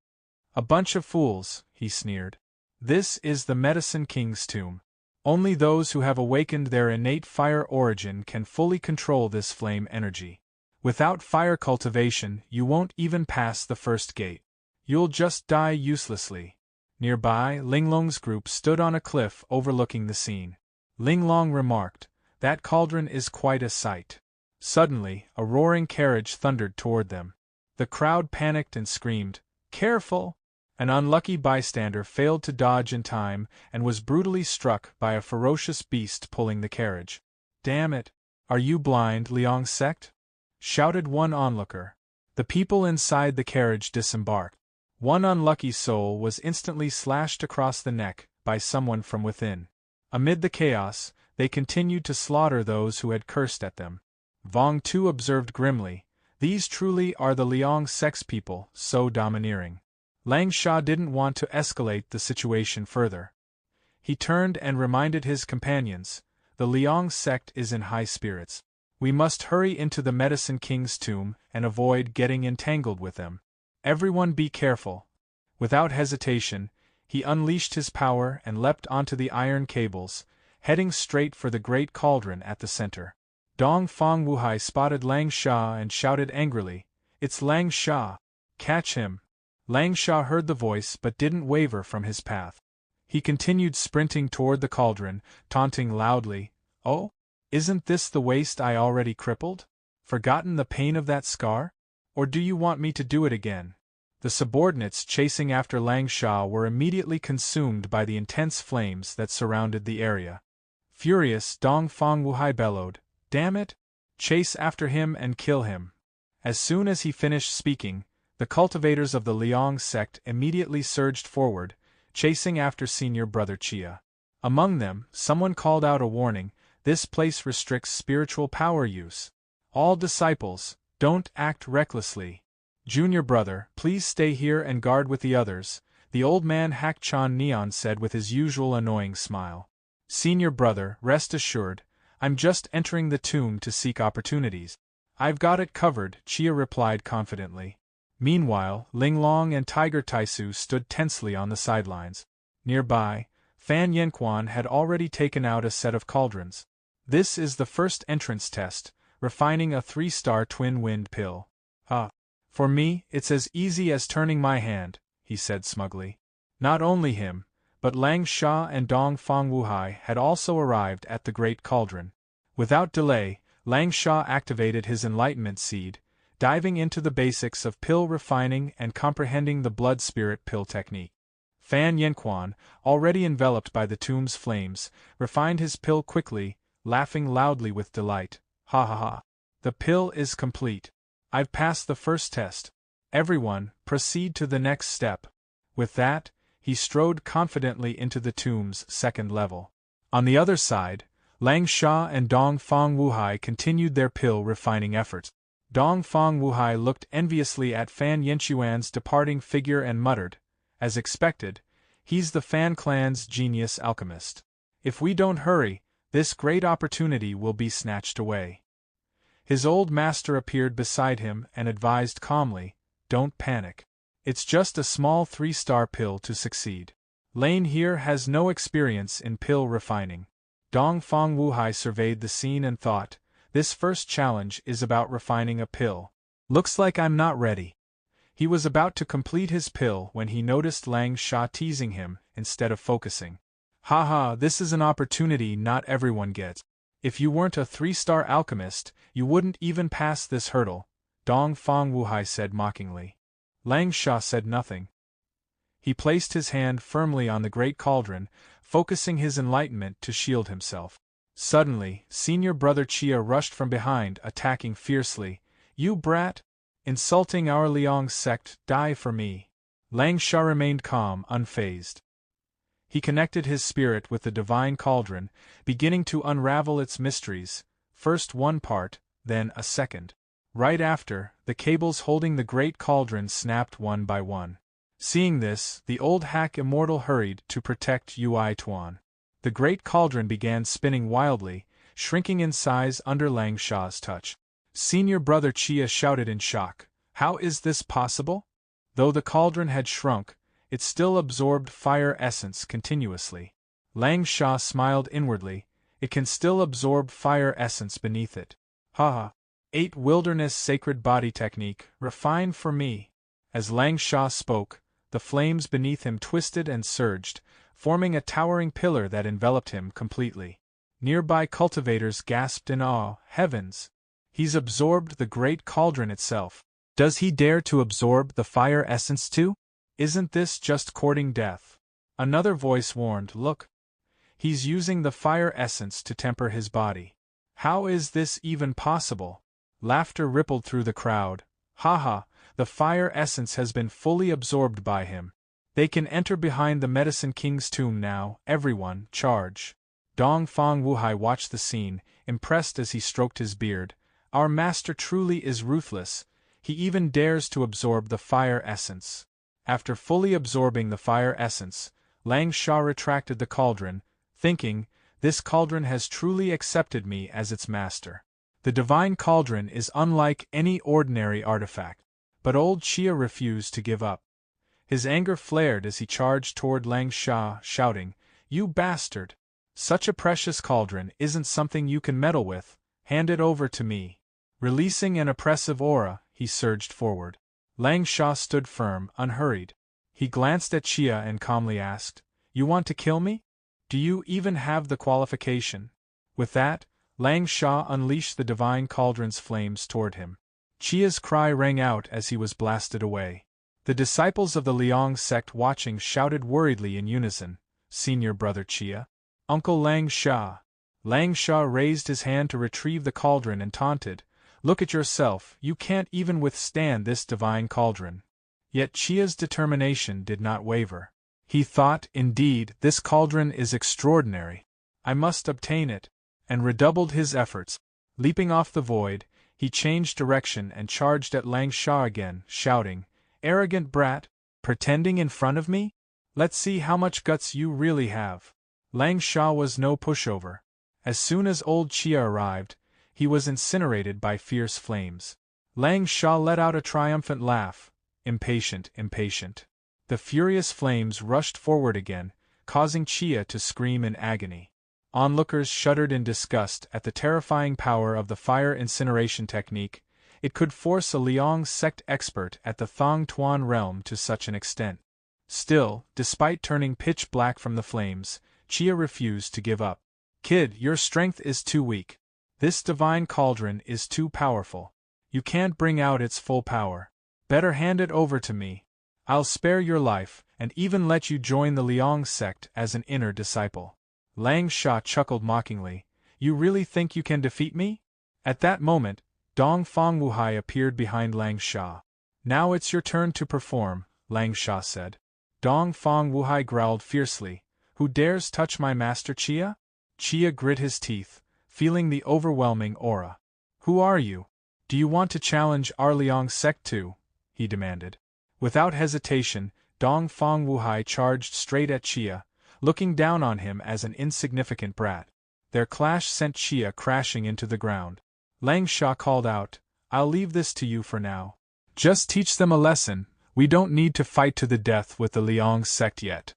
"A bunch of fools," he sneered. "This is the Medicine King's tomb. Only those who have awakened their innate fire origin can fully control this flame energy. Without fire cultivation, you won't even pass the first gate. You'll just die uselessly." Nearby, Linglong's group stood on a cliff overlooking the scene. Linglong remarked, "That cauldron is quite a sight." Suddenly, a roaring carriage thundered toward them. The crowd panicked and screamed, "Careful!" An unlucky bystander failed to dodge in time and was brutally struck by a ferocious beast pulling the carriage. "Damn it! Are you blind, Liang sect?" shouted one onlooker. The people inside the carriage disembarked. One unlucky soul was instantly slashed across the neck by someone from within. Amid the chaos, they continued to slaughter those who had cursed at them. Vong Tu observed grimly, "These truly are the Liang sect's people, so domineering." Lang Sha didn't want to escalate the situation further. He turned and reminded his companions, "The Liang sect is in high spirits. We must hurry into the Medicine King's tomb and avoid getting entangled with them. Everyone be careful." Without hesitation, he unleashed his power and leapt onto the iron cables, heading straight for the great cauldron at the center. Dong Fong Wuhai spotted Lang Sha and shouted angrily, "It's Lang Sha! Catch him!" Lang Sha heard the voice but didn't waver from his path. He continued sprinting toward the cauldron, taunting loudly, "Oh? Isn't this the waist I already crippled? Forgotten the pain of that scar? Or do you want me to do it again?" The subordinates chasing after Lang Sha were immediately consumed by the intense flames that surrounded the area. Furious, Dong Fong Wuhai bellowed, "Damn it! Chase after him and kill him." As soon as he finished speaking, the cultivators of the Liang sect immediately surged forward, chasing after Senior Brother Chia. Among them, someone called out a warning, "This place restricts spiritual power use. All disciples, don't act recklessly. Junior Brother, please stay here and guard with the others," the old man Hak Chan Neon said with his usual annoying smile. "Senior Brother, rest assured, I'm just entering the tomb to seek opportunities. I've got it covered," Chia replied confidently. Meanwhile, Linglong and Tiger Taisu stood tensely on the sidelines. Nearby, Fan Yenquan had already taken out a set of cauldrons. "This is the first entrance test, refining a 3-star twin-wind pill. For me, it's as easy as turning my hand," he said smugly. Not only him, but Lang Sha and Dong Fong Wuhai had also arrived at the great cauldron. Without delay, Lang Sha activated his enlightenment seed, diving into the basics of pill refining and comprehending the blood spirit pill technique. Fan Yenquan, already enveloped by the tomb's flames, refined his pill quickly, laughing loudly with delight. "Ha ha ha! The pill is complete. I've passed the first test. Everyone, proceed to the next step." With that, he strode confidently into the tomb's second level. On the other side, Lang Sha and Dong Fong Wuhai continued their pill refining efforts. Dong Fong Wuhai looked enviously at Fan Yanxuan's departing figure and muttered, as expected, he's the Fan clan's genius alchemist. If we don't hurry, this great opportunity will be snatched away. His old master appeared beside him and advised calmly, don't panic. It's just a small 3-star pill to succeed. Lane here has no experience in pill refining. Dong Fong Wuhai surveyed the scene and thought, this first challenge is about refining a pill. Looks like I'm not ready. He was about to complete his pill when he noticed Lang Sha teasing him instead of focusing. Haha, this is an opportunity not everyone gets. If you weren't a 3-star alchemist, you wouldn't even pass this hurdle, Dong Fong Wuhai said mockingly. Lang Sha said nothing. He placed his hand firmly on the great cauldron, focusing his enlightenment to shield himself. Suddenly, senior brother Chia rushed from behind, attacking fiercely. You brat! Insulting our Liang sect, die for me. Lang Sha remained calm, unfazed. He connected his spirit with the divine cauldron, beginning to unravel its mysteries, first one part, then a second. Right after, the cables holding the great cauldron snapped one by one. Seeing this, the old hack immortal hurried to protect Ui Tuan. The great cauldron began spinning wildly, shrinking in size under Lang Sha's touch. Senior brother Chia shouted in shock, how is this possible? Though the cauldron had shrunk, it still absorbed fire essence continuously. Lang Sha smiled inwardly, it can still absorb fire essence beneath it. Haha. 8 Wilderness Sacred Body Technique, refined for me. As Lang Sha spoke, the flames beneath him twisted and surged, forming a towering pillar that enveloped him completely. Nearby cultivators gasped in awe, heavens! He's absorbed the great cauldron itself. Does he dare to absorb the fire essence too? Isn't this just courting death? Another voice warned, look. He's using the fire essence to temper his body. How is this even possible? Laughter rippled through the crowd. Haha, the fire essence has been fully absorbed by him. They can enter behind the Medicine King's tomb now, everyone, charge. Dong Fong Wuhai watched the scene, impressed as he stroked his beard. Our master truly is ruthless, he even dares to absorb the fire essence. After fully absorbing the fire essence, Lang Sha retracted the cauldron, thinking, this cauldron has truly accepted me as its master. The divine cauldron is unlike any ordinary artifact. But old Chia refused to give up. His anger flared as he charged toward Lang Sha, shouting, you bastard! Such a precious cauldron isn't something you can meddle with, hand it over to me. Releasing an oppressive aura, he surged forward. Lang Sha stood firm, unhurried. He glanced at Chia and calmly asked, you want to kill me? Do you even have the qualification? With that, Lang Sha unleashed the divine cauldron's flames toward him. Chia's cry rang out as he was blasted away. The disciples of the Liang sect watching shouted worriedly in unison, Senior Brother Chia. Uncle Lang Sha. Lang Sha raised his hand to retrieve the cauldron and taunted, look at yourself, you can't even withstand this divine cauldron. Yet Chia's determination did not waver. He thought, indeed, this cauldron is extraordinary. I must obtain it, and redoubled his efforts. Leaping off the void, he changed direction and charged at Lang Sha again, shouting, arrogant brat, pretending in front of me? Let's see how much guts you really have. Lang Sha was no pushover. As soon as old Chia arrived, he was incinerated by fierce flames. Lang Sha let out a triumphant laugh, impatient, impatient. The furious flames rushed forward again, causing Chia to scream in agony. Onlookers shuddered in disgust at the terrifying power of the fire incineration technique. It could force a Liang sect expert at the Thong Tuan realm to such an extent. Still, despite turning pitch black from the flames, Chia refused to give up. Kid, your strength is too weak. This divine cauldron is too powerful. You can't bring out its full power. Better hand it over to me. I'll spare your life, and even let you join the Liang sect as an inner disciple. Lang Sha chuckled mockingly, you really think you can defeat me? At that moment, Dong Fong Wuhai appeared behind Lang Sha. Now it's your turn to perform, Lang Sha said. Dong Fong Wuhai growled fiercely, who dares touch my master Chia? Chia grit his teeth, feeling the overwhelming aura. Who are you? Do you want to challenge our Liang sect too? He demanded. Without hesitation, Dong Fong Wuhai charged straight at Chia, looking down on him as an insignificant brat. Their clash sent Chia crashing into the ground. Lang Sha called out, I'll leave this to you for now. Just teach them a lesson, we don't need to fight to the death with the Liang sect yet.